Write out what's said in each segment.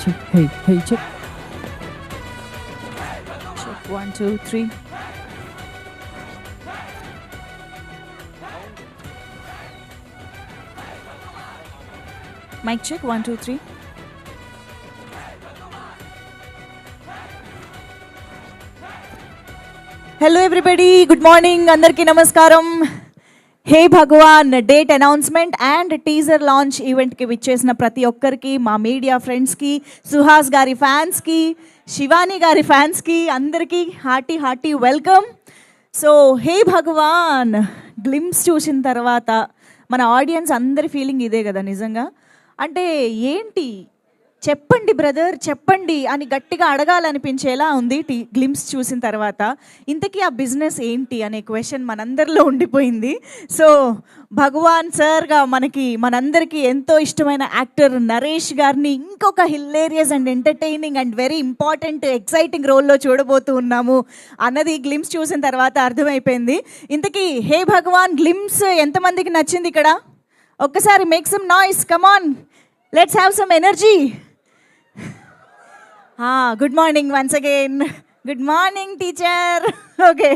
check. Hey, check. Check 1, 2, 3. Mic check 1, 2, 3. Hello everybody, good morning, andarki namaskaram. Hey Bhagavan date announcement and teaser launch ఈవెంట్కి విచ్చేసిన ప్రతి ఒక్కరికి, మా media ఫ్రెండ్స్కి, సుహాస్ గారి ఫ్యాన్స్కి, శివాని గారి ఫ్యాన్స్కి అందరికీ హార్టీ వెల్కమ్. సో హే భగవాన్ గ్లిమ్స్ చూసిన తర్వాత మన ఆడియన్స్ అందరి ఫీలింగ్ ఇదే కదా నిజంగా. అంటే ఏంటి చెప్పండి బ్రదర్ చెప్పండి అని గట్టిగా అడగాలనిపించేలా ఉంది గ్లిమ్స్ చూసిన తర్వాత. ఇంతకీ ఆ బిజినెస్ ఏంటి అనే క్వశ్చన్ మనందరిలో ఉండిపోయింది. సో భగవాన్ సార్గా మనందరికీ ఎంతో ఇష్టమైన యాక్టర్ నరేష్ గారిని ఇంకొక hilarious and entertaining and very important exciting రోల్లో చూడబోతూ ఉన్నాము అన్నది గ్లిమ్స్ చూసిన తర్వాత అర్థమైపోయింది. ఇంతకీ హే భగవాన్ గ్లిమ్స్ ఎంతమందికి నచ్చింది ఇక్కడ? ఒక్కసారి make some noise, come on, let's have some energy. Good morning once again. Good morning teacher. Okay,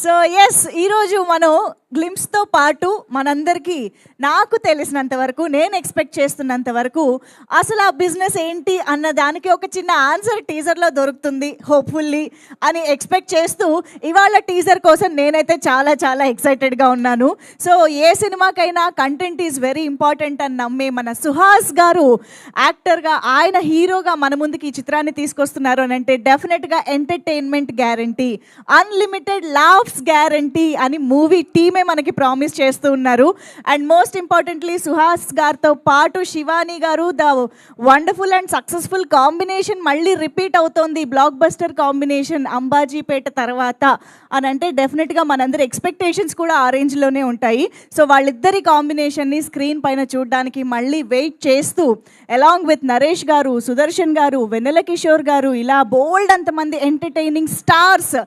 so yes, ఈరోజు మనం గ్లిమ్స్తో పాటు మనందరికీ నాకు తెలిసినంత వరకు, నేను ఎక్స్పెక్ట్ చేస్తున్నంత వరకు అసలు ఆ బిజినెస్ ఏంటి అన్న దానికి ఒక చిన్న ఆన్సర్ టీజర్లో దొరుకుతుంది హోప్ఫుల్లీ అని ఎక్స్పెక్ట్ చేస్తూ ఇవాళ టీజర్ కోసం నేనైతే చాలా ఎక్సైటెడ్గా ఉన్నాను. సో ఏ సినిమాకైనా కంటెంట్ ఈజ్ వెరీ ఇంపార్టెంట్ అని నమ్మే మన సుహాస్ గారు యాక్టర్గా, ఆయన హీరోగా మన ముందుకి ఈ చిత్రాన్ని తీసుకొస్తున్నారు అని అంటే డెఫినెట్గా entertainment guarantee, unlimited laughs guarantee అని మూవీ టీమే మనకి ప్రామిస్ చేస్తూ ఉన్నారు. అండ్ మోస్ట్ ఇంపార్టెంట్లీ సుహాస్ గారితో పాటు శివాని గారు, the wonderful and successful combination మళ్ళీ రిపీట్ అవుతోంది, బ్లాక్ బస్టర్ కాంబినేషన్ అంబాజీపేట తర్వాత అని అంటే డెఫినెట్గా మనందరి ఎక్స్పెక్టేషన్స్ కూడా ఆ రేంజ్లోనే ఉంటాయి. సో వాళ్ళిద్దరి కాంబినేషన్ని స్క్రీన్ పైన చూడడానికి మళ్ళీ వెయిట్ చేస్తూ అలాంగ్ విత్ నరేష్ గారు, సుదర్శన్ గారు, వెన్నెల కిషోర్ గారు, ఇలా బోల్డ్ అంతమంది ఎంటర్టైనింగ్ స్టార్స్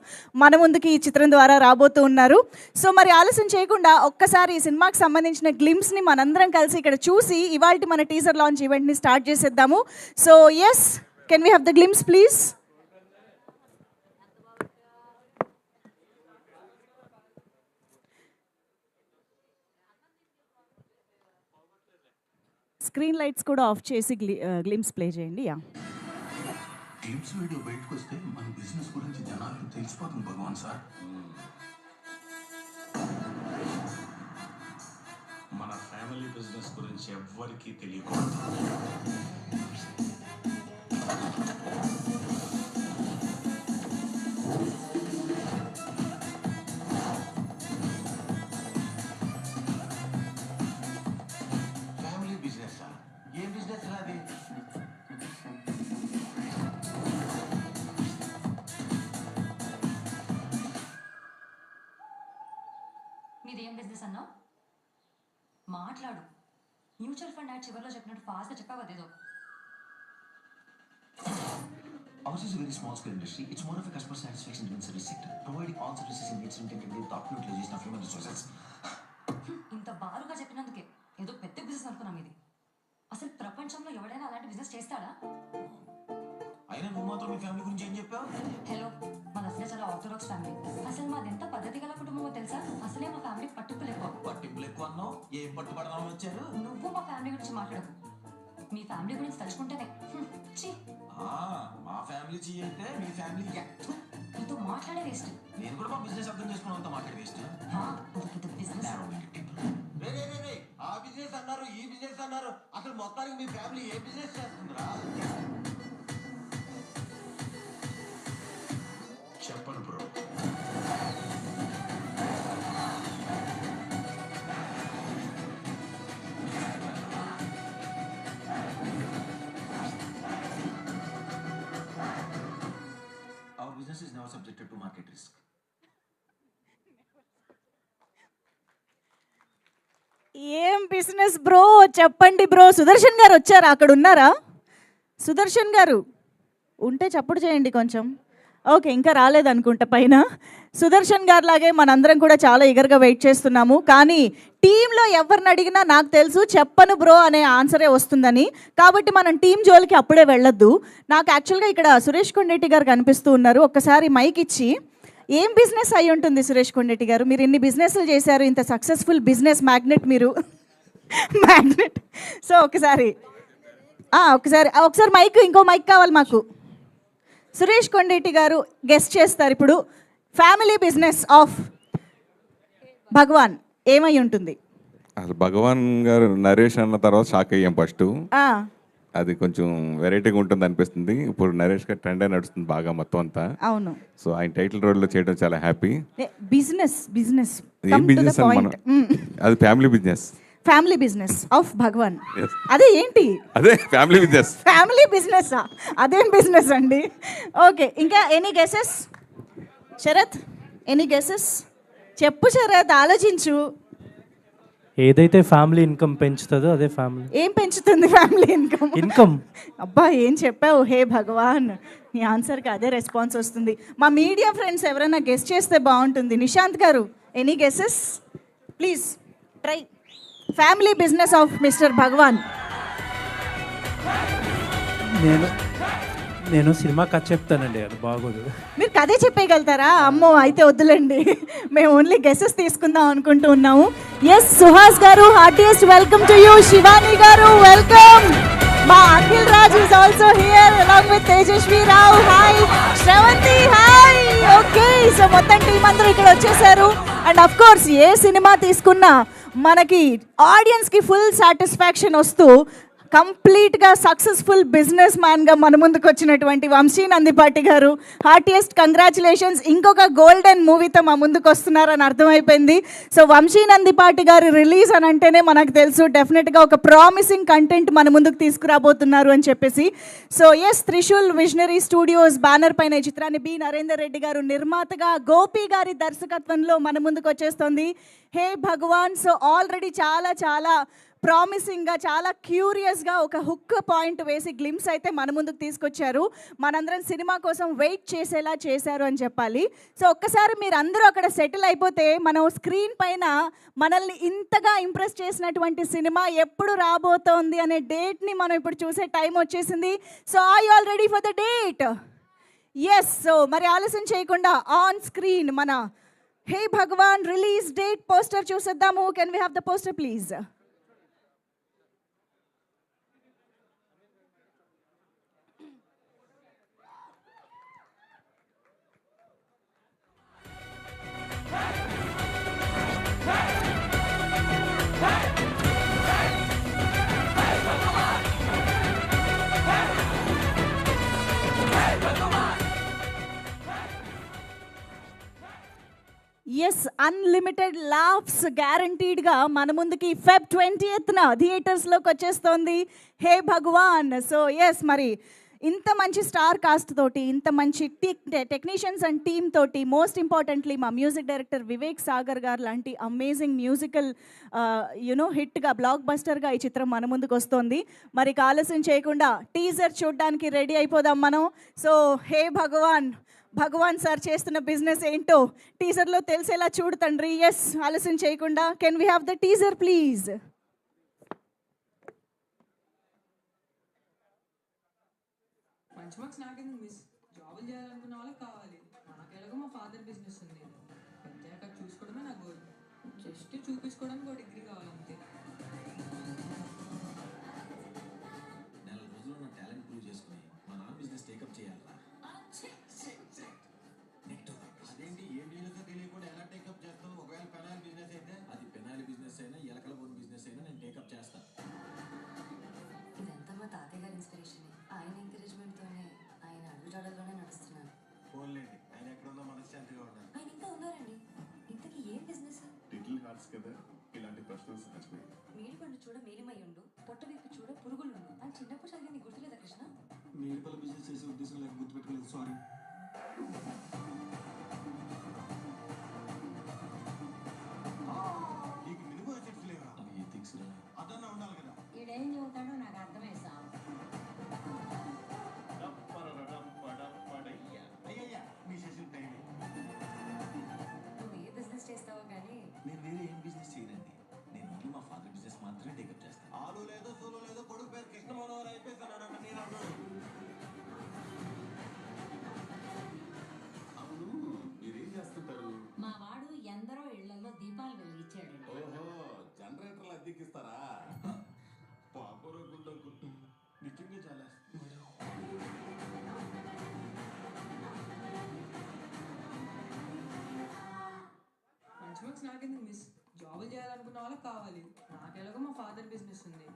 మన ముందుకి ఈ చిత్రం ద్వారా రాబోతూ ఉన్నారు. సో మరి ఆలస్యం చేయకుండా ఒక్కసారి ఈ సినిమాకి సంబంధించిన గ్లిమ్స్ని మనందరం కలిసి ఇక్కడ చూసి ఇవాల్టి మన టీజర్ లాంచ్ ఈవెంట్ని స్టార్ట్ చేసేద్దాము. So yes, can we have the glimpse please? Screen lights కూడా ఆఫ్ చేసి గ్లిమ్స్ ప్లే చేయండి. యా, గ్లిమ్స్ వీడియో బయటకు వస్తే మన బిజినెస్ గురించి జనాలకు తెలిసిపోతుంది భగవాన్ సార్. మన ఫ్యామిలీ బిజినెస్ గురించి ఎవ్వరికీ తెలియకూడదు. ఫ్యామిలీ బిజినెస్ ఏ బిజినెస్ రాది? మీదేం బిజినెస్ అన్నావు? మాట్లాడు. మ్యూచువల్ ఫండ్ యాడ్ చివరిలో చెప్పినట్టు ఫాస్ట్గా చెప్పావు అదేదో. Ours is a very small scale industry. It's more of a customer satisfaction driven service sector, providing all services in its intended with the optimal utilization of human resources. ఇంత బారుగా చెప్పినందుకే ఏదో పెద్ద business అనుకున్నాం ఇది. అసలు ప్రపంచంలో ఎవడైనా అలాంటి బిజినెస్ చేస్తాడా? అయినా నువ్వు మాత్రం మీ ఫ్యామిలీ గురించి ఏం చెప్పావు? హలో, మన అసలే చాలా ఆర్థోడాక్స్ ఫ్యామిలీ. అసలు మాది ఎంత పద్ధతి గల కుటుంబమో తెలుసా? అసలే మా ఫ్యామిలీ పట్టుకులు ఎక్కువ. పట్టింపులు ఎక్కువ అన్నావు, ఏం పట్టుబడదామని వచ్చారు? నువ్వు మా ఫ్యామిలీ గురించి మాట్లాడకు. మీ ఫ్యామిలీ గురించి తలుచుకుంటేనే మా ఫ్యామిలీ అంటే మీ ఫ్యామిలీ నీతో మాట్లాడే వేస్ట్. నేను కూడా మా బిజినెస్ అర్థం చేసుకున్నంత మాట్లాడే వేస్ట్. బిజినెస్ ఆ బిజినెస్ అన్నారు, ఈ బిజినెస్ అన్నారు, అసలు మొత్తానికి మీ ఫ్యామిలీ ఏ బిజినెస్ చేస్తుందిరా? చెప్పను bro. Our business is never subjected to market risk. ఏం బిజినెస్ బ్రో చెప్పండి బ్రో. సుదర్శన్ గారు వచ్చారా? అక్కడ ఉన్నారా? సుదర్శన్ గారు ఉంటే చప్పుడు చేయండి కొంచెం. ఓకే, ఇంకా రాలేదనుకుంటా పైన. సుదర్శన్ గారు లాగే మనందరం కూడా చాలా ఈగర్గా వెయిట్ చేస్తున్నాము. కానీ టీంలో ఎవరిని అడిగినా నాకు తెలుసు చెప్పను బ్రో అనే ఆన్సరే వస్తుందని. కాబట్టి మనం టీం జోలికి అప్పుడే వెళ్ళొద్దు. నాకు యాక్చువల్గా ఇక్కడ సురేష్ కొండెట్టి గారు కనిపిస్తూ ఉన్నారు. ఒక్కసారి మైక్ ఇచ్చి, ఏం బిజినెస్ అయి ఉంటుంది సురేష్ కొండెట్టి గారు? మీరు ఇన్ని బిజినెస్లు చేశారు, ఇంత సక్సెస్ఫుల్ బిజినెస్ మ్యాగ్నెట్ మీరు. మ్యాగ్నెట్. సో ఒకసారి ఒకసారి మైక్, ఇంకో మైక్ కావాలి మాకు. సురేష్ కొండెట్టి గారు గెస్ట్ చేస్తారు ఇప్పుడు. ఫ్యామిలీ బిజినెస్ ఆఫ్ భగవాన్ ఏమై ఉంటుంది? అసలు భగవాన్ గారు నరేష్ అన్న తర్వాత షాక్ అయ్యాం ఫస్ట్. ఆ, అది కొంచెం వెరైటీగా ఉంటుంది అనిపిస్తుంది. ఇప్పుడు నరేష్ గారు ట్రెండ్ నడుస్తుంది బాగా మొత్తం అంతా. అవును. సో ఆయన టైటిల్ రోల్లో చేయడం చాలా హ్యాపీ. బిజినెస్ బిజినెస్ ఏం బిజినెస్ అని మనం, అది family business. Family business of Bhagavan. Yes. అదే ఏంటి? అదే ఫ్యామిలీ బిజినెస్. ఫ్యామిలీ బిజినెస్, అదేం బిజినెస్ అండి? ఓకే, ఇంకా any guesses? Sharath, any guesses? చెప్పు శరత్, ఆలోచించు. ఏదైతే ఫ్యామిలీ ఇన్కమ్ పెంచుతుందో అదే ఫ్యామిలీ. ఏం పెంచుతుంది ఫ్యామిలీ ఇన్కమ్? ఇన్కమ్. అబ్బా ఏం చెప్పావు, హే భగవాన్. నీ ఆన్సర్కి అదే రెస్పాన్స్ వస్తుంది. మా మీడియా ఫ్రెండ్స్ ఎవరైనా గెస్ట్ చేస్తే బాగుంటుంది. నిశాంత్ గారు, any guesses please? Try. Family business of mister Bhagavan. నేను సినిమా కథ చెప్తానండి, అది బాగోదు. మీరు కదే చెప్పేయగలుగుతారా? అమ్మో అయితే వద్దులేండి, మేము ఓన్లీ గెసెస్ తీసుకుందాం అనుకుంటూ ఉన్నాము. ఎస్, సుహాస్ గారు heartiest welcome to you. Shivani గారు వెల్కమ్. మా Akhil Raj is also here along with Tejaswi Rao. Hi Sravanthi, hi. Okay, so మొత్తం టీం అందరూ ఇక్కడ వచ్చేసారు. అండ్ అఫ్ కోర్స్ ఏ సినిమా తీసుకున్నా మనకి ఆడియన్స్కి ఫుల్ సాటిస్ఫాక్షన్ వస్తూ కంప్లీట్గా సక్సెస్ఫుల్ బిజినెస్ మ్యాన్గా మన ముందుకు వచ్చినటువంటి వంశీ నందిపాటి గారు, హార్టియెస్ట్ కంగ్రాచులేషన్స్. ఇంకొక గోల్డెన్ మూవీతో మా ముందుకు వస్తున్నారని అర్థమైపోయింది. సో వంశీ నందిపాటి గారు రిలీజ్ అని అంటేనే మనకు తెలుసు డెఫినెట్గా ఒక ప్రామిసింగ్ కంటెంట్ మన ముందుకు తీసుకురాబోతున్నారు అని చెప్పేసి. So yes, Trishul visionary studios banner పైన ఈ చిత్రాన్ని బి నరేందర్ రెడ్డి గారు నిర్మాతగా, గోపి గారి దర్శకత్వంలో మన ముందుకు వచ్చేస్తుంది హే భగవాన్. సో ఆల్రెడీ చాలా ప్రామిసింగ్గా, చాలా క్యూరియస్గా ఒక హుక్ పాయింట్ వేసి గ్లిమ్స్ అయితే మన ముందుకు తీసుకొచ్చారు. మనందరం సినిమా కోసం వెయిట్ చేసేలా చేశారు అని చెప్పాలి. సో ఒక్కసారి మీరు అందరూ అక్కడ సెటిల్ అయిపోతే మనం స్క్రీన్ పైన మనల్ని ఇంతగా ఇంప్రెస్ చేసినటువంటి సినిమా ఎప్పుడు రాబోతోంది అనే డేట్ని మనం ఇప్పుడు చూసే టైం వచ్చేసింది. So are you all ready for the date? Yes. So మరి ఆలస్యం చేయకుండా ఆన్ స్క్రీన్ మన hey Bhagavan release date poster చూసేద్దాము. Can we have the poster please? Yes, unlimited laughs గ్యారంటీడ్గా మన ముందుకి Feb 20th థియేటర్స్లోకి వచ్చేస్తోంది హే భగవాన్. సో ఎస్, మరి ఇంత మంచి స్టార్ కాస్ట్ తోటి, ఇంత మంచి టెక్నీషియన్స్ అండ్ టీమ్ తోటి, మోస్ట్ ఇంపార్టెంట్లీ మా మ్యూజిక్ డైరెక్టర్ వివేక్ సాగర్ గారు లాంటి అమేజింగ్ మ్యూజికల్ హిట్గా, బ్లాక్ బస్టర్గా ఈ చిత్రం మన ముందుకు వస్తుంది. మరి ఆలస్యం చేయకుండా టీజర్ చూడడానికి రెడీ అయిపోదాం మనం. సో హే భగవాన్ సార్ చేస్తున్న బిజినెస్ ఏంటో టీజర్లో తెలిసేలా చూడు తండ్రి. ఎస్, ఆలస్యం చేయకుండా can we have the teaser please? మంచి మార్క్స్ నాకేంది మిస్, జాబులు చేయాలనుకున్న వాళ్ళకి కావాలి. నాకు ఎలాగో మా ఫాదర్ బిజినెస్ ఉంది, పెద్దాక చూసుకోవడమే నా గోల్. జస్ట్ చూపించుకోవడానికి ఒక డిగ్రీ కావాలంతే. నెల రోజుల్లో నా టాలెంట్ ప్రూవ్ చేసుకుని మా నాన్న బిజినెస్ టేకప్ చేయాలరా. అదేంటి, ఏ డీలతో తెలియకుండా ఎలా టేకప్ చేస్తావు? ఒకవేళ పెనాలి బిజినెస్ అయితే, అది పెనాలి బిజినెస్ అయినా ఎలకల బోన్ బిజినెస్ అయినా నేను టేకప్ చేస్తాను. ఇదంతా మా తాతయ్య గారి ఇన్స్పిరేషన్. ఆయన ఎంకరేజ్మెంట్తోనే ఆయన అడుగుజాడల్లోనే నడుస్తున్నాను. పోన్లేండి, ఆయన ఎక్కడున్నా మనశ్శాంతిగా ఉండాలి. ఆయన ఇంకా ఉన్నారండి. ఇంతకీ ఏం బిజినెస్? లిటిల్ హార్ట్స్ కదా, ఇలాంటి ప్రశ్నలు సహజమే. మేడిపండు చూడ మేలిమయ్యుండు, పొట్ట వైపు చూడ పురుగులుండు అని చిన్నప్పుడు చదివి నీకు గుర్తులేదా కృష్ణ? మేడిపల్లి బిజినెస్ చేసే ఉద్దేశం లేక గుర్తుపెట్టుకోలేదు, సారీ. నీకు మినిమం ఎసెట్స్ లేవా? అవి ఎథిక్స్ రా, అదన్నా ఉండాలి కదా. ఈడేం చెబుతాడో నాకు అర్థమైసా. అయ్యయ్యా, నాకెందుకు మిస్ జాబులు చేయాలనుకున్న వాళ్ళకి కావాలి నాకెలాగో మా ఫాదర్ బిజినెస్ ఉంది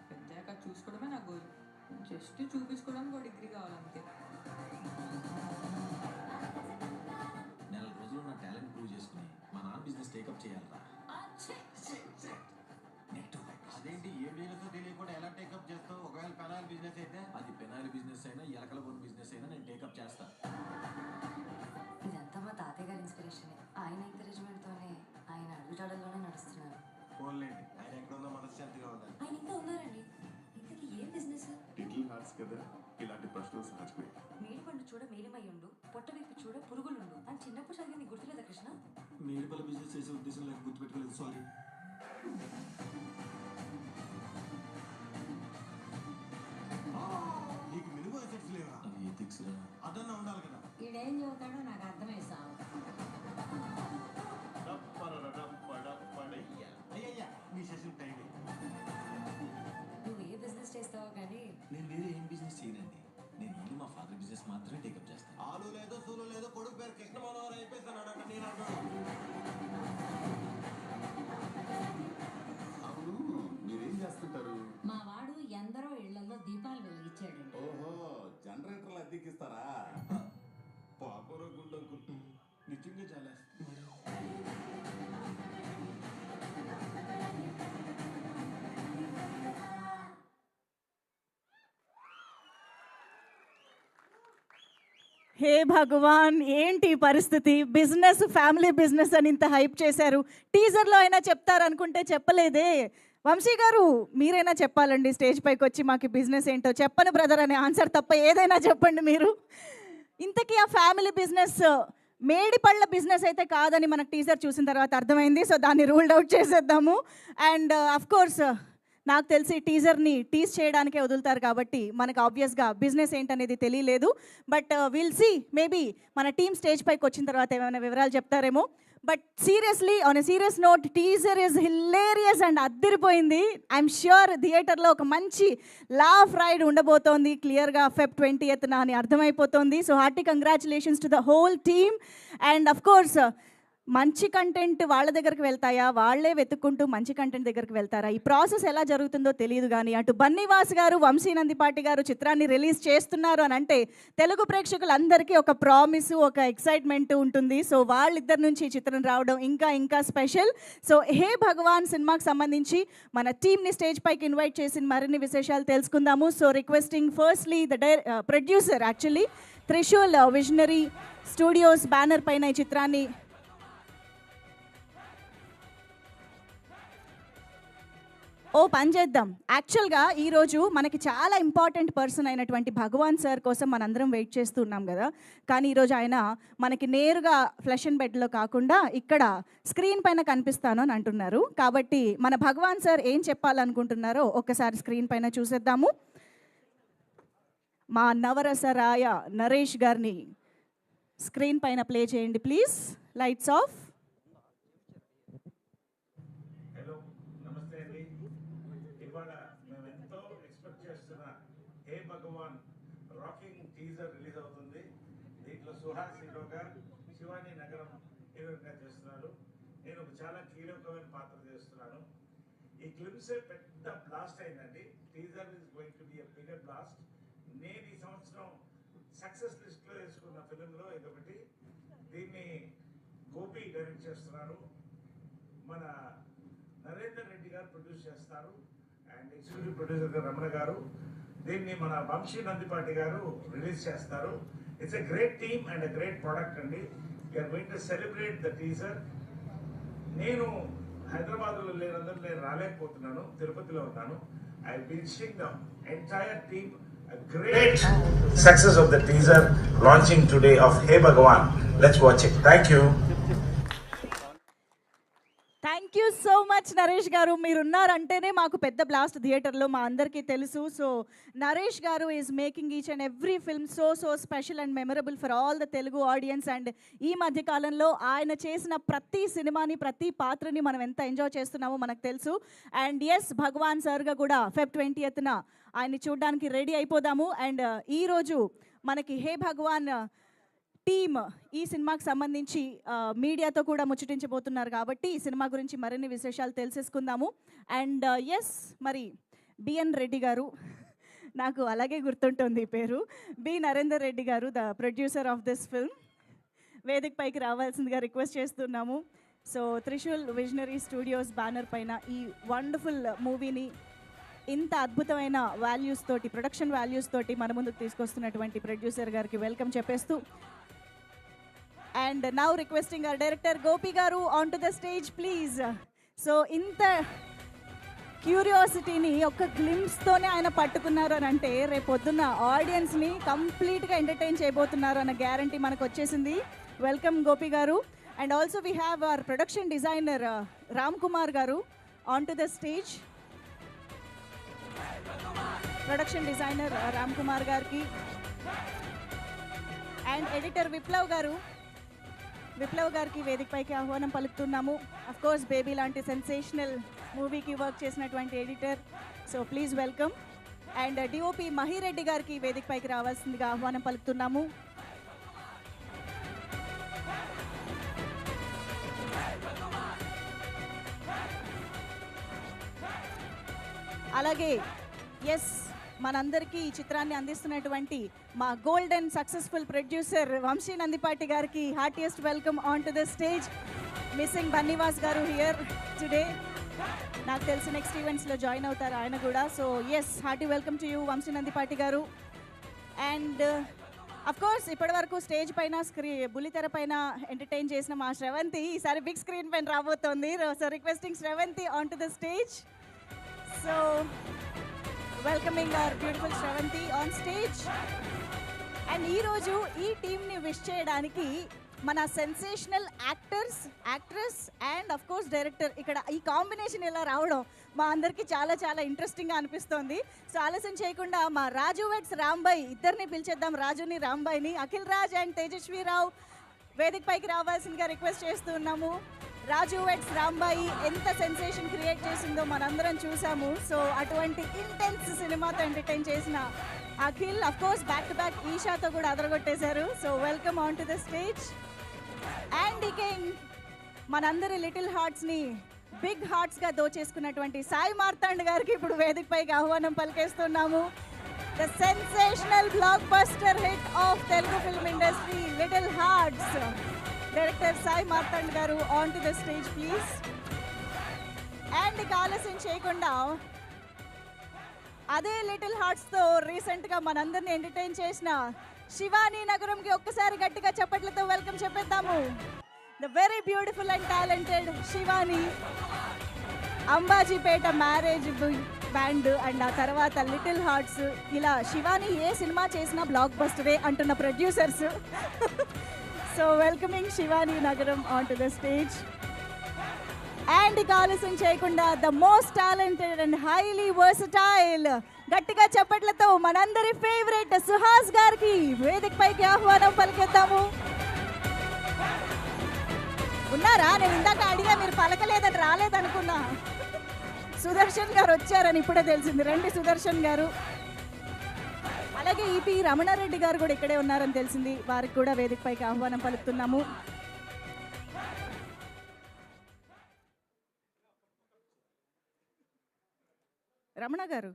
పెద్దాక చూసుకోవడమే నా గోల్ జస్ట్ చూపించుకోవడానికి ఒక డిగ్రీ కావాలంతే నెల రోజులు నా టాలెంట్ ప్రూవ్ చేసుకుని మా నాన్న బిజినెస్ టేకప్ చేయాలరా. Negative vibes. అదేంటి ఏ బిజినెస్ తెలియకుండా ఎలా టేకప్ చేస్తావు? ఒకవేళ పెనాయిల్ బిజినెస్ అయితే అది పెనాయిల్ బిజినెస్ అయినా ఎలకల బొన్ బిజినెస్ అయినా నేను టేకప్ చేస్తా. ఇదంతా మా తాతయ్య గారి ఇన్స్పిరేషనే. ఆయన ఎంకరేజ్మెంట్తోనే ఆయన అడుగుజాడల్లోనే నడుస్తున్నారు. ఫోన్లేండి, ఆయన ఎక్కడ ఉందో మనశ్శాంతిగా ఉండాలి. ఆయన ఇంకా ఉన్నారండి. ఇంతకీ ఏం బిజినెస్? లిటిల్ హార్ట్స్ కదా, ఇలాంటి ప్రశ్నలు సహజమే. మేడిపండు చూడ మేలిమయ్యుండు, పొట్ట విప్పి చూడ పురుగులుండు అని చిన్నప్పుడు చదివింది గుర్తులేదా కృష్ణ? మేడిపల్ల బిజినెస్ చేసే ఉద్దేశం లేక గుర్తుపెట్టుకోలేదు, సారీ. నీకు మినిమం ఎసెట్స్ లేవా? అవి ఎథిక్స్ రా. అదన్నా ఉండాలి కదా. ఈడేం చదువుతాడో నాకు అర్థమై సావు. అయ్యయ్యా, మీ సెషన్ టైం. నువ్వు ఏ బిజినెస్ చేస్తావో కానీ నేను వేరే ఏం బిజినెస్ చేయనండి. నేను ఓన్లీ మా ఫాదర్ బిజినెస్ మాత్రమే టేకప్ చేస్తాను. ఆలు లేదో సూలు లేదో కొడుకు పేరు కృష్ణ మనోహర్ అయిపోతున్నాడట. నేను అంటాడు. అవును, మీరేం చేస్తుంటారు? మా వాడు ఎందరో ఇళ్లలో దీపాలు వెలిగించాడు. ఓహో, జనరేటర్లు అద్దెకిస్తారా? పాపర గుండకు నిజంగా చాలా హే భగవాన్, ఏంటి ఈ పరిస్థితి? బిజినెస్, ఫ్యామిలీ బిజినెస్ అని ఇంత హైప్ చేశారు. టీజర్లో అయినా చెప్తారనుకుంటే చెప్పలేదే. వంశీ గారు, మీరైనా చెప్పాలండి స్టేజ్ పైకి వచ్చి మాకు బిజినెస్ ఏంటో. చెప్పను బ్రదర్ అనే ఆన్సర్ తప్ప ఏదైనా చెప్పండి మీరు. ఇంతకీ ఆ ఫ్యామిలీ బిజినెస్ మేడిపళ్ళ బిజినెస్ అయితే కాదని మనకు టీజర్ చూసిన తర్వాత అర్థమైంది. సో దాన్ని రూల్డ్ అవుట్ చేసేద్దాము. అండ్ అఫ్ కోర్స్ నాకు తెలిసి టీజర్ని టీజ్ చేయడానికే వదులుతారు కాబట్టి మనకు ఆబ్వియస్గా బిజినెస్ ఏంటనేది తెలియలేదు. బట్ విల్ సీ, మేబీ మన టీమ్ స్టేజ్ పైకి వచ్చిన తర్వాత ఏమైనా వివరాలు చెప్తారేమో. But seriously, on a serious note, teaser is hilarious and అద్దరిపోయింది. ఐఎమ్ ష్యూర్ థియేటర్లో ఒక మంచి లాఫ్ రైడ్ ఉండబోతోంది క్లియర్గా Feb 20th అని అర్థమైపోతుంది. So hearty congratulations to the whole team. And of course మంచి కంటెంట్ వాళ్ళ దగ్గరికి వెళ్తాయా, వాళ్ళే వెతుక్కుంటూ మంచి కంటెంట్ దగ్గరికి వెళ్తారా, ఈ ప్రాసెస్ ఎలా జరుగుతుందో తెలియదు. కానీ అటు బన్నీవాస్ గారు, వంశీ నందిపాటి గారు చిత్రాన్ని రిలీజ్ చేస్తున్నారు అని అంటే తెలుగు ప్రేక్షకులందరికీ ఒక ప్రామిస్, ఒక ఎక్సైట్మెంట్ ఉంటుంది. సో వాళ్ళిద్దరి నుంచి ఈ చిత్రం రావడం ఇంకా ఇంకా స్పెషల్. సో హే భగవాన్ సినిమాకి సంబంధించి మన టీమ్ని స్టేజ్ పైకి ఇన్వైట్ చేసి మరిన్ని విశేషాలు తెలుసుకుందాము. So requesting firstly the producer, actually Trishul visionary studios banner పైన ఈ చిత్రాన్ని పని చేద్దాం. యాక్చువల్గా ఈరోజు మనకి చాలా ఇంపార్టెంట్ పర్సన్ అయినటువంటి భగవాన్ సార్ కోసం మనందరం వెయిట్ చేస్తున్నాం కదా. కానీ ఈరోజు ఆయన మనకి నేరుగా ఫ్లెష్ అండ్ బెడ్లో కాకుండా ఇక్కడ స్క్రీన్ పైన కనిపిస్తాను అని అంటున్నారు. కాబట్టి మన భగవాన్ సార్ ఏం చెప్పాలనుకుంటున్నారో ఒక్కసారి స్క్రీన్ పైన చూసేద్దాము. మా నవరసరాయ నరేష్ గారిని స్క్రీన్ పైన ప్లే చేయండి ప్లీజ్. Lights off. హలో, నమస్తే అండి. ఇవాళ మేము ఎంతో ఎక్స్పెక్ట్ చేస్తున్న హే భగవాన్ రాకింగ్ టీజర్ రిలీజ్ అవుతుంది. దీంట్లో సుహాస్ హీరోగా, శివాని నగరం హీరోగా చేస్తున్నారు. నేను ఒక చాలా కీలకమైన పాత్ర చేస్తున్నాను. ఈ క్లిప్సే పెద్ద బ్లాస్ట్ అయిందండి. Teaser is going to be a bigger blast. నేను ఈ సంవత్సరం సక్సెస్ లిస్ట్లో వేసుకున్న ఫిలింలో ఇదొకటి. దీన్ని గోపి డైరెక్ట్ చేస్తున్నారు. మన నరేందర్ రెడ్డి గారు ప్రొడ్యూస్ చేస్తారు. అండ్ ఎగ్జిక్యూటివ్ ప్రొడ్యూసర్ రమణ గారు. దీన్ని మన వంశీ నందిపాటి గారు రిలీజ్ చేస్తారు. It's a great team and a great product అండి. We're going to celebrate the teaser. నేను హైదరాబాద్లో లేనందుకు నేను రాలేకపోతున్నాను, తిరుపతిలో ఉన్నాను. I will be wishing the entire team a great success of the teaser launching today of Hey Bhagwan. Let's watch it. Thank you. Thank you so much Naresh గారు. మీరున్నారంటేనే మాకు పెద్ద బ్లాస్ట్ థియేటర్లో, మా అందరికీ తెలుసు. సో నరేష్ గారు is making each and every film so special and memorable for all the Telugu audience. And ఈ మధ్యకాలంలో ఆయన చేసిన ప్రతి సినిమాని, ప్రతి పాత్రని మనం ఎంత ఎంజాయ్ చేస్తున్నామో మనకు తెలుసు. అండ్ ఎస్, భగవాన్ సార్గా కూడా Feb 20th ఆయన్ని చూడడానికి రెడీ అయిపోదాము. అండ్ ఈరోజు మనకి హే భగవాన్ టీమ్ ఈ సినిమాకి సంబంధించి మీడియాతో కూడా ముచ్చటించబోతున్నారు కాబట్టి ఈ సినిమా గురించి మరిన్ని విశేషాలు తెలిసేసుకుందాము. అండ్ ఎస్, మరి బిఎన్ రెడ్డి గారు, నాకు అలాగే గుర్తుంటుంది ఈ పేరు, బి నరేందర్ రెడ్డి గారు, the producer of this film, వేదిక పైకి రావాల్సిందిగా రిక్వెస్ట్ చేస్తున్నాము. So Trishul visionary studios banner పైన ఈ వండర్ఫుల్ మూవీని ఇంత అద్భుతమైన వాల్యూస్ తోటి, ప్రొడక్షన్ వాల్యూస్ తోటి మన ముందుకు తీసుకొస్తున్నటువంటి ప్రొడ్యూసర్ గారికి వెల్కమ్ చెప్పేస్తూ, and now requesting our director Gopi garu on to the stage please. So ఇంత క్యూరియాసిటీని ఒక్క గ్లిమ్స్తోనే ఆయన పట్టుకున్నారు అని అంటే రేపు పొద్దున్న ఆడియన్స్ని కంప్లీట్గా ఎంటర్టైన్ చేయబోతున్నారు అన్న గ్యారంటీ మనకు వచ్చేసింది. Welcome Gopi garu. And also we have our production designer Ram Kumar garu on to the stage. Production designer Ram Kumar గారికి అండ్ ఎడిటర్ విప్లవ్ గారికి వేదికపైకి ఆహ్వానం పలుకుతున్నాము. అఫ్ కోర్స్ బేబీ లాంటి సెన్సేషనల్ మూవీకి వర్క్ చేసినటువంటి editor, so please welcome. And DOP Mahireddy గారికి వేదికపైకి రావాల్సిందిగా ఆహ్వానం పలుకుతున్నాము. అలాగే ఎస్, మనందరికీ ఈ చిత్రాన్ని అందిస్తున్నటువంటి మా golden successful producer Vamsi Nandipati గారికి heartiest welcome on to the stage. Missing Bunny Vas garu here today. నాకు తెలిసి నెక్స్ట్ ఈవెంట్స్లో జాయిన్ అవుతారు ఆయన కూడా. So yes, hearty welcome to you Vamsi Nandipati garu. And of course ఇప్పటి వరకు స్టేజ్ పైన బుల్లితెర పైన ఎంటర్టైన్ చేసిన మా శ్రవంతి ఈసారి బిగ్ స్క్రీన్ పైన రాబోతోంది. So requesting Sravanthi on to the stage. So welcoming our beautiful Sravanthi on stage. And ఈరోజు ఈ టీమ్ని విష్ చేయడానికి మన sensational actress and of course director, ఇక్కడ ఈ కాంబినేషన్ ఇలా రావడం మా అందరికీ చాలా చాలా ఇంట్రెస్టింగ్గా అనిపిస్తోంది. సో ఆలస్యం చేయకుండా మా రాజు వెట్స్ రాంబాయ్, ఇద్దరిని పిలిచేద్దాం, రాజుని రాంబాయ్ని. అఖిల్ రాజ్ అండ్ తేజస్వీరావు వేదిక పైకి రావాల్సిందిగా రిక్వెస్ట్ చేస్తూ ఉన్నాము. రాజు వెట్స్ రాంబాయి ఎంత సెన్సేషన్ క్రియేట్ చేసిందో మనందరం చూసాము. సో అటువంటి ఇంటెన్స్ సినిమాతో ఎంటర్టైన్ చేసిన Akhil, of course back to back ఈషాతో కూడా అదరగొట్టేశారు. So welcome on to the stage. And king, మనందరి లిటిల్ హార్ట్స్ని బిగ్ హార్ట్స్గా దోచేసుకున్నటువంటి సాయి మార్తాండ్ గారికి ఇప్పుడు వేదిక పైకి ఆహ్వానం పలికేస్తున్నాము. The sensational blockbuster hit of Telugu film industry little hearts, director Sai Marthand garu on to the stage please. And ఇక ఆలస్యం చేయకుండా అదే లిటిల్ హార్ట్స్తో రీసెంట్గా మనందరిని ఎంటర్టైన్ చేసిన శివాని నగరంకి ఒక్కసారి గట్టిగా చప్పట్లతో వెల్కమ్ చెప్పేద్దాము. The very beautiful and talented Shivani, Ambajipeta marriage band and ఆ తర్వాత లిటిల్ హార్ట్స్, ఇలా శివాని ఏ సినిమా చేసినా బ్లాక్ బస్టరే అంటున్న producers. So welcoming Shivani Nagaram on to the stage. And ఇక ఆలస్యం చేయకుండా the most talented and highly versatile, గట్టిగా చప్పట్లతో మనందరి ఫేవరెట్ సుహాస్ గారికి వేదిక పైకి ఆహ్వానం పలికేద్దాము. ఉన్నారా? నేను ఇందాక అడిగా, మీరు పలకలేదని రాలేదనుకున్నా. సుదర్శన్ గారు వచ్చారని ఇప్పుడే తెలిసింది. రండి సుదర్శన్ గారు. అలాగే ఈపీ రమణారెడ్డి గారు కూడా ఇక్కడే ఉన్నారని తెలిసింది. వారికి కూడా వేదిక పైకి ఆహ్వానం పలుకుతున్నాము. రమణ గారు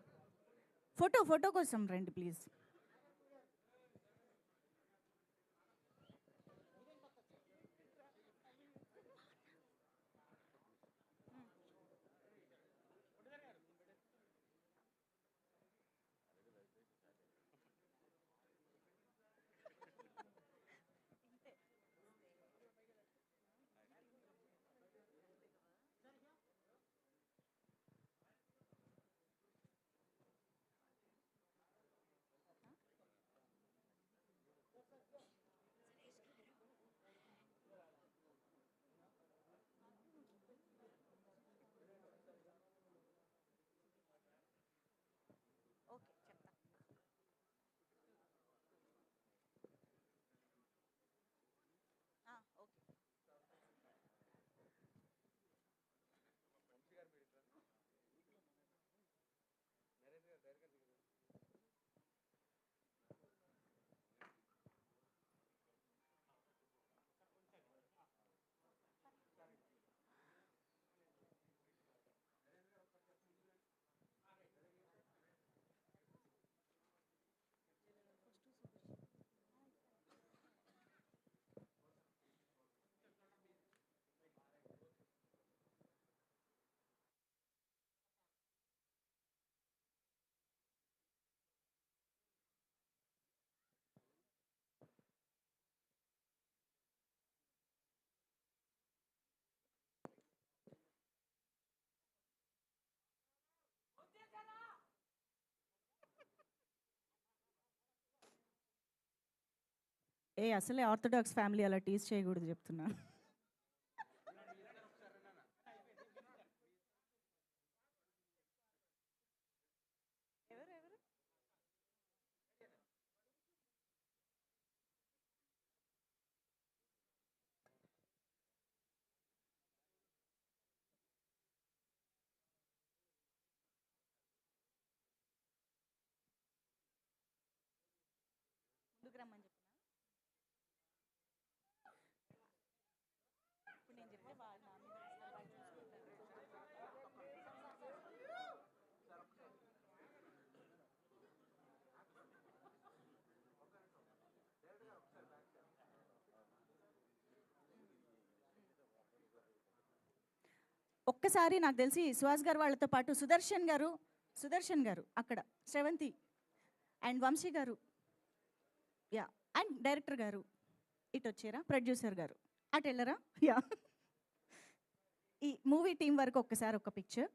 ఫోటో కోసం రండి ప్లీజ్. అసలే ఆర్థోడాక్స్ ఫ్యామిలీ అలా టీజ్ చేయకూడదు చెప్తున్నాను. ముందుకు రమ్మని చెప్పనా? ఇప్పుడు నేను చెప్తే వాళ్ళు నా మీద అసలు వాళ్ళు చూసుకుంటారు. ఒక్కసారి నాకు తెలిసి సుహాస్ గారు వాళ్ళతో పాటు సుదర్శన్ గారు అక్కడ, శ్రవంతి అండ్ వంశీ గారు, యా, అండ్ డైరెక్టర్ గారు ఇటు వచ్చారా, ప్రొడ్యూసర్ గారు అటు వెళ్ళరా, యా, ఈ మూవీ టీం వరకు ఒక్కసారి ఒక పిక్చర్.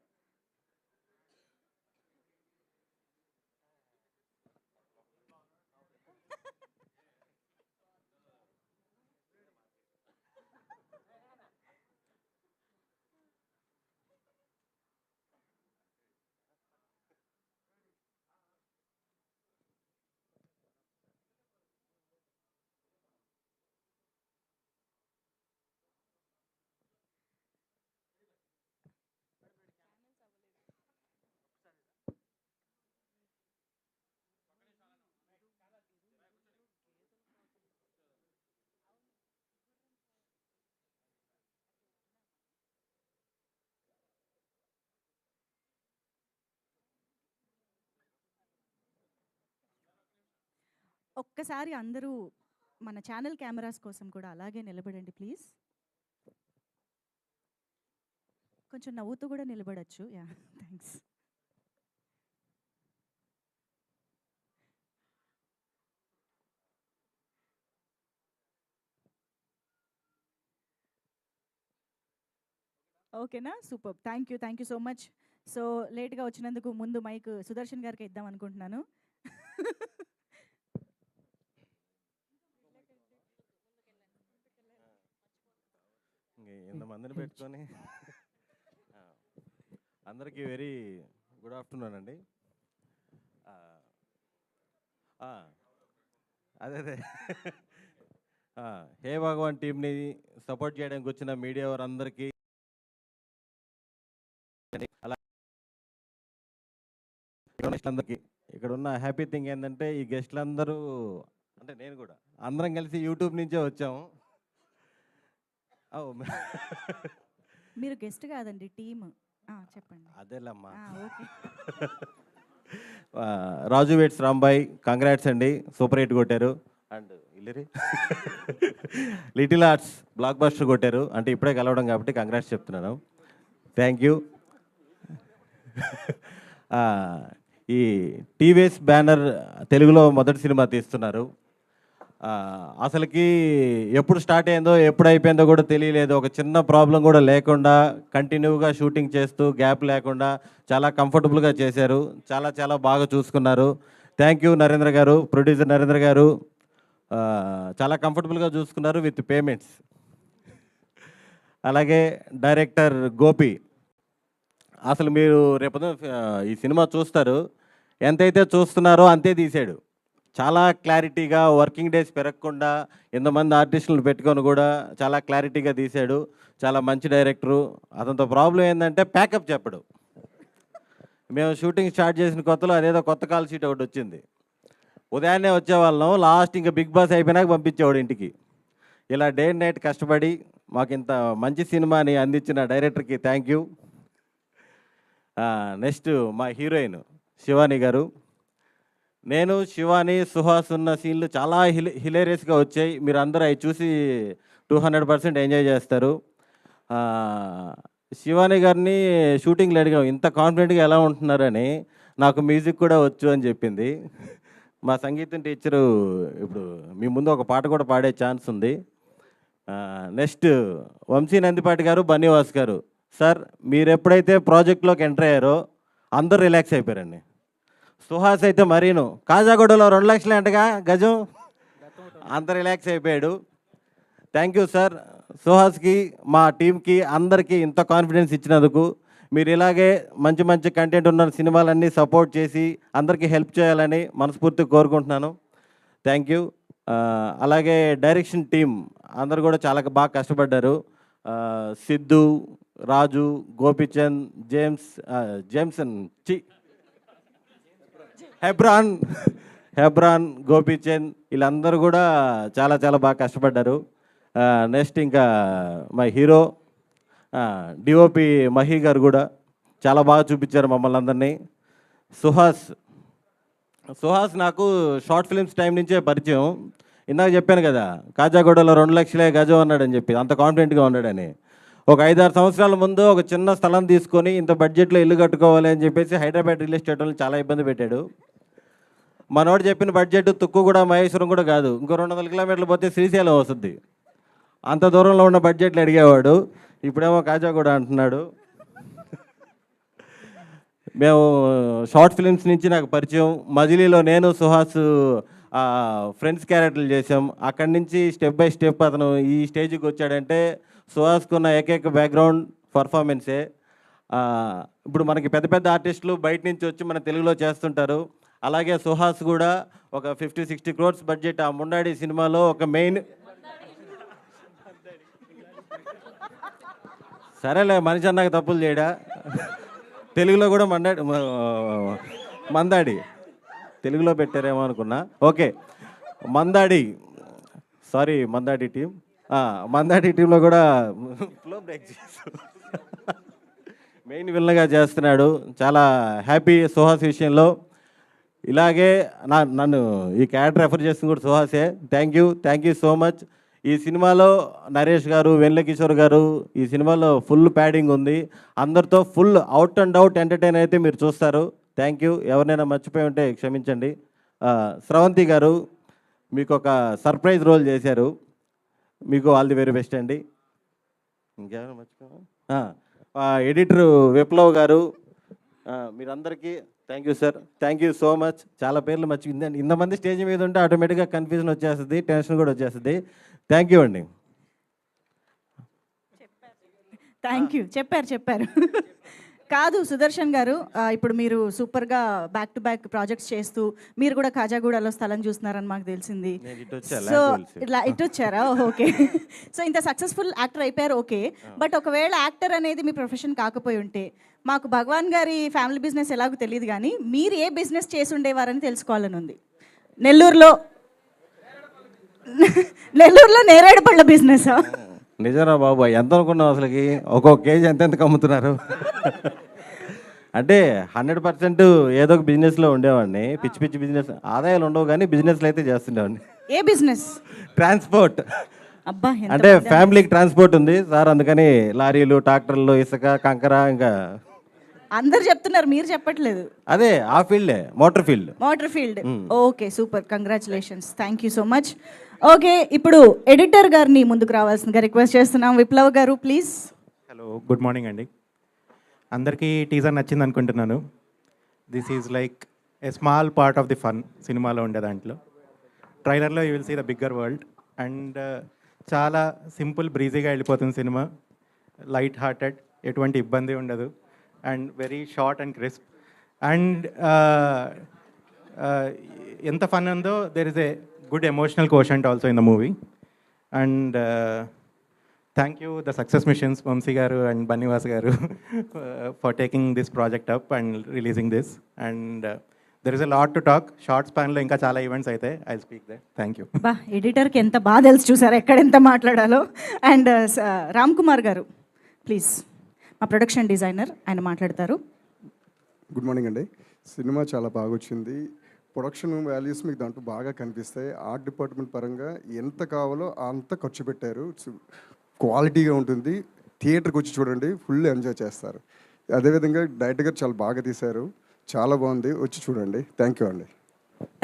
ఒక్కసారి అందరూ మన ఛానల్ కెమెరాస్ కోసం కూడా అలాగే నిలబడండి ప్లీజ్. కొంచెం నవ్వుతూ కూడా నిలబడచ్చు. Yeah, thanks. ఓకేనా, super, thank you so much. So లేట్గా వచ్చినందుకు ముందు మైక్ సుదర్శన్ గారికి ఇద్దాం అనుకుంటున్నాను. ఇంతమందిని పెట్టుకొని అందరికీ వెరీ గుడ్ ఆఫ్టర్నూన్ అండి. అదే హే భగవాన్ టీంని సపోర్ట్ చేయడానికి వచ్చిన మీడియా వారందరికీ, అలా గెస్ట్లందరికీ, ఇక్కడ ఉన్న హ్యాపీ థింగ్ ఏంటంటే ఈ గెస్ట్లందరూ అంటే నేను కూడా అందరం కలిసి యూట్యూబ్ నుంచే వచ్చాము. మీరు గెస్ట్ కాదండి, టీమ్. చెప్పండి. అదేలమ్మా. ఓకే. రాజు వెట్స్ రాంబాయ్, కంగ్రాట్స్ అండి, సూపర్ హిట్ కొట్టారు. And little arts block buster కొట్టారు. అంటే ఇప్పుడే కలవడం కాబట్టి కంగ్రాట్స్ చెప్తున్నాను. Thank you. ఈ టీవీఎస్ బ్యానర్ తెలుగులో మొదటి సినిమా తీస్తున్నారు. అసలుకి ఎప్పుడు స్టార్ట్ అయిందో ఎప్పుడు అయిపోయిందో కూడా తెలియలేదు. ఒక చిన్న ప్రాబ్లం కూడా లేకుండా కంటిన్యూగా షూటింగ్ చేస్తూ గ్యాప్ లేకుండా చాలా కంఫర్టబుల్గా చేశారు. చాలా చాలా బాగా చూసుకున్నారు. థ్యాంక్ యూ నరేంద్ర గారు, ప్రొడ్యూసర్ నరేంద్ర గారు. చాలా కంఫర్టబుల్గా చూసుకున్నారు విత్ పేమెంట్స్. అలాగే డైరెక్టర్ గోపి, అసలు మీరు రేపు ఈ సినిమా చూస్తారు, ఎంతైతే చూస్తున్నారో అంతే తీసాడు. చాలా క్లారిటీగా, వర్కింగ్ డేస్ పెరగకుండా ఎంతమంది ఆర్టిస్టులను పెట్టుకొని కూడా చాలా క్లారిటీగా తీశాడు. చాలా మంచి డైరెక్టరు. అతనితో ప్రాబ్లం ఏంటంటే ప్యాకప్ చెప్పడు. మేము షూటింగ్ స్టార్ట్ చేసిన కొత్తలో అదేదో కొత్త కాల్ షీట్ ఒకటి వచ్చింది. ఉదయాన్నే వచ్చేవాళ్ళం, లాస్ట్ ఇంకా బిగ్ బాస్ అయిపోయినాక పంపించేవాడు ఇంటికి. ఇలా డే అండ్ నైట్ కష్టపడి మాకు ఇంత మంచి సినిమాని అందించిన డైరెక్టర్కి థ్యాంక్ యూ. నెక్స్ట్ మా హీరోయిన్ శివాని గారు. నేను శివాని సుహాస్ ఉన్న సీన్లు చాలా హిలేరియస్గా వచ్చాయి. మీరు అందరూ అవి చూసి 200% ఎంజాయ్ చేస్తారు. శివాని గారిని షూటింగ్లో అడిగాం, ఇంత కాన్ఫిడెంట్గా ఎలా ఉంటున్నారని. నాకు మ్యూజిక్ కూడా వచ్చు అని చెప్పింది. మా సంగీతం టీచరు ఇప్పుడు మీ ముందు ఒక పాట కూడా పాడే ఛాన్స్ ఉంది. నెక్స్ట్ వంశీ నందిపాటి గారు, బన్నీవాస్ గారు. సార్ మీరు ఎప్పుడైతే ప్రాజెక్ట్లోకి ఎంటర్ అయ్యారో అందరూ రిలాక్స్ అయిపోయారండి. సుహాస్ అయితే మరీను. కాజాగూడలో 2 లక్షలు అంటగా గజం. అంత రిలాక్స్ అయిపోయాడు. Thank you sir. సుహాస్కి, మా టీంకి అందరికీ ఇంత కాన్ఫిడెన్స్ ఇచ్చినందుకు. మీరు ఇలాగే మంచి మంచి కంటెంట్ ఉన్న సినిమాలన్నీ సపోర్ట్ చేసి అందరికీ హెల్ప్ చేయాలని మనస్ఫూర్తిగా కోరుకుంటున్నాను. Thank you. అలాగే డైరెక్షన్ టీం అందరు కూడా చాలా బాగా కష్టపడ్డారు. సిద్ధు, రాజు, గోపిచంద్, హెబ్రాన్, గోపిచంద్ వీళ్ళందరూ కూడా చాలా చాలా బాగా కష్టపడ్డారు. నెక్స్ట్ ఇంకా మా హీరో డిఓపి మహి గారు కూడా చాలా బాగా చూపించారు మమ్మల్ని అందరినీ. సుహాస్ నాకు షార్ట్ ఫిల్మ్స్ టైం నుంచే పరిచయం. ఇందాక చెప్పాను కదా, కాజాగూడలో 2 లక్షలే గజం అన్నాడని చెప్పి, అంత కాన్ఫిడెంట్గా ఉన్నాడని. ఒక 5-6 సంవత్సరాల ముందు ఒక చిన్న స్థలం తీసుకొని ఇంత బడ్జెట్లో ఇల్లు కట్టుకోవాలి అని చెప్పేసి హైదరాబాద్ రియల్ ఎస్టేట్ వాళ్ళు చాలా ఇబ్బంది పెట్టాడు. మనోడు చెప్పిన బడ్జెట్ తుక్కు కూడా మహేశ్వరం కూడా కాదు, ఇంకో 200 కిలోమీటర్లు పోతే శ్రీశైలం వస్తుంది. అంత దూరంలో ఉన్న బడ్జెట్లు అడిగేవాడు. ఇప్పుడేమో కాజాగూడ అంటున్నాడు. మేము షార్ట్ ఫిలిమ్స్ నుంచి నాకు పరిచయం. మజిలీలో నేను సుహాస్ ఫ్రెండ్స్ క్యారెక్టర్లు చేసాం. అక్కడి నుంచి స్టెప్ బై స్టెప్ అతను ఈ స్టేజ్కి వచ్చాడంటే సుహాస్కు ఉన్న ఏకైక బ్యాక్గ్రౌండ్ పర్ఫార్మెన్సే. ఇప్పుడు మనకి పెద్ద పెద్ద ఆర్టిస్టులు బయట నుంచి వచ్చి మన తెలుగులో చేస్తుంటారు. అలాగే సుహాస్ కూడా ఒక 50-60 crores బడ్జెట్ ఆ ముండాడి సినిమాలో ఒక మెయిన్, సరేలే మనిషి అన్నాక తప్పులు చేయడా, తెలుగులో కూడా మందాడి తెలుగులో పెట్టారేమో అనుకున్నా. ఓకే, మందాడి టీం, మందాడి టీంలో కూడా ఫ్లో బ్రేక్ చేస్తాడు, మెయిన్ విలన్గా చేస్తున్నాడు. చాలా హ్యాపీ సుహాస్ విషయంలో. ఇలాగే నన్ను ఈ క్యారెక్టర్ రెఫర్ చేస్తుంది కూడా సుహాసే. Thank you so much. ఈ సినిమాలో నరేష్ గారు, వెన్నెల కిషోర్ గారు ఈ సినిమాలో ఫుల్ ప్యాడింగ్ ఉంది. అందరితో full out and out entertain అయితే మీరు చూస్తారు. Thank you. ఎవరినైనా మర్చిపోయి ఉంటే క్షమించండి. స్రవంతి గారు మీకు ఒక సర్ప్రైజ్ రోల్ చేశారు, మీకు ఆల్ ది వెరీ బెస్ట్ అండి. ఇంకెవరైనా మర్చిపోయా? ఎడిటర్ విప్లవ్ గారు, మీరందరికీ thank you sir. Thank you so much. చాలా పేర్లు మర్చిపోయిందండి. ఇంతమంది స్టేజ్ మీద ఉంటే ఆటోమేటిక్గా కన్ఫ్యూజన్ వచ్చేస్తుంది, టెన్షన్ కూడా వచ్చేస్తుంది. థ్యాంక్ యూ అండి. Thank you. చెప్పారు కాదు సుదర్శన్ గారు, ఇప్పుడు మీరు సూపర్గా బ్యాక్ టు బ్యాక్ ప్రాజెక్ట్స్ చేస్తూ మీరు కూడా కాజాగూడలో స్థలం చూస్తున్నారని మాకు తెలిసింది. సో ఇటు వచ్చారా? ఓకే. సో ఇంత సక్సెస్ఫుల్ యాక్టర్ అయిపోయారు, ఓకే. బట్ ఒకవేళ యాక్టర్ అనేది మీ ప్రొఫెషన్ కాకపోయి ఉంటే, మాకు భగవాన్ గారి ఫ్యామిలీ బిజినెస్ ఎలాగో తెలియదు కానీ మీరు ఏ బిజినెస్ చేసి ఉండేవారని తెలుసుకోవాలని ఉంది. నెల్లూరులో నేరేడుపళ్ళ బిజినెస్. నిజరా బాబు, ఎంత అనుకున్నావు అసలుకి? ఒక్కొక్క కేజీ ఎంతెంతకు అమ్ముతున్నారు? అంటే 100% ఏదో ఒక బిజినెస్లో ఉండేవాడిని. పిచ్చి బిజినెస్ ఆదాయాలు ఉండవు కానీ బిజినెస్లు అయితే చేస్తుండేవాడిని. ఏ బిజినెస్? ట్రాన్స్పోర్ట్. అబ్బా, అంటే ఫ్యామిలీకి ట్రాన్స్పోర్ట్ ఉంది సార్, అందుకని లారీలు, ట్రాక్టర్లు, ఇసుక, కంకర, ఇంకా అందరు చెప్తున్నారు, మీరు చెప్పట్లేదు. అదే ఆ ఫీల్డే, motor field. Okay, super, congratulations. Thank you so much. Okay, ఇప్పుడు ఎడిటర్ గారిని ముందుకు రావాల్సిందిగా రిక్వెస్ట్ చేస్తున్నాం. విప్లవ్ గారు ప్లీజ్. హలో, గుడ్ మార్నింగ్ అండి. అందరికీ టీజర్ నచ్చింది అనుకుంటున్నాను. This is like a small part of the fun సినిమాలో ఉండే దాంట్లో. ట్రైలర్లో you will see the bigger world. And చాలా సింపుల్ బ్రీజీగా వెళ్ళిపోతుంది సినిమా. లైట్ హార్టెడ్, ఎటువంటి ఇబ్బంది ఉండదు. And very short and crisp. And ఎంత ఫన్ ఉందో, there is a good emotional quotient also in the movie. And thank you the success missions, Vamshi గారు and Bunny Vas గారు, for taking this project up and releasing this. And there is a lot to talk. Short స్పాన్లో ఇంకా చాలా events అయితే I speak they. Thank you. బా, ఎడిటర్కి ఎంత బాగా తెలుసు చూసారు ఎక్కడ ఎంత మాట్లాడాలో. అండ్ రామ్ కుమార్ గారు ప్లీజ్, మా ప్రొడక్షన్ డిజైనర్, ఆయన మాట్లాడతారు. గుడ్ మార్నింగ్ అండి. సినిమా చాలా బాగా వచ్చింది. ప్రొడక్షన్ వాల్యూస్ మీకు దాంట్లో బాగా కనిపిస్తాయి. ఆర్ట్ డిపార్ట్మెంట్ పరంగా ఎంత కావాలో అంత ఖర్చు పెట్టారు. క్వాలిటీగా ఉంటుంది. థియేటర్కి వచ్చి చూడండి, ఫుల్ ఎంజాయ్ చేస్తారు. అదేవిధంగా డైరెక్టర్ గారు చాలా బాగా తీశారు, చాలా బాగుంది, వచ్చి చూడండి. థ్యాంక్ యూ అండి.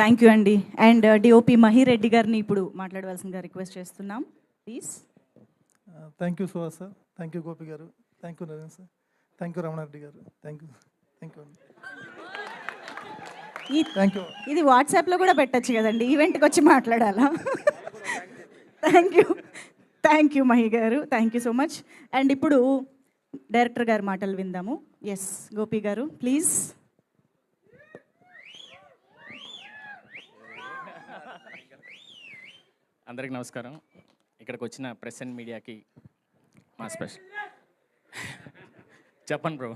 థ్యాంక్ యూ అండి. అండ్ డిఓపి మహిరెడ్డి గారిని ఇప్పుడు మాట్లాడవలసిందిగా రిక్వెస్ట్ చేస్తున్నాం please. Thank you Suhas sir. Thank you Gopi garu. Thank you Naren sir. Thank you Ramanareddy garu. Thank you అండి. ఇది వాట్సాప్లో కూడా పెట్టచ్చు కదండి, ఈవెంట్కి వచ్చి మాట్లాడాలా? థ్యాంక్ యూ మహి గారు, thank you so much. And ఇప్పుడు డైరెక్టర్ గారి మాటలు విందాము. ఎస్ గోపి గారు ప్లీజ్. అందరికి నమస్కారం. ఇక్కడికి వచ్చిన ప్రెస్ అండ్ మీడియాకి మా స్పెషల్ చెప్పండి బ్రో,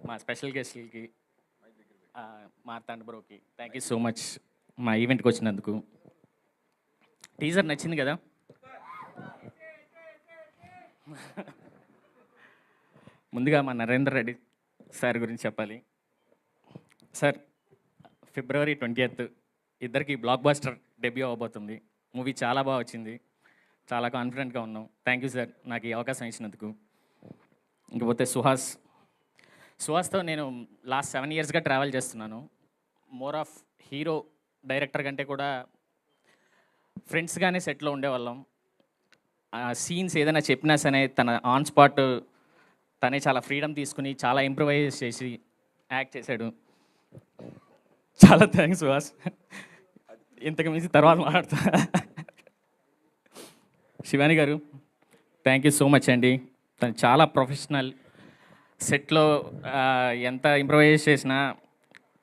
మా స్పెషల్ గెస్ట్లకి మార్తాండ్ బ్రోకి థ్యాంక్ యూ సో మచ్ మా ఈవెంట్కి వచ్చినందుకు. టీజర్ నచ్చింది కదా? ముందుగా మా నరేందర్ రెడ్డి సార్ గురించి చెప్పాలి. సార్, February 20th ఇద్దరికి బ్లాక్ బస్టర్ డెబ్యూ అవ్వబోతుంది. మూవీ చాలా బాగా వచ్చింది, చాలా కాన్ఫిడెంట్గా ఉన్నాం. థ్యాంక్ యూ సార్ నాకు ఈ అవకాశం ఇచ్చినందుకు. ఇంకపోతే సుహాస్తో నేను లాస్ట్ 7 yearsగా ట్రావెల్ చేస్తున్నాను. మోర్ ఆఫ్ హీరో డైరెక్టర్ కంటే కూడా ఫ్రెండ్స్గానే సెట్లో ఉండేవాళ్ళం. సీన్స్ ఏదైనా చెప్పినా సరే తన ఆన్ స్పాట్ తనే చాలా ఫ్రీడమ్ తీసుకుని చాలా ఇంప్రూవైజ్ చేసి యాక్ట్ చేశాడు. చాలా థ్యాంక్స్ సుహాస్. ఇంతకు మించి తర్వాత మాట్లాడతా. శివాని గారు థ్యాంక్ యూ సో మచ్ అండి. తను చాలా ప్రొఫెషనల్. సెట్లో ఎంత ఇంప్రూవైజ్ చేసినా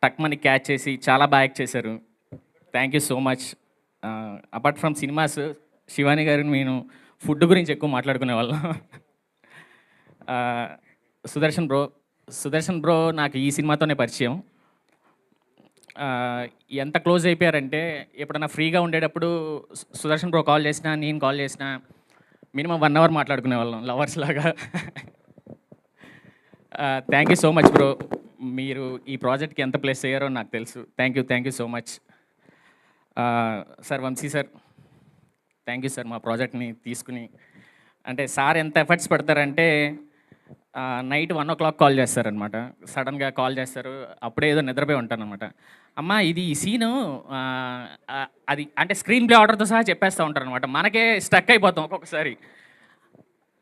టక్మని క్యాచ్ చేసి చాలా బాగా యాక్ట్ చేశారు. Thank you so much. Apart from cinemas, Shivani గారిని నేను ఫుడ్ గురించి ఎక్కువ మాట్లాడుకునే వాళ్ళం. సుదర్శన్ బ్రో నాకు ఈ సినిమాతోనే పరిచయం. ఎంత క్లోజ్ అయిపోయారంటే ఎప్పుడన్నా ఫ్రీగా ఉండేటప్పుడు సుదర్శన్ బ్రో కాల్ చేసినా, నేను కాల్ చేసినా మినిమం 1 hour మాట్లాడుకునే వాళ్ళం లవర్స్ లాగా. Thank you so much bro. మీరు ఈ ప్రాజెక్ట్కి ఎంత ప్లేస్ అయ్యారో నాకు తెలుసు. Thank you so much. Sir Vamshi sir thank you sir మా ప్రాజెక్ట్ని తీసుకుని. అంటే సార్ ఎంత ఎఫర్ట్స్ పెడతారంటే నైట్ 1 o'clock కాల్ చేస్తారనమాట. సడన్గా కాల్ చేస్తారు, అప్పుడే ఏదో నిద్రపోయి ఉంటానన్నమాట. అమ్మ ఇది ఈ సీను అది అంటే స్క్రీన్ ప్లే ఆర్డర్తో సహా చెప్పేస్తూ ఉంటారనమాట. మనకే స్టక్ అయిపోతాం ఒక్కొక్కసారి.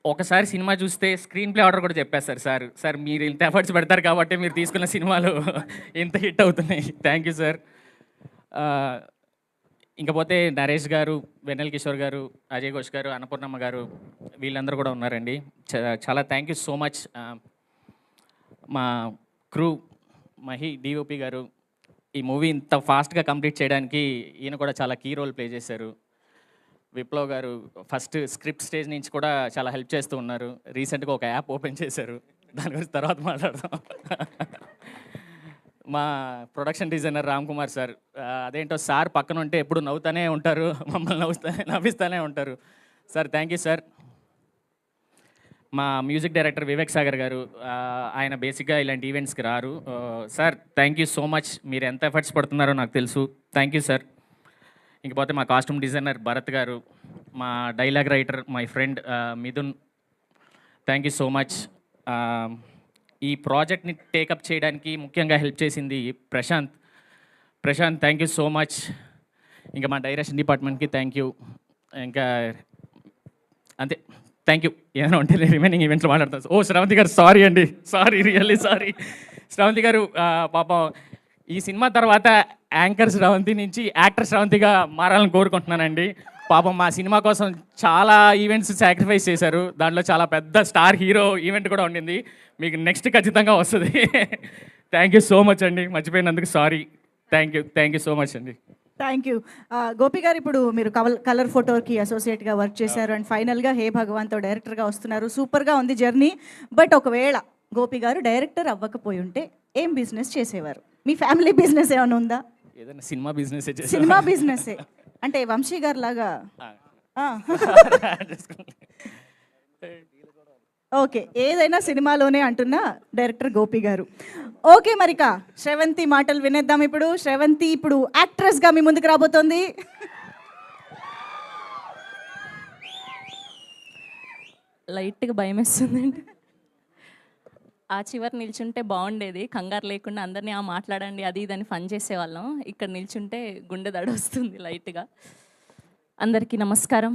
ఒకసారి సినిమా చూస్తే స్క్రీన్ ప్లే ఆర్డర్ కూడా చెప్పేస్తారు. సార్ మీరు ఇంత ఎఫర్ట్స్ పెడతారు కాబట్టి మీరు తీసుకున్న సినిమాలు ఇంత హిట్ అవుతున్నాయి. Thank you sir. ఇంకపోతే నరేష్ గారు, వెన్నెల కిషోర్ గారు, అజయ్ ఘోష్ గారు, అన్నపూర్ణమ్మ గారు వీళ్ళందరూ కూడా ఉన్నారండి. చాలా థ్యాంక్ యూ సో మచ్. మా క్రూ మహి డిఓపి గారు ఈ మూవీ ఇంత ఫాస్ట్గా కంప్లీట్ చేయడానికి ఈయన కూడా చాలా కీ రోల్ ప్లే చేశారు. విప్లవ్ గారు ఫస్ట్ స్క్రిప్ట్ స్టేజ్ నుంచి కూడా చాలా హెల్ప్ చేస్తూ ఉన్నారు. రీసెంట్గా ఒక యాప్ ఓపెన్ చేశారు, దాని గురించి తర్వాత మాట్లాడదాం. మా production designer Ram Kumar sir, అదేంటో సార్ పక్కన ఉంటే ఎప్పుడు నవ్వుతూనే ఉంటారు, మమ్మల్ని నవ్విస్తూనే ఉంటారు. Sir thank you sir. మా మ్యూజిక్ డైరెక్టర్ వివేక్ సాగర్ గారు, ఆయన బేసిక్గా ఇలాంటి ఈవెంట్స్కి రారు. Sir thank you so much. మీరు ఎంత ఎఫర్ట్స్ పడుతున్నారో నాకు తెలుసు. Thank you sir. ఇంకపోతే మా కాస్ట్యూమ్ డిజైనర్ భరత్ గారు, మా dialogue writer my friend Mithun, thank you so much. ఈ ప్రాజెక్ట్ని టేకప్ చేయడానికి ముఖ్యంగా హెల్ప్ చేసింది Prashanth thank you so much. ఇంకా మా డైరెక్షన్ డిపార్ట్మెంట్కి థ్యాంక్ యూ. ఇంకా అంతే, థ్యాంక్ యూ. ఏమైనా ఉంటే రిమైనింగ్ ఈవెంట్లో మాట్లాడతాను. శ్రవంతి గారు సారీ రియల్లీ సారీ. శ్రవంతి గారు పాపం ఈ సినిమా తర్వాత యాంకర్ శ్రవంతి నుంచి యాక్టర్ శ్రవంతిగా మారాలని కోరుకుంటున్నానండి. పాపం మా సినిమా కోసం చాలా ఈవెంట్స్ సాక్రిఫైస్ చేశారు. దాంట్లో చాలా పెద్ద స్టార్ హీరో ఈవెంట్ కూడా ఉండింది. మీకు నెక్స్ట్ ఖచ్చితంగా వస్తుంది. థ్యాంక్ యూ సో మచ్ అండి. మర్చిపోయినందుకు sorry. Thank you so much అండి. Thank you. గోపి గారు, ఇప్పుడు మీరు కలర్ ఫోటోకి అసోసియేట్గా వర్క్ చేశారు అండ్ ఫైనల్గా హే భగవాన్తో డైరెక్టర్గా వస్తున్నారు. సూపర్గా ఉంది జర్నీ. బట్ ఒకవేళ గోపి గారు డైరెక్టర్ అవ్వకపోయి ఉంటే ఏం బిజినెస్ చేసేవారు? మీ ఫ్యామిలీ బిజినెస్ ఏమైనా ఉందా? ఏదైనా సినిమా బిజినెస్ అంటే వంశీ గారు లాగా? ఓకే, ఏదైనా సినిమాలోనే అంటున్నా డైరెక్టర్ గోపి గారు. ఓకే, మరిక శ్రవంతి మాటలు వినేద్దాం. ఇప్పుడు శ్రవంతి ఇప్పుడు యాక్ట్రెస్గా మీ ముందుకు రాబోతోంది. లైట్గా భయం వేస్తుందండి. ఆ చివరి నిల్చుంటే బాగుండేది, కంగారు లేకుండా అందరినీ మాట్లాడండి అది ఇదని ఫన్ చేసేవాళ్ళం. ఇక్కడ నిల్చుంటే గుండె దడ వస్తుంది లైట్గా. అందరికీ నమస్కారం.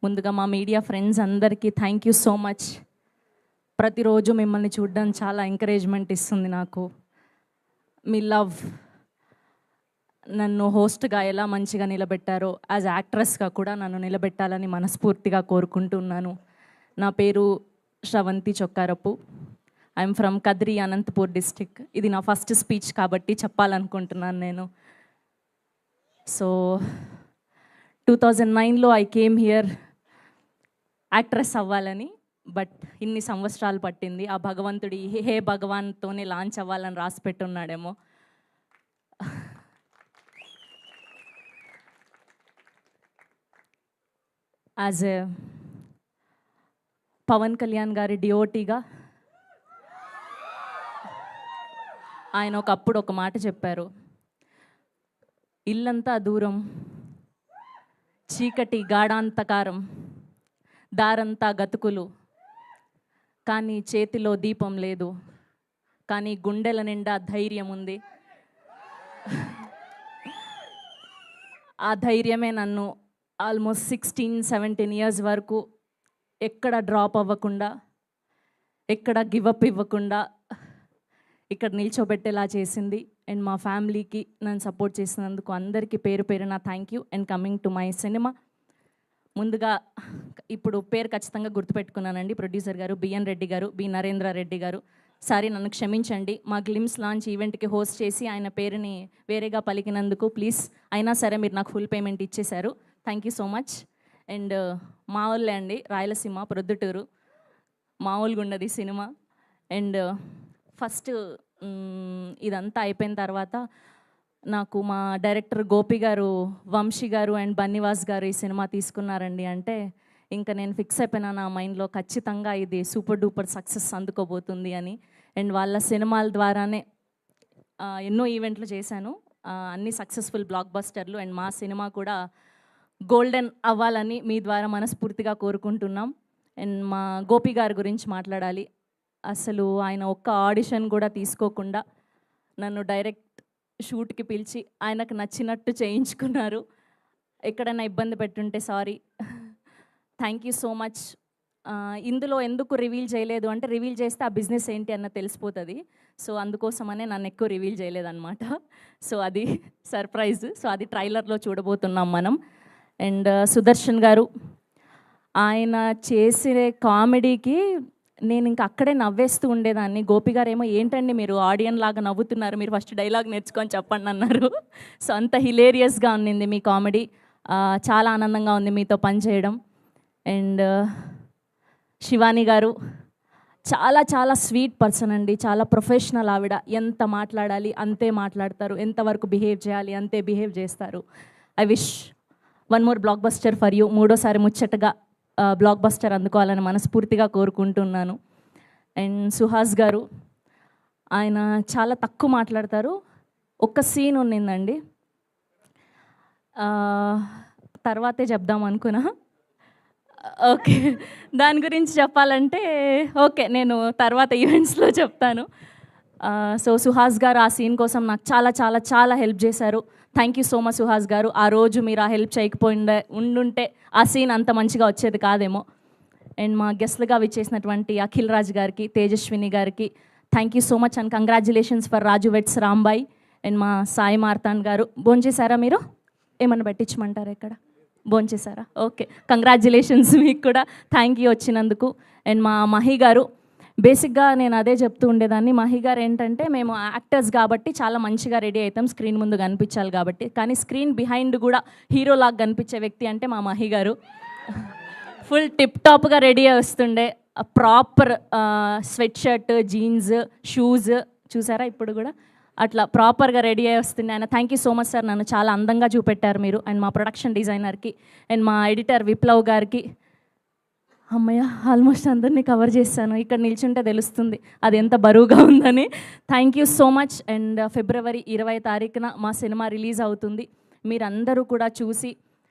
ముందుగా మా మీడియా ఫ్రెండ్స్ అందరికీ థ్యాంక్ యూ సో మచ్. ప్రతిరోజు మిమ్మల్ని చూడడం చాలా ఎంకరేజ్మెంట్ ఇస్తుంది నాకు. మీ లవ్ నన్ను హోస్ట్గా ఎలా మంచిగా నిలబెట్టారో యాజ్ యాక్ట్రెస్గా కూడా నన్ను నిలబెట్టాలని మనస్ఫూర్తిగా కోరుకుంటున్నాను. నా పేరు Sravanthi Chokkarapu. I'm from Kadri, Anantapur district. ఇది నా ఫస్ట్ స్పీచ్ కాబట్టి చెప్పాలనుకుంటున్నాను నేను. సో 2009లో ఐ కేమ్ హియర్ యాక్ట్రెస్ అవ్వాలని, బట్ ఇన్ని సంవత్సరాలు పట్టింది. ఆ భగవంతుడి హే భగవాన్తోనే లాంచ్ అవ్వాలని రాసి పెట్టున్నాడేమో. యాజ్ ఏ పవన్ కళ్యాణ్ గారి డిఓటీగా ఆయన ఒకప్పుడు ఒక మాట చెప్పారు, ఇల్లంతా దూరం, చీకటి గాఢాంతకారం, దారంతా గతుకులు, కానీ చేతిలో దీపం లేదు, కానీ గుండెల నిండా ధైర్యం ఉంది. ఆ ధైర్యమే నన్ను ఆల్మోస్ట్ 16-17 ఇయర్స్ వరకు ఎక్కడ డ్రాప్ అవ్వకుండా, ఎక్కడ గివప్ ఇవ్వకుండా ఇక్కడ నిల్చోబెట్టేలా చేసింది. అండ్ మా ఫ్యామిలీకి నన్ను సపోర్ట్ చేసినందుకు అందరికీ పేరు పేరున thank you. And coming to my cinema, ముందుగా ఇప్పుడు పేరు ఖచ్చితంగా గుర్తుపెట్టుకున్నానండి. ప్రొడ్యూసర్ గారు బిఎన్ రెడ్డి గారు, బి నరేంద్ర రెడ్డి గారు. సారీ, నన్ను క్షమించండి. మా గ్లిమ్స్ లాంచ్ ఈవెంట్కి హోస్ట్ చేసి ఆయన పేరుని వేరేగా పలికినందుకు ప్లీజ్. అయినా సరే మీరు నాకు ఫుల్ పేమెంట్ ఇచ్చేశారు. Thank you so much. And మా వాళ్ళే అండి, రాయలసీమ ప్రొద్దుటూరు. మామూలుగా ఉన్నది సినిమా. అండ్ ఫస్ట్ ఇదంతా అయిపోయిన తర్వాత నాకు మా డైరెక్టర్ గోపి గారు, వంశీ గారు అండ్ బన్నివాస్ గారు ఈ సినిమా తీసుకున్నారండి అంటే ఇంకా నేను ఫిక్స్ అయిపోయినా నా మైండ్లో ఖచ్చితంగా ఇది సూపర్ డూపర్ సక్సెస్ అందుకోబోతుంది అని. అండ్ వాళ్ళ సినిమాల ద్వారానే ఎన్నో ఈవెంట్లు చేశాను, అన్ని సక్సెస్ఫుల్ బ్లాక్ బస్టర్లు. అండ్ మా సినిమా కూడా గోల్డెన్ అవ్వాలని మీ ద్వారా మనస్ఫూర్తిగా కోరుకుంటున్నాం. అండ్ మా గోపి గారి గురించి మాట్లాడాలి. అసలు ఆయన ఒక్క ఆడిషన్ కూడా తీసుకోకుండా నన్ను డైరెక్ట్ షూట్కి పిలిచి ఆయనకు నచ్చినట్టు చేయించుకున్నారు. ఎక్కడైనా ఇబ్బంది పెట్టుంటే sorry. Thank you so much. ఇందులో ఎందుకు రివీల్ చేయలేదు అంటే రివీల్ చేస్తే ఆ బిజినెస్ ఏంటి అన్న తెలిసిపోతుంది. సో అందుకోసమనే నన్ను ఎక్కువ రివీల్ చేయలేదన్నమాట. సో అది సర్ప్రైజ్. సో అది ట్రైలర్లో చూడబోతున్నాం మనం. అండ్ సుదర్శన్ గారు, ఆయన చేసే కామెడీకి నేను ఇంకా అక్కడే నవ్వేస్తూ ఉండేదాన్ని. గోపి గారు ఏమో ఏంటండి మీరు ఆడియన్ లాగా నవ్వుతున్నారు, మీరు ఫస్ట్ డైలాగ్ నేర్చుకొని చెప్పండి అన్నారు. సో అంత హిలేరియస్గా ఉన్నింది మీ కామెడీ. చాలా ఆనందంగా ఉంది మీతో పనిచేయడం. అండ్ శివాని గారు చాలా చాలా స్వీట్ పర్సన్ అండి, చాలా ప్రొఫెషనల్ ఆవిడ. ఎంత మాట్లాడాలి అంతే మాట్లాడతారు, ఎంతవరకు బిహేవ్ చేయాలి అంతే బిహేవ్ చేస్తారు. I wish one more block buster for you. మూడోసారి ముచ్చటగా బ్లాక్ బస్టర్ అందుకోవాలని మనస్ఫూర్తిగా కోరుకుంటున్నాను. అండ్ సుహాస్ గారు, ఆయన చాలా తక్కువ మాట్లాడతారు. ఒక్క సీన్ ఉన్నిందండి, తర్వాతే చెప్దాం అనుకున్నా. ఓకే, దాని గురించి చెప్పాలంటే ఓకే నేను తర్వాత ఈవెంట్స్లో చెప్తాను. సో సుహాస్ గారు ఆ సీన్ కోసం నాకు చాలా చాలా చాలా హెల్ప్ చేశారు. Thank you so much Suhas గారు. ఆ రోజు మీరు ఆ హెల్ప్ ఉండుంటే ఆ సీన్ అంత మంచిగా వచ్చేది కాదేమో. అండ్ మా గెస్ట్లుగా విచ్చేసినటువంటి అఖిల్ రాజ్ గారికి, తేజస్విని గారికి thank you so much and congratulations for Raju vets Rambai. And మా సాయి మార్తాండ్ గారు, భోంచేశారా మీరు? ఏమన్నా పెట్టించమంటారా ఇక్కడ? భోంచేశారా? ఓకే, కంగ్రాచులేషన్స్ మీకు కూడా. థ్యాంక్ యూ వచ్చినందుకు. అండ్ మా మహి గారు, బేసిక్గా నేను అదే చెప్తూ ఉండేదాన్ని. మహి గారు ఏంటంటే మేము యాక్టర్స్ కాబట్టి చాలా మంచిగా రెడీ అవుతాం, స్క్రీన్ ముందు కనిపించాలి కాబట్టి. కానీ స్క్రీన్ బిహైండ్ కూడా హీరోలాగా కనిపించే వ్యక్తి అంటే మా మహి గారు. ఫుల్ టిప్ టాప్గా రెడీ వస్తుండే, proper sweat shirt, jeans, shoes చూసారా ఇప్పుడు కూడా అట్లా ప్రాపర్గా రెడీ అయ్యి వస్తుండే ఆయన. Thank you so much sir, నన్ను చాలా అందంగా చూపెట్టారు మీరు. అండ్ మా ప్రొడక్షన్ డిజైనర్కి అండ్ మా ఎడిటర్ విప్లవ్ గారికి. అమ్మయ్య, ఆల్మోస్ట్ అందరినీ కవర్ చేశాను. ఇక్కడ నిల్చుంటే తెలుస్తుంది అది ఎంత బరువుగా ఉందని. Thank you so much. And February 20 తారీఖున మా సినిమా రిలీజ్ అవుతుంది. మీరందరూ కూడా చూసి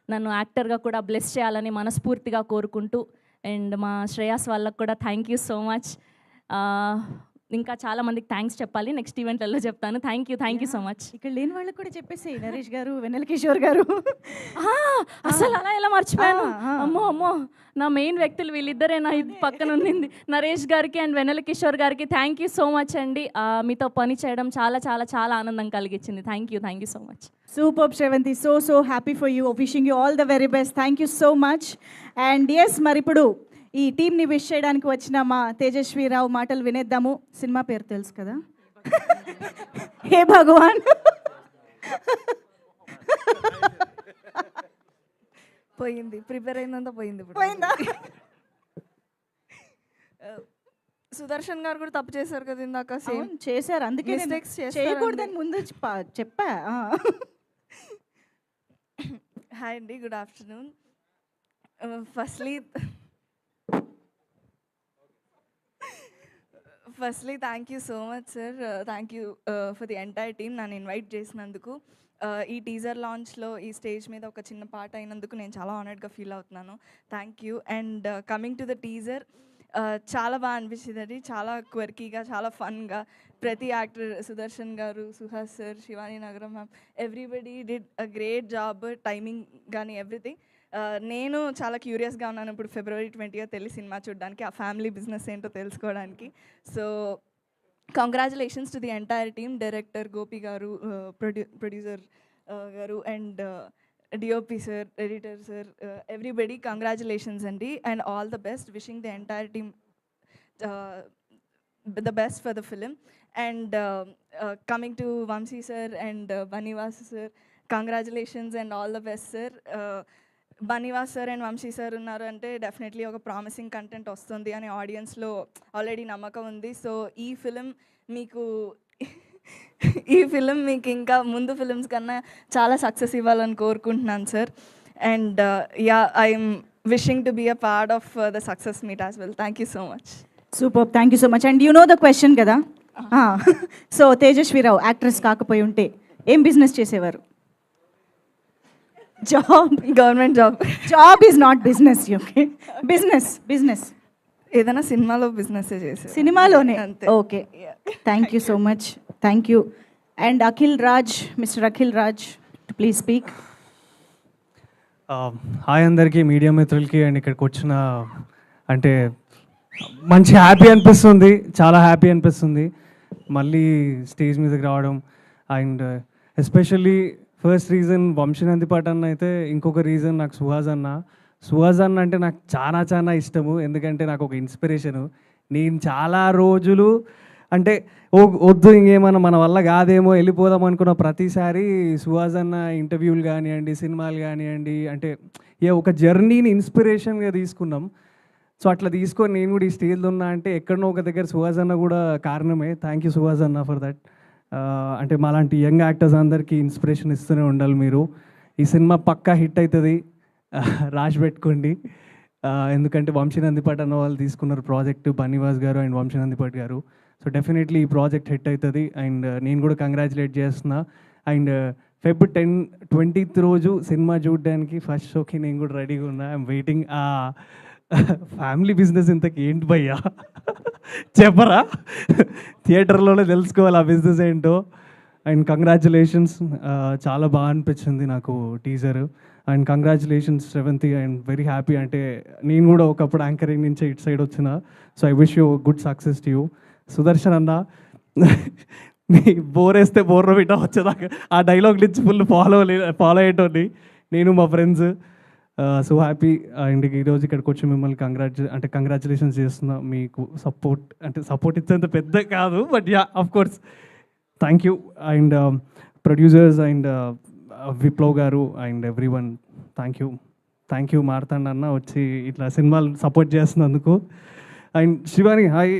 నన్ను యాక్టర్గా కూడా బ్లెస్ చేయాలని మనస్ఫూర్తిగా కోరుకుంటూ, అండ్ మా శ్రేయాస్ వాళ్ళకు కూడా థ్యాంక్ యూ సో మచ్. ఇంకా చాలా మందికి థ్యాంక్స్ చెప్పాలి, నెక్స్ట్ ఈవెంట్లలో చెప్తాను. Thank you so much. ఇక్కడ లేని వాళ్ళకి కూడా చెప్పేసి నరేష్ గారు, వెన్నెల కిషోర్ గారు. అసలు అలా ఎలా మర్చిపోయాను. ఆ. అమ్మో నా మెయిన్ వ్యక్తులు వీళ్ళిద్దరే నా ఇది పక్కన ఉన్నింది. నరేష్ గారికి అండ్ వెన్నెల కిషోర్ గారికి థ్యాంక్ యూ సో మచ్ అండి. మీతో పని చేయడం చాలా చాలా చాలా ఆనందం కలిగించింది. Thank you so much. Super Sravanthi, so happy for you, wishing you all the very best. Thank you so much. And yes, మరి ఇప్పుడు ఈ టీంని విష్ చేయడానికి వచ్చిన మా తేజస్వీరావు మాటలు వినేద్దాము. సినిమా పేరు తెలుసు కదా, హే భగవాన్. పోయింది, ప్రిపేర్ అయిందంతా పోయింది. పోయిందా? సుదర్శన్ గారు కూడా తప్పు చేశారు కదా ఇందాక. సేమ్ చేశారు, అందుకే Mistakes చేస్తారండి. చేయకూడదని ముందు చెప్పా. హాయ్ అండి, good afternoon. Firstly thank you so much sir. Thank you for the entire team నన్ను ఇన్వైట్ చేసినందుకు. ఈ టీజర్ లాంచ్లో ఈ స్టేజ్ మీద ఒక చిన్న పాట అయినందుకు నేను చాలా ఆనర్డ్గా ఫీల్ అవుతున్నాను. Thank you. And coming to the teaser, చాలా బాగా అనిపించింది. అది చాలా క్వర్కీగా, చాలా ఫన్గా. ప్రతి యాక్టర్, సుదర్శన్ గారు, సుహాస్ సార్, శివాని నగరం ma'am, everybody did a great job. Timing కానీ ఎవ్రీథింగ్. నేను చాలా క్యూరియస్గా ఉన్నాను ఇప్పుడు February 20th వెళ్ళి సినిమా చూడడానికి, ఆ ఫ్యామిలీ బిజినెస్ ఏంటో తెలుసుకోవడానికి. So congratulations to the entire team, director Gopi garu, producer గారు, and DOP sir, editor sir, everybody congratulations అండి. And all the best, wishing the entire team the best for the film. And coming to Vamsi sir and Banivas sir, congratulations and all the best sir. Banivas sir and Vamsi sir unnaru ante definitely oka promising content vastundi ani audience lo already namakam undi. So ee film meeku inka mundu films kanna chaala success ivvalani korukuntunnan sir. And yeah, I am wishing to be a part of the success meet as well. Thank you so much. Super, thank you so much. And you know the question కదా. So Tejaswirao actress కాకపోయి ఉంటే ఏం business చేసేవారు? Job, government job. Job is not business. Okay, business ఏదైనా సినిమాలో business చేసే, సినిమాలోనే. అంతే. Okay, thank you so much. Thank you. And Akhil Raj, mister Akhil Raj, please speak. Hi అందరికీ, మీడియా మిత్రులకి అండ్ ఇక్కడికి వచ్చిన, అంటే మంచి హ్యాపీ అనిపిస్తుంది, చాలా హ్యాపీ అనిపిస్తుంది మళ్ళీ స్టేజ్ మీదకి రావడం. అండ్ ఎస్పెషల్లీ ఫస్ట్ రీజన్ వంశీనందిపాట అన్న అయితే, ఇంకొక రీజన్ నాకు సుహాస్ అన్న అంటే నాకు చాలా చాలా ఇష్టము. ఎందుకంటే నాకు ఒక ఇన్స్పిరేషను. నేను చాలా రోజులు అంటే వద్దు ఇంకేమన్నా మన వల్ల కాదేమో వెళ్ళిపోదాం అనుకున్న ప్రతిసారి సుహాస్ అన్న ఇంటర్వ్యూలు కానివ్వండి, సినిమాలు కానివ్వండి, అంటే ఒక జర్నీని ఇన్స్పిరేషన్గా తీసుకున్నాం. సో అట్లా తీసుకొని నేను కూడా ఈ స్టేజ్లో ఉన్నా అంటే ఎక్కడనో ఒక దగ్గర సుహాస్ అన్న కూడా కారణమే. థ్యాంక్ యూ సుహాస్ అన్న ఫర్ దట్. అంటే మాలాంటి యంగ్ యాక్టర్స్ అందరికీ ఇన్స్పిరేషన్ ఇస్తూనే ఉండాలి మీరు. ఈ సినిమా పక్కా హిట్ అవుతుంది, రాసి పెట్టుకోండి. ఎందుకంటే వంశీనందిపాట్ అన్న వాళ్ళు తీసుకున్నారు ప్రాజెక్ట్, బనివాస్ గారు అండ్ వంశీనందిపాట్ గారు. సో డెఫినెట్లీ ఈ ప్రాజెక్ట్ హిట్ అవుతుంది. అండ్ నేను కూడా కంగ్రాచులేట్ చేస్తున్నా. అండ్ Feb 20th రోజు సినిమా చూడడానికి ఫస్ట్ షోకి నేను కూడా రెడీగా ఉన్నా. I'm waiting. ఫ్యామిలీ బిజినెస్ ఇంతకు ఏంటి భయ్యా చెప్పరా? థియేటర్లోనే తెలుసుకోవాలి ఆ బిజినెస్ ఏంటో. అండ్ కంగ్రాచులేషన్స్, చాలా బాగా అనిపించింది నాకు teaser. And congratulations Sravanthi, and very happy. అంటే నేను కూడా ఒకప్పుడు యాంకరింగ్ నుంచి ఇటు సైడ్ వచ్చిన. So I wish you good success to you. Sudarshan అన్న, మీ బోరేస్తే బోర్ర బిడ్డ వచ్చేదాకా ఆ డైలాగ్ నుంచి ఫుల్ ఫాలో అయ్యేటోని నేను మా ఫ్రెండ్స్. So happy. అండ్ ఈరోజు ఇక్కడికి వచ్చి మిమ్మల్ని కంగ్రాచులేషన్స్ చేస్తున్నా. మీకు సపోర్ట్ ఇచ్చేంత పెద్ద కాదు, but yeah of course thank you. And producers and Viplav garu and everyone thank you Marthand అన్న వచ్చి ఇట్లా సినిమాలు సపోర్ట్ చేస్తున్నందుకు. And Shivani, hi.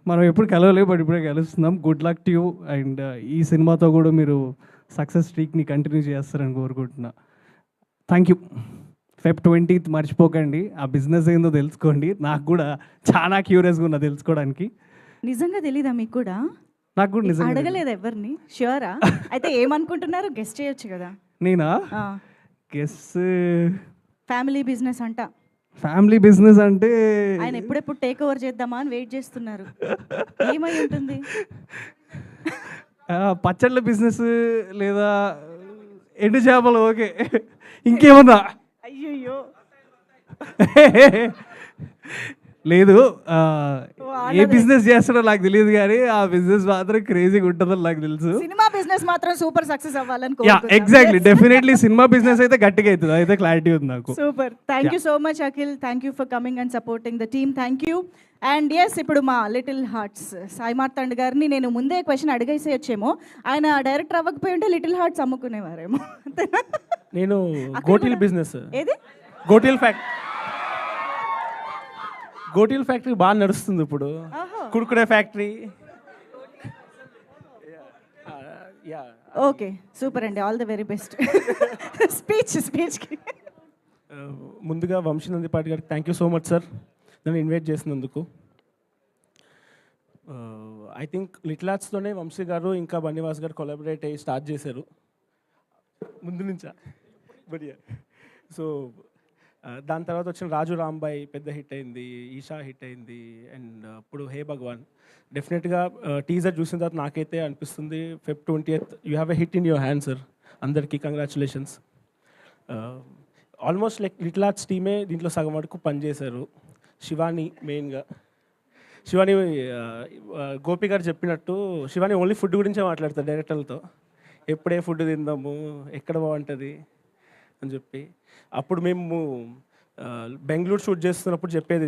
మనం ఎప్పుడు కలవలేదు, బట్ ఇప్పుడే కలుస్తున్నాం. Good luck to you. And ఈ సినిమాతో కూడా మీరు సక్సెస్ స్ట్రీక్ని కంటిన్యూ చేస్తారని కోరుకుంటున్నా. Thank you. Feb 20th మర్చిపోకండి, ఆ బిజినెస్ ఏందో తెలుసుకోండి. నాకు కూడా చాలా క్యూరియస్గా ఉన్నా తెలుసుకోవడానికి. నిజంగా తెలీదా మీకు కూడా? నాకు కూడా నిజంగా అడగలేదు ఎవరిని. ష్యూరా? అయితే ఏమనుకుంటున్నారు? గెస్ట్ చేయొచ్చు కదా. నేనా? గెస్ ఫ్యామిలీ బిజినెస్ అంట. ఫ్యామిలీ బిజినెస్ అంటే ఆయన ఎప్పుడెప్పుడు టేక్ ఓవర్ చేద్దామా అని వెయిట్ చేస్తున్నారు. ఏమై ఉంటుంది? పచ్చళ్ళ బిజినెస్ లేదా ఎండు చేపలు. ఓకే, ఇంకేమన్నా? అయ్యయ్యో, లేదు, ఏ బిజినెస్ చేస్తాడో నాకు తెలియదు కానీ ఆ బిజినెస్ మాత్రం క్రేజీగా ఉంటుందని నాకు తెలుసు. సినిమా బిజినెస్ మాత్రం సూపర్ సక్సెస్ అవ్వాలని ఎగ్జాక్ట్లీ, డెఫినెట్లీ సినిమా బిజినెస్ అయితే గట్టిగా అవుతుంది, అయితే క్లారిటీ ఉంది నాకు. Super. Thank you so much Akhil, thank you for coming and supporting the team. Thank you. And yes, ఇప్పుడు మా లిటిల్ హార్ట్స్ సాయి మార్తాండ్ గారిని నేను ముందే క్వశ్చన్ అడిగేసి వచ్చేమో, ఆయన డైరెక్టర్ అవ్వకపోయి ఉంటే లిటిల్ హార్ట్స్ అమ్ముకునేవారేమో. నేను గోటిల్ బిజినెస్, ఏది గోటిల్ ఫ్యాక్టరీ బాగా నడుస్తుంది ఇప్పుడు. కుర్కురే ఫ్యాక్టరీ. ఓకే, సూపర్ అండి, ఆల్ ద వెరీ బెస్ట్. స్పీచ్కి ముందుగా వంశీ నందిపాటి గారికి thank you so much sir, నన్ను ఇన్వైట్ చేసినందుకు. ఐ థింక్ లిటిల్ ఆర్ట్స్తోనే వంశీ గారు ఇంకా బన్నీవాస్ గారు కొలాబరేట్ అయ్యి స్టార్ట్ చేశారు ముందు నుంచా. బడియా. సో దాని తర్వాత వచ్చిన రాజు రాంబాయ్ పెద్ద హిట్ అయింది, ఈషా హిట్ అయింది, అండ్ ఇప్పుడు హే భగవాన్. డెఫినెట్గా టీజర్ చూసిన తర్వాత నాకైతే అనిపిస్తుంది Feb 20th you have a hit in your hand sir. అందరికీ congratulations. Almost like little hearts టీమే దీంట్లో సగం వరకు పనిచేశారు. శివాని మెయిన్గా. శివాని గోపి గారు చెప్పినట్టు శివాని ఓన్లీ ఫుడ్ గురించే మాట్లాడతారు డైరెక్టర్లతో. ఎప్పుడే ఫుడ్ తిందాము, ఎక్కడ బాగుంటుంది అని చెప్పి. అప్పుడు మేము బెంగళూరు షూట్ చేస్తున్నప్పుడు చెప్పేది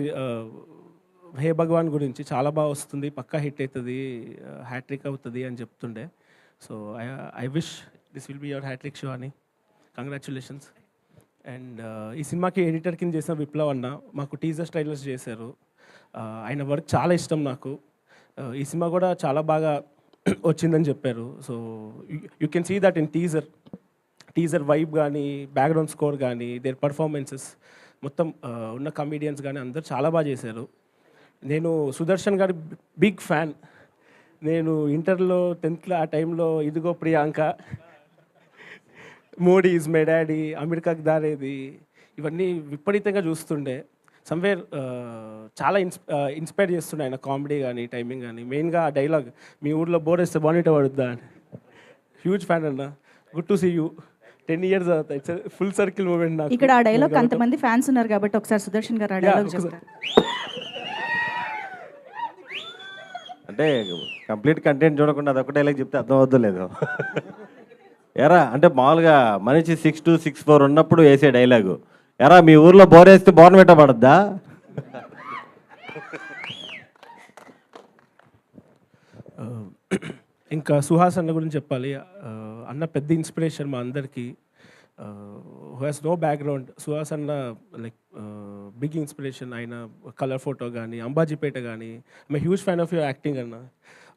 హే భగవాన్ గురించి, చాలా బాగా వస్తుంది, పక్కా హిట్ అవుతుంది, హ్యాట్రిక్ అవుతుంది అని చెప్తుండే. So I wish this will be your hattrick Shivani. Congratulations. And ఈ సినిమాకి ఎడిటర్ కింద చేసిన విప్లవ్ అన్న మాకు టీజర్ ట్రైలర్స్ చేశారు. ఆయన వర్క్ చాలా ఇష్టం నాకు. ఈ సినిమా కూడా చాలా బాగా వచ్చిందని చెప్పారు. So you can see that in teaser vibe కానీ, బ్యాక్గ్రౌండ్ స్కోర్ కానీ, దేర్ పర్ఫార్మెన్సెస్ మొత్తం ఉన్న కమీడియన్స్ కానీ అందరు చాలా బాగా చేశారు. నేను సుదర్శన్ గారి బిగ్ ఫ్యాన్. నేను ఇంటర్లో 10th ఆ టైంలో ఇదిగో Priyanka, Modi is my daddy, అమెరికాకి దారేది, ఇవన్నీ విపరీతంగా చూస్తుండే. సమ్వేర్ చాలా ఇన్స్పైర్ చేస్తుండే ఆయన కామెడీ కానీ, టైమింగ్ కానీ. మెయిన్గా ఆ డైలాగ్, మీ ఊర్లో బోర్ వేస్తే బానిట పడుద్దా అని. హ్యూజ్ ఫ్యాన్ అన్న. Good to see you. 10 years అవుతాయి. ఇట్స్ ఫుల్ సర్కిల్ మూమెంట్ నాకు. ఇక్కడ ఆ డైలాగ్ అంతమంది ఫ్యాన్స్ ఉన్నారు కాబట్టి ఒకసారి సుదర్శన్ గారు ఆ డైలాగ్ చెప్తారు. అంటే కంప్లీట్ కంటెంట్ చూడకుండా అదొక డైలాగ్ చెప్తే అర్థం అవుద్దో లేదో. ఎరా అంటే మామూలుగా మనిషి 6'2", 6'4" ఉన్నప్పుడు వేసే డైలాగు, ఎరా మీ ఊర్లో బోర్ వేస్తే బోర్న పెట్టబడద్దా? ఇంకా సుహాస్ అన్న గురించి చెప్పాలి. అన్న పెద్ద ఇన్స్పిరేషన్ మా అందరికీ. Who has no background. Suhas అన్న లైక్ బిగ్ ఇన్స్పిరేషన్. ఆయన కలర్ ఫోటో కానీ, అంబాజీపేట కానీ. I'm huge fan of your acting అన్న.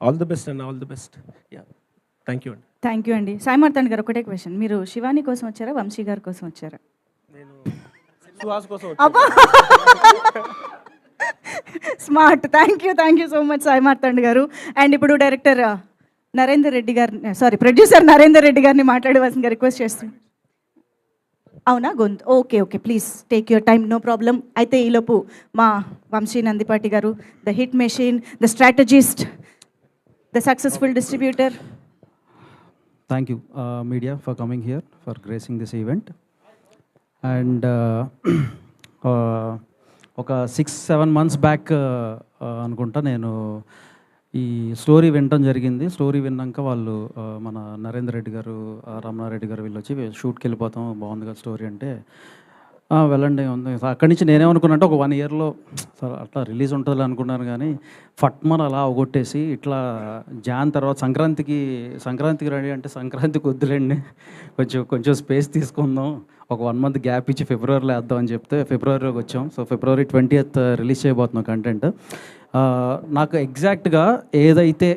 ఆల్ ది బెస్ట్ అన్న, all the best. Yeah, thank you అండి. థ్యాంక్ యూ అండి. సాయి మార్తాండ్ గారు ఒకటే క్వశ్చన్, మీరు శివాని కోసం వచ్చారా, వంశీ గారి కోసం వచ్చారా? నేను సుహాస్ కోసం. Smart. Thank you so much Sai Marthand గారు. అండ్ ఇప్పుడు డైరెక్టర్ నరేందర్ రెడ్డి గారిని, సారీ ప్రొడ్యూసర్ నరేందర్ రెడ్డి గారిని మాట్లాడవలసిందిగా రిక్వెస్ట్ చేస్తున్నాను. అవునా గొంతు? Okay, please take your time, no problem. అయితే ఈలోపు మా వంశీ నందిపాటి గారు, the hit machine, the strategist, the successful distributor. Thank you, media, for coming here, for gracing this event. And ఒక 6-7 months బ్యాక్ అనుకుంటా నేను ఈ స్టోరీ వినటం జరిగింది. స్టోరీ విన్నాక వాళ్ళు మన నరేందర్ రెడ్డి గారు, రమణారెడ్డి గారు వీళ్ళు వచ్చి షూట్కి వెళ్ళిపోతాం, బాగుంది కదా స్టోరీ అంటే, వెళ్ళండి ఉంది. అక్కడి నుంచి నేనేమనుకున్నా అంటే ఒక 1 yearలో అట్లా రిలీజ్ ఉంటుంది అనుకున్నాను. కానీ ఫట్మన్ అలా అవగొట్టేసి ఇట్లా జాన్ తర్వాత సంక్రాంతికి రెడీ అంటే సంక్రాంతికి వద్దులేండి, కొంచెం స్పేస్ తీసుకుందాం, ఒక 1 month గ్యాప్ ఇచ్చి ఫిబ్రవరిలో వేద్దాం అని చెప్తే ఫిబ్రవరిలోకి వచ్చాం. సో February 20th రిలీజ్ చేయబోతున్నాం కంటెంట్. నాకు ఎగ్జాక్ట్గా ఏదైతే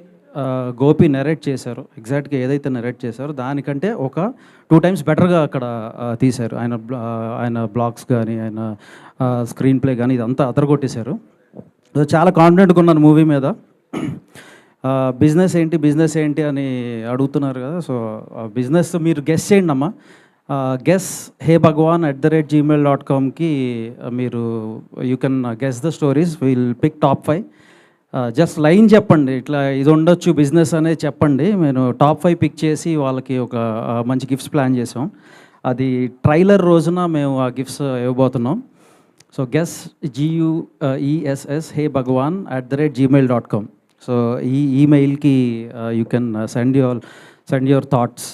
గోపి నెరేట్ చేశారు, ఎగ్జాక్ట్గా ఏదైతే నెరేట్ చేశారో దానికంటే ఒక 2 times బెటర్గా అక్కడ తీశారు. ఆయన బ్లాగ్స్ కానీ, ఆయన స్క్రీన్ ప్లే కానీ ఇదంతా అదరగొట్టేశారు. చాలా కాన్ఫిడెంట్గా ఉన్నాను మూవీ మీద. బిజినెస్ ఏంటి అని అడుగుతున్నారు కదా. సో బిజినెస్ మీరు గెస్ చేయండి అమ్మా. గెస్ హే భగవాన్ @gmail.comకి మీరు you can guess the stories, will pick top 5. Just line చెప్పండి, ఇట్లా ఇది ఉండొచ్చు బిజినెస్ అనేది చెప్పండి. నేను టాప్ 5 పిక్ చేసి వాళ్ళకి ఒక మంచి గిఫ్ట్స్ ప్లాన్ చేసాం. అది ట్రైలర్ రోజున మేము ఆ గిఫ్ట్స్ ఇవ్వబోతున్నాం. So guess GUESS hey Bhagwan @gmail.com. So ఈ ఈమెయిల్కి you can send your thoughts,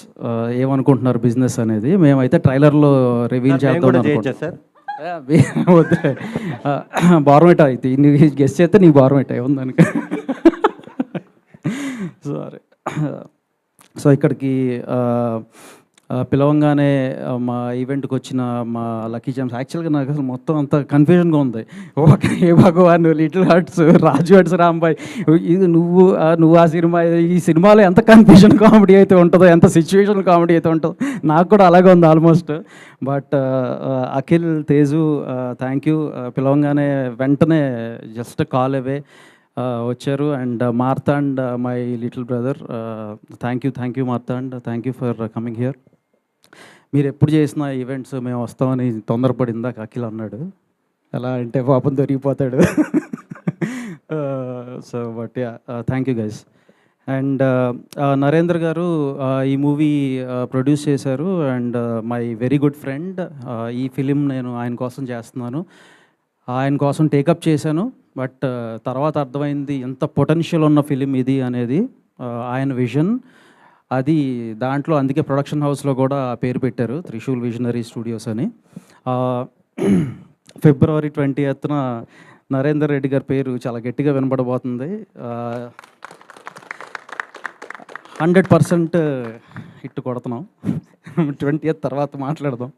ఏమనుకుంటున్నారు బిజినెస్ అనేది. మేమైతే ట్రైలర్లో రివీల్ చేద్దాం అనుకుంటున్నాం. సార్ వద్దులే, బార్మెట అయితే నీకు గెస్ట్ చేస్తే నీకు బార్మెట ఏముందనుక. సారీ. సో ఇక్కడికి పిలవంగానే మా ఈవెంట్కి వచ్చిన మా లక్కీ జెమ్స్, యాక్చువల్గా నాకు అసలు మొత్తం అంత కన్ఫ్యూజన్గా ఉంది. ఓకే, ఏ భగవాన్, లిటిల్ హార్ట్స్, రాజు హట్స్ రాంబాయ్, ఇది నువ్వు ఆ సినిమా, ఈ సినిమాలో ఎంత కన్ఫ్యూజన్ కామెడీ అయితే ఉంటుందో, ఎంత సిచ్యువేషన్ కామెడీ అయితే ఉంటుందో, నాకు కూడా అలాగే ఉంది almost. But Akhil, Teju, thank you. పిలవంగానే వెంటనే జస్ట్ కాల్ అవే వచ్చారు. And Marthand, my little brother, thank you Marthand, thank you for coming here. మీరు ఎప్పుడు చేసిన ఈవెంట్స్ మేము వస్తామని తొందరపడిందా అఖిల్ అన్నాడు. ఎలా అంటే పాపం దొరికిపోతాడు. So but yeah, thank you guys. And Narendra garu ఈ మూవీ ప్రొడ్యూస్ చేశారు. And my very good friend. ఈ ఫిలిం నేను ఆయన కోసం చేస్తున్నాను, ఆయన కోసం టేకప్ చేశాను. బట్ తర్వాత అర్థమైంది ఎంత పొటెన్షియల్ ఉన్న ఫిలిం ఇది అనేది, ఆయన విజన్ అది. దాంట్లో అందుకే ప్రొడక్షన్ హౌస్లో కూడా పేరు పెట్టారు, త్రిశూల్ విజనరీ స్టూడియోస్ అని. February 20th నరేందర్ రెడ్డి గారి పేరు చాలా గట్టిగా వినబడబోతుంది. 100% హిట్ కొడుతున్నాం. 20th తర్వాత మాట్లాడదాం.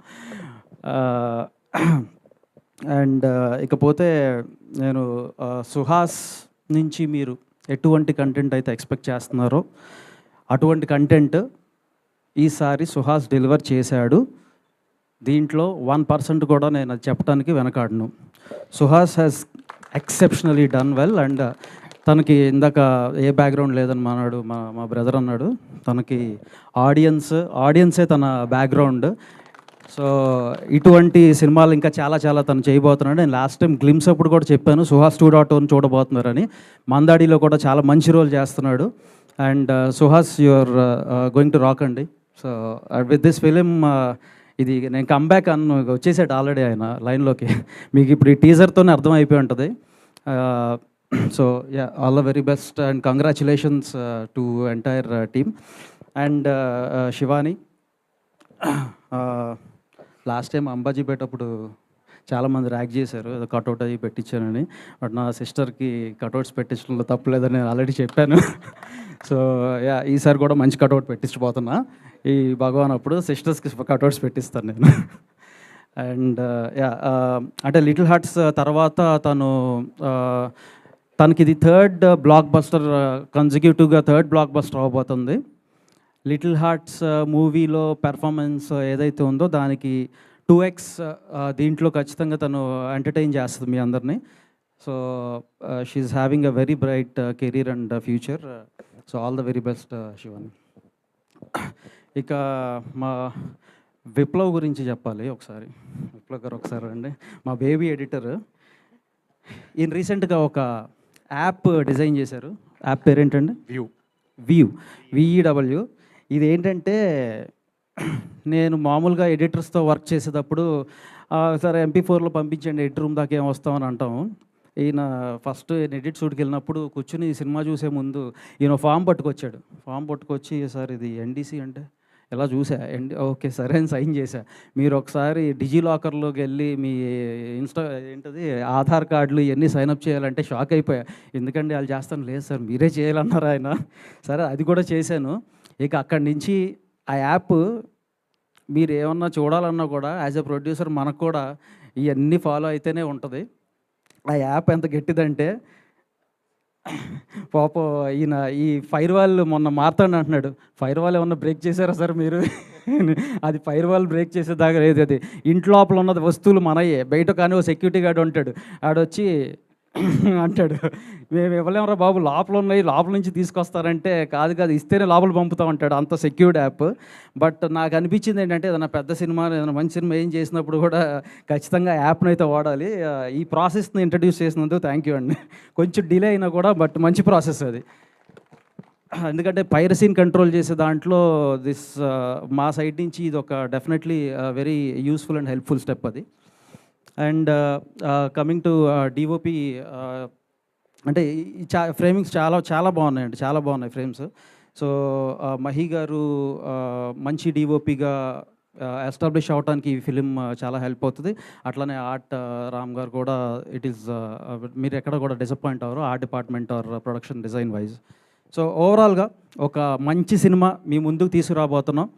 అండ్ ఇకపోతే నేను సుహాస్ నుంచి మీరు ఎటువంటి కంటెంట్ అయితే ఎక్స్పెక్ట్ చేస్తున్నారో అటువంటి కంటెంట్ ఈసారి సుహాస్ డెలివర్ చేశాడు. దీంట్లో 1% కూడా నేను అది చెప్పడానికి వెనకాడను. Suhas has exceptionally done well. And తనకి ఇందాక ఏ బ్యాక్గ్రౌండ్ లేదని మా బ్రదర్ అన్నాడు, తనకి ఆడియన్సే తన బ్యాక్గ్రౌండ్. సో ఇటువంటి సినిమాలు ఇంకా చాలా తను చేయబోతున్నాడు. నేను లాస్ట్ టైం గ్లిమ్స్ అప్పుడు కూడా చెప్పాను, సుహాస్ 2.0 చూడబోతున్నారని. మందాడిలో కూడా చాలా మంచి రోల్ చేస్తున్నాడు. And Suhas, you're going to rock అండి. సో విత్ దిస్ ఫిలిం ఇది నేను కమ్బ్యాక్ వచ్చేసాడు ఆల్రెడీ ఆయన లైన్లోకి. మీకు ఇప్పుడు ఈ టీజర్తోనే అర్థం అయిపోయి ఉంటుంది. So yeah, all the very best and congratulations to entire team. And Shivani, last time Ambajipeta అప్పుడు చాలామంది ర్యాక్ చేశారు, ఏదో కట్అవుట్ అయ్యి పెట్టించానని. బట్ నా సిస్టర్కి కట్అవుట్స్ పెట్టించడంలో తప్పులేదని నేను ఆల్రెడీ చెప్పాను. సో యా, ఈసారి కూడా మంచి కట్అవుట్ పెట్టించబోతున్నా. ఈ భగవాన్ అప్పుడు సిస్టర్స్కి కట్అవుట్స్ పెట్టిస్తాను నేను. అండ్ యా, అంటే లిటిల్ హార్ట్స్ తర్వాత తనకి ఇది థర్డ్ బ్లాక్ బస్టర్, కన్సిక్యూటివ్గా థర్డ్ బ్లాక్ బస్టర్ అవ్వబోతుంది. లిటిల్ హార్ట్స్ మూవీలో పెర్ఫార్మెన్స్ ఏదైతే ఉందో దానికి 2x దీంట్లో ఖచ్చితంగా తను ఎంటర్టైన్ చేస్తుంది మీ అందరినీ. So she's having a very bright career and future. So all the very best Shivani. ఇక మా విప్లవ్ గురించి చెప్పాలి ఒకసారి. విప్లవ్ గారు ఒకసారి అండి, మా బేబీ ఎడిటర్. ఈయన రీసెంట్గా ఒక యాప్ డిజైన్ చేశారు. యాప్ పేరేంటండి? VEW. ఇది ఏంటంటే, నేను మామూలుగా ఎడిటర్స్తో వర్క్ చేసేటప్పుడు సరే MP4లో పంపించండి, ఎడిటర్ రూమ్ దాకా ఏం వస్తామని అంటాము. ఈయన ఫస్ట్ ఎడిట్ షూట్కి వెళ్ళినప్పుడు కూర్చుని సినిమా చూసే ముందు ఈయన ఫామ్ పట్టుకొచ్చి సార్ ఇది NDC అంటే ఎలా చూసా, ఓకే సరే అని సైన్ చేశా. మీరు ఒకసారి డిజిలాకర్లోకి వెళ్ళి మీ ఏంటది ఆధార్ కార్డులు ఇవన్నీ సైన్అప్ చేయాలంటే షాక్ అయిపోయా. ఎందుకంటే వాళ్ళు చేస్తాను, లేదు సార్ మీరే చేయాలన్నారు ఆయన. సరే అది కూడా చేశాను. ఇక అక్కడి నుంచి ఆ యాప్ మీరు ఏమన్నా చూడాలన్నా కూడా యాజ్ ఎ ప్రొడ్యూసర్ మనకు కూడా ఇవన్నీ ఫాలో అయితేనే ఉంటుంది. ఆ యాప్ ఎంత గట్టిదంటే, పాపం ఈయన ఈ ఫైర్ వాల్ మొన్న మారుతాడు అంటున్నాడు. ఫైర్ వాల్ ఏమన్నా బ్రేక్ చేశారా సార్ మీరు? అది ఫైర్ వాల్ బ్రేక్ చేసేదాకా లేదు. అది ఇంటి లోపల ఉన్నది వస్తువులు మనయే, బయట కానీ ఓ సెక్యూరిటీ గార్డ్ ఉంటాడు, ఆడొచ్చి అంటాడు. మేము ఇవ్వలేమురా బాబు, లోపల ఉన్నాయి, లోపల నుంచి తీసుకొస్తారంటే కాదు కాదు ఇస్తేనే లోపల పంపుతాం అంటాడు. అంత సెక్యూర్డ్ యాప్. బట్ నాకు అనిపించింది ఏంటంటే ఏదైనా పెద్ద సినిమా ఏదైనా మంచి సినిమా ఏం చేసినప్పుడు కూడా ఖచ్చితంగా యాప్ని అయితే వాడాలి. ఈ ప్రాసెస్ని ఇంట్రడ్యూస్ చేసినందుకు థ్యాంక్ యూ అండి. కొంచెం డిలే అయినా కూడా బట్ మంచి ప్రాసెస్ అది. ఎందుకంటే పైరసీని కంట్రోల్ చేసే దాంట్లో మా సైడ్ నుంచి ఇది ఒక definitely very useful and helpful step అది. అండ్ కమింగ్ టు డిఓపి, అంటే ఫ్రేమింగ్స్ చాలా చాలా బాగున్నాయండి, చాలా బాగున్నాయి ఫ్రేమ్స్. సో మహి గారు మంచి డిఓపిగా ఎస్టాబ్లిష్ అవడానికి ఈ ఫిలిం చాలా హెల్ప్ అవుతుంది. అట్లనే ఆర్ట్ రామ్ గారు కూడా ఇట్ ఈస్, మీరు ఎక్కడ కూడా డిసప్పాయింట్ అవ్వరు art department or production design wise. So ఓవరాల్గా ఒక మంచి సినిమా మీ ముందుకు తీసుకురాబోతున్నాం.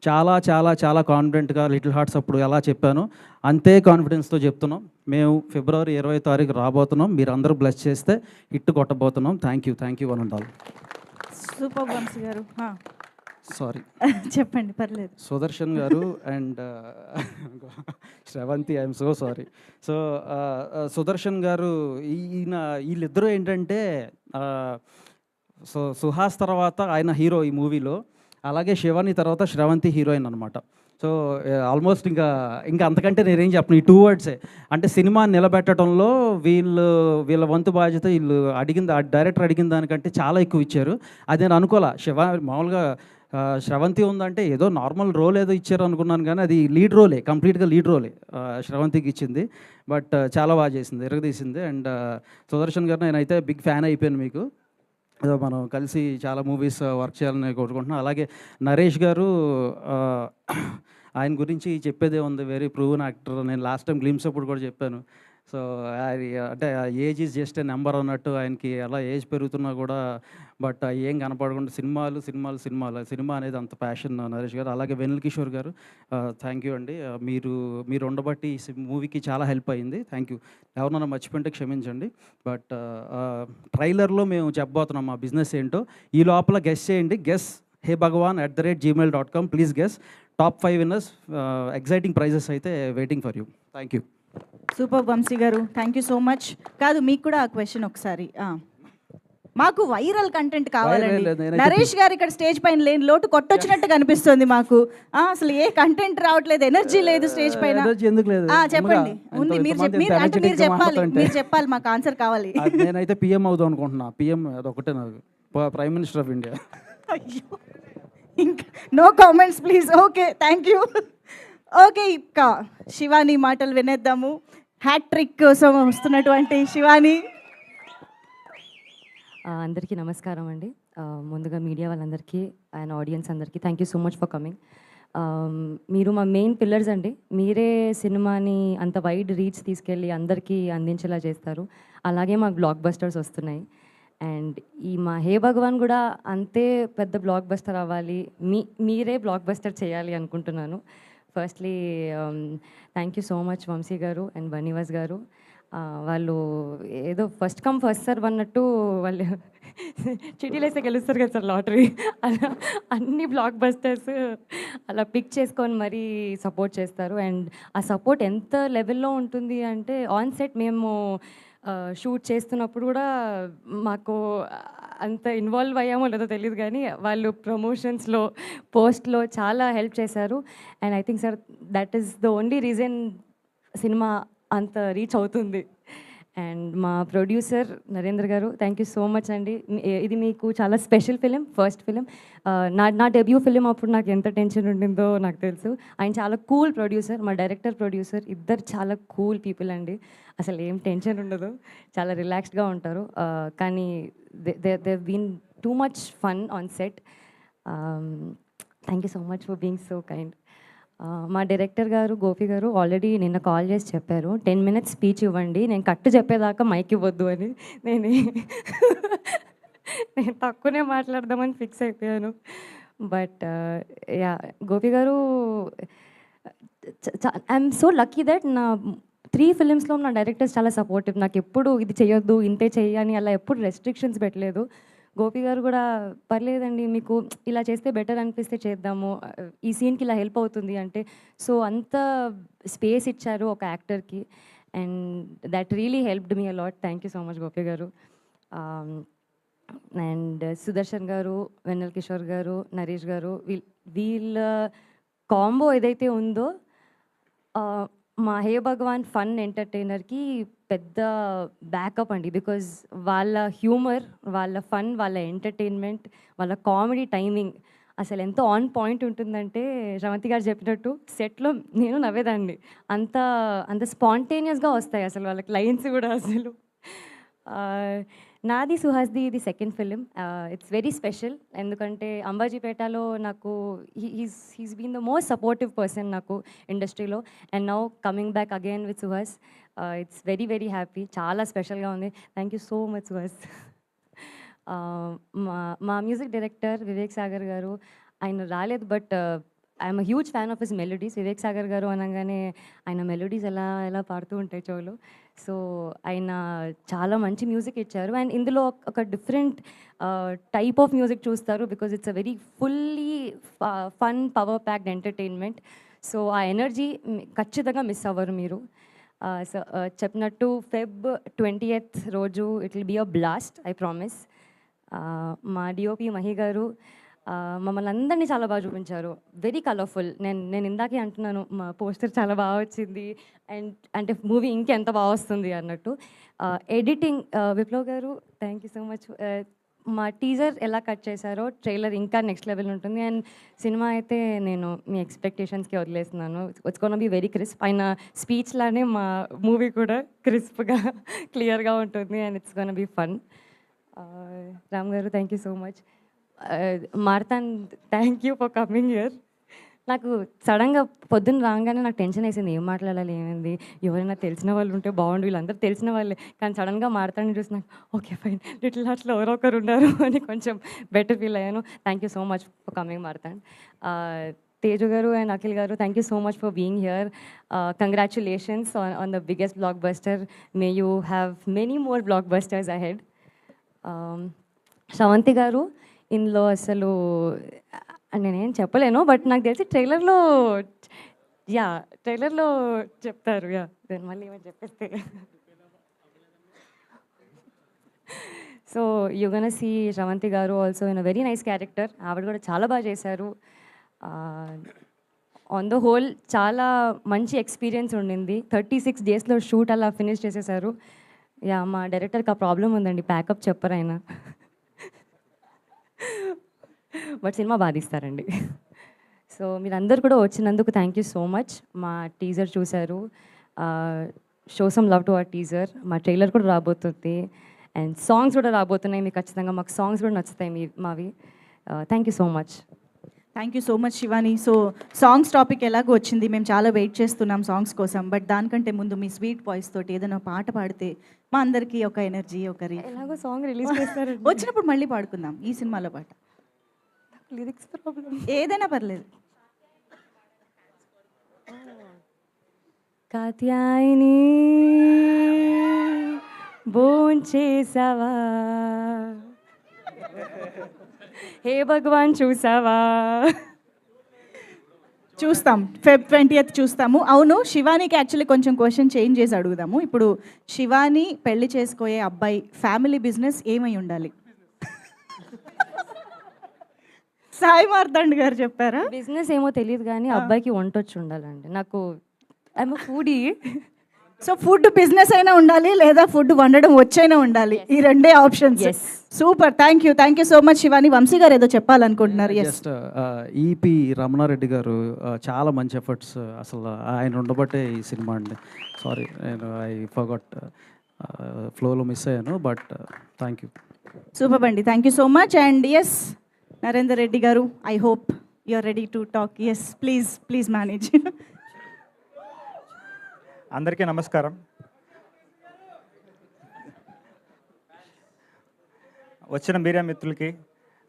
చాలా చాలా చాలా కాన్ఫిడెంట్గా లిటిల్ హార్ట్స్ అప్పుడు ఎలా చెప్పాను అంతే కాన్ఫిడెన్స్తో చెప్తున్నాం. మేము ఫిబ్రవరి 20వ తారీఖు రాబోతున్నాం. మీరు అందరూ బ్లెస్ చేస్తే హిట్ కొట్టబోతున్నాం. Thank you one and all. Super Vamsi garu. Sorry చెప్పండి, పర్లేదు. Sudarshan garu and Sravanthi, I'm so sorry. So Sudarshan garu వీళ్ళిద్దరూ ఏంటంటే సుహాస్ తర్వాత ఆయన హీరో ఈ మూవీలో, అలాగే శివాని తర్వాత శ్రవంతి హీరోయిన్ అనమాట. సో ఆల్మోస్ట్ ఇంకా అంతకంటే నేనేం చెప్పను, ఈ 2 వర్డ్సే. అంటే సినిమా నిలబెట్టడంలో వీళ్ళ వంతు బాధ్యత వీళ్ళు డైరెక్టర్ అడిగిన దానికంటే చాలా ఎక్కువ ఇచ్చారు. అది నేను అనుకోలే. మామూలుగా శ్రవంతి ఉందంటే ఏదో నార్మల్ రోల్ ఏదో ఇచ్చారు అనుకున్నాను, కానీ అది లీడ్ రోలే, కంప్లీట్గా లీడ్ రోలే శ్రవంతికి ఇచ్చింది. బట్ చాలా బాగా చేసింది, ఎరగదీసింది. అండ్ సుదర్శన్ గారు నేనైతే బిగ్ ఫ్యాన్ అయిపోయాను మీకు. మనం కలిసి చాలా మూవీస్ వర్క్ చేయాలని కోరుకుంటున్నాం. అలాగే నరేష్ గారు, ఆయన గురించి చెప్పేదే ఉంది, వెరీ ప్రూవెన్ యాక్టర్. నేను లాస్ట్ టైం గ్లిమ్స్ అప్పుడు కూడా చెప్పాను. సో అంటే age is just a number అన్నట్టు ఆయనకి అలా ఏజ్ పెరుగుతున్నా కూడా బట్ ఏం కనపడకుండా సినిమా అనేది అంత ప్యాషన్ నరేష్ గారు. అలాగే వెనిల్ కిషోర్ గారు, థ్యాంక్ యూ అండి. మీరు ఉండబట్టి ఈ మూవీకి చాలా హెల్ప్ అయింది. Thank you. ఎవరన్నా మర్చిపోయింటే క్షమించండి. బట్ ట్రైలర్లో మేము చెప్పబోతున్నాం మా బిజినెస్ ఏంటో. ఈ లోపల గెస్ చేయండి. heybhagwan@gmail.com. Please guess. Top 5 winners, exciting prizes అయితే waiting for you. Thank you. Super Vamsi garu, thank you so much. కాదు, మీకు కూడా ఆ క్వశ్చన్ ఒకసారి. మాకు వైరల్ కంటెంట్ కావాలండి. నరేష్ గారు ఇక్కడ స్టేజ్ పైన లేని లోటు కొట్టొచ్చినట్టు కనిపిస్తుంది మాకు. అసలు ఏ కంటెంట్ రావట్లేదు, ఎనర్జీ లేదు స్టేజ్ పైన. చెప్పండి, ఉంది. మీరు చెప్పాలి, మాకు ఆన్సర్ కావాలి. నేనైతే పిఎం అవుదాం అనుకుంటున్నా. పిఎం అదొకటే నాకు, ప్రైమ్ మినిస్టర్ ఆఫ్ ఇండియా. అయ్యో, ఇంకా no comments please. Okay, thank you. Okay, ఇంకా శివాని మాటలు వినేద్దాము. హ్యాట్రిక్ కోసం వస్తున్నటువంటి శివాని. అందరికీ నమస్కారం అండి. ముందుగా మీడియా వాళ్ళందరికీ అండ్ ఆడియన్స్ అందరికీ thank you so much for coming. మీరు మా మెయిన్ పిల్లర్స్ అండి. మీరే సినిమాని అంత వైడ్ రీచ్ తీసుకెళ్ళి అందరికీ అందించేలా చేస్తారు. అలాగే మాకు బ్లాక్ బస్టర్స్ వస్తున్నాయి. అండ్ మా హే భగవాన్ కూడా అంతే పెద్ద బ్లాక్ బస్టర్ అవ్వాలి. మీరే బ్లాక్ బస్టర్ చేయాలి అనుకుంటున్నాను. Firstly thank you so much Vamshi గారు అండ్ బనీవాస్ గారు. వాళ్ళు ఏదో ఫస్ట్ కమ్ ఫస్ట్ సర్వ్ అన్నట్టు వాళ్ళు చిటీలు వేస్తే గెలుస్తారు కదా సార్, లాటరీ. అలా అన్ని బ్లాక్ బస్టర్స్ అలా పిక్ చేసుకొని మరీ సపోర్ట్ చేస్తారు. అండ్ ఆ సపోర్ట్ ఎంత లెవెల్లో ఉంటుంది అంటే ఆన్ సెట్ మేము షూట్ చేస్తున్నప్పుడు కూడా మాకు అంత ఇన్వాల్వ్ అయ్యామో లేదో తెలియదు, కానీ వాళ్ళు ప్రమోషన్స్లో పోస్ట్లో చాలా హెల్ప్ చేశారు. And I think sir that is the only reason cinema అంత రీచ్ అవుతుంది. అండ్ మా ప్రొడ్యూసర్ నరేంద్ర గారు, థ్యాంక్ యూ సో మచ్ అండి. ఇది మీకు చాలా స్పెషల్ ఫిలిం, ఫస్ట్ ఫిలిం. నా డెబ్యూ ఫిలిం అప్పుడు నాకు ఎంత టెన్షన్ ఉండిందో నాకు తెలుసు. ఆయన చాలా కూల్ ప్రొడ్యూసర్, మా డైరెక్టర్ ప్రొడ్యూసర్ ఇద్దరు చాలా కూల్ పీపుల్ అండి. అసలు ఏం టెన్షన్ ఉండదు, చాలా రిలాక్స్డ్గా ఉంటారు. కానీ they been too much fun on set. Thank you so much for being so kind. మా డైరెక్టర్ గారు గోపి గారు ఆల్రెడీ నిన్న కాల్ చేసి చెప్పారు 10 minutes స్పీచ్ ఇవ్వండి, నేను కట్టు చెప్పేదాకా మైక్ ఇవ్వద్దు అని. నేను తక్కువనే మాట్లాడదామని ఫిక్స్ అయిపోయాను. బట్ యా, గోపి గారు ఐఎమ్ సో లక్కీ దట్ నా 3 filmsలో నా డైరెక్టర్స్ చాలా సపోర్టివ్. నాకు ఎప్పుడు ఇది చేయొద్దు, ఇంతే చెయ్యని అలా ఎప్పుడు రెస్ట్రిక్షన్స్ పెట్టలేదు. గోపి గారు కూడా పర్లేదండి, మీకు ఇలా చేస్తే బెటర్ అనిపిస్తే చేద్దాము, ఈ సీన్కి ఇలా హెల్ప్ అవుతుంది అంటే, సో అంత స్పేస్ ఇచ్చారు ఒక యాక్టర్కి. And that really helped me a lot. Thank you so much Gopi garu. And Sudarshan గారు, వెన్నెల కిషోర్ గారు, నరేష్ గారు, వీళ్ళ కాంబో ఏదైతే ఉందో మా హే భగవాన్ ఫన్ ఎంటర్టైనర్కి పెద్ద బ్యాకప్ అండి. బికాజ్ వాళ్ళ హ్యూమర్, వాళ్ళ ఫన్, వాళ్ళ ఎంటర్టైన్మెంట్, వాళ్ళ కామెడీ టైమింగ్ అసలు ఎంతో ఆన్ పాయింట్ ఉంటుందంటే శ్రవంతి గారు చెప్పినట్టు సెట్లో నేను నవ్వేదాన్ని. అంత అంత స్పాంటేనియస్గా వస్తాయి అసలు వాళ్ళకి లైన్స్ కూడా. అసలు నాది సుహాస్ది ఇది second film. It's very special ఎందుకంటే అంబాజీపేటలో నాకు he's been the most supportive person నాకు ఇండస్ట్రీలో. And now coming back again with Suhas, it's very very happy. చాలా స్పెషల్గా ఉంది. Thank you so much Suhas. మా మ్యూజిక్ డైరెక్టర్ వివేక్ సాగర్ గారు, ఆయన రాలేదు but I'm a huge fan of his melodies. Vivek Sagar గారు అనగానే ఆయన మెలోడీస్ ఎలా ఎలా పాడుతూ ఉంటాయి చెవులు. సో ఆయన చాలా మంచి మ్యూజిక్ ఇచ్చారు. అండ్ ఇందులో ఒక డిఫరెంట్ టైప్ ఆఫ్ మ్యూజిక్ చూస్తారు because it's a very fully fun power packed entertainment. So ఆ ఎనర్జీ ఖచ్చితంగా మిస్ అవ్వరు మీరు. సో చెప్పినట్టు Feb 20th రోజు it will be a blast, I promise. మా డిఓపి మహి గారు మమ్మల్ని అందరినీ చాలా బాగా చూపించారు. Very colourful. నేను ఇందాకే అంటున్నాను మా పోస్టర్ చాలా బాగా వచ్చింది అండ్ అంటే మూవీ ఇంకెంత బాగా వస్తుంది అన్నట్టు. Editing Viplav garu, thank you so much. మా టీజర్ ఎలా కట్ చేశారో ట్రైలర్ ఇంకా నెక్స్ట్ లెవెల్ ఉంటుంది. అండ్ సినిమా అయితే నేను మీ ఎక్స్పెక్టేషన్స్కి వదిలేస్తున్నాను. It's gonna be very crisp. ఆయన స్పీచ్ లానే మా మూవీ కూడా క్రిస్ప్గా క్లియర్గా ఉంటుంది and it's gonna be fun. Ram garu, thank you so much. Marthan, thank you for coming here. నాకు సడన్గా పొద్దున్న రాగానే నాకు టెన్షన్ వేసింది, ఏం మాట్లాడాలి, ఏమైంది, ఎవరైనా తెలిసిన వాళ్ళు ఉంటే బాగుండు, వీళ్ళందరూ తెలిసిన వాళ్ళే. కానీ సడన్గా మాట్లాడి చూసి నాకు ఓకే ఫైన్, లిటిల్ హార్ట్స్లో ఎవరో ఒకరు ఉన్నారు అని కొంచెం బెటర్ ఫీల్ అయ్యాను. Thank you so much for coming Marthan. Teju garu and Akhil garu, thank you so much for being here. Congratulations on the biggest blockbuster. May you have many more blockbusters ahead. Sravanthi garu, ఇందులో అసలు నేనేం చెప్పలేను బట్ నాకు తెలిసి ట్రైలర్లో చెప్తారు. దాని మళ్ళీ ఏమైనా చెప్పేస్తే so you gonna see Sravanthi garu also in a very nice character. ఆవిడ కూడా చాలా బాగా చేశారు. ఆన్ ద హోల్ చాలా మంచి ఎక్స్పీరియన్స్ ఉండింది. 36 daysలో షూట్ అలా ఫినిష్ చేసేసారు. మా డైరెక్టర్కి ఆ ప్రాబ్లం ఉందండి, ప్యాకప్ చెప్పరు ఆయన, బట్ సినిమా బాధిస్తారండి. సో మీరందరూ కూడా వచ్చినందుకు థ్యాంక్ యూ సో మచ్. మా టీజర్ చూశారు, show some love to our teaser. మా ట్రైలర్ కూడా రాబోతుంది అండ్ సాంగ్స్ కూడా రాబోతున్నాయి. మీకు ఖచ్చితంగా మాకు సాంగ్స్ కూడా నచ్చుతాయి మావి. Thank you so much. Thank you so much Shivani. So songs topic ఎలాగో వచ్చింది, మేము చాలా వెయిట్ చేస్తున్నాం సాంగ్స్ కోసం. బట్ దానికంటే ముందు మీ స్వీట్ వాయిస్ తోటి ఏదైనా పాట పాడితే మా అందరికీ ఒక ఎనర్జీ, ఒక ఎలాగో సాంగ్ రిలీజ్ చేస్తారు, వచ్చినప్పుడు మళ్ళీ పాడుకుందాం ఈ సినిమాలో పాట. లిరిక్స్ ప్రాబ్లం, ఏదైనా పర్లేదు. కాత్యాయిని భోంచేసావా, హే భగవాన్ చూసావా. చూస్తాం, Feb 20th చూస్తాము. అవును, శివానికి యాక్చువల్లీ కొంచెం క్వశ్చన్ చేంజ్ చేసి అడుగుదాము. ఇప్పుడు శివాని పెళ్లి చేసుకోయే అబ్బాయి ఫ్యామిలీ బిజినెస్ ఏమై ఉండాలి? సాయి మార్తాండ్ గారు చెప్పారా? బిజినెస్ ఏమో తెలియదు కానీ అబ్బాయికి వంట వచ్చి ఉండాలండి. నాకు I'm foodie. So food business అయినా ఉండాలి లేదా ఫుడ్ వండడం వచ్చైనా ఉండాలి, ఈ రెండే options. Super, thank you so much Shivani. Vamshi గారు ఏదో చెప్పాలనుకుంటున్నారు. జస్ట్ ఈపి రమణారెడ్డి గారు చాలా మంచి ఎఫర్ట్స్, అసలు ఆయన ఉండబట్టే ఈ సినిమా అండి. సారీ, నేను ఐ ఫర్గాట్, ఫ్లోలో మిస్ అయ్యాను, బట్ థ్యాంక్ యూ. సూపర్ అండి, thank you so much. And yes Narender Reddy garu, I hope you are ready to talk. Yes please manage. అందరికీ నమస్కారం. వచ్చిన మీడియా మిత్రులకి,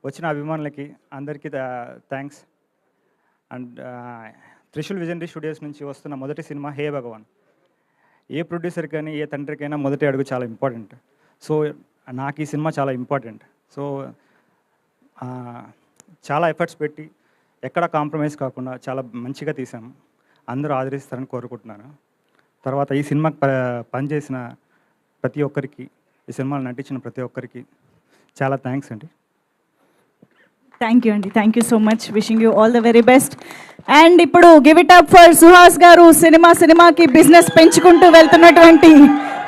వచ్చిన అభిమానులకి అందరికీ thanks. And Trishul visionary studios నుంచి వస్తున్న మొదటి సినిమా హే భగవాన్. ఏ ప్రొడ్యూసర్ కానీ ఏ తండ్రికైనా మొదటి అడుగు చాలా ఇంపార్టెంట్. సో నాకు ఈ సినిమా చాలా ఇంపార్టెంట్. సో చాలా ఎఫర్ట్స్ పెట్టి ఎక్కడ కాంప్రమైజ్ కాకుండా చాలా మంచిగా తీసాము. అందరూ ఆదరిస్తారని కోరుకుంటున్నాను. తర్వాత ఈ సినిమాకి పనిచేసిన ప్రతి ఒక్కరికి, ఈ సినిమాలో నటించిన ప్రతి ఒక్కరికి చాలా థ్యాంక్స్ అండి. థ్యాంక్ యూ అండి, thank you so much. Wishing you all the very best. And ఇప్పుడు give it up for Suhas garu. సినిమాకి బిజినెస్ పెంచుకుంటూ వెళ్తున్నటువంటి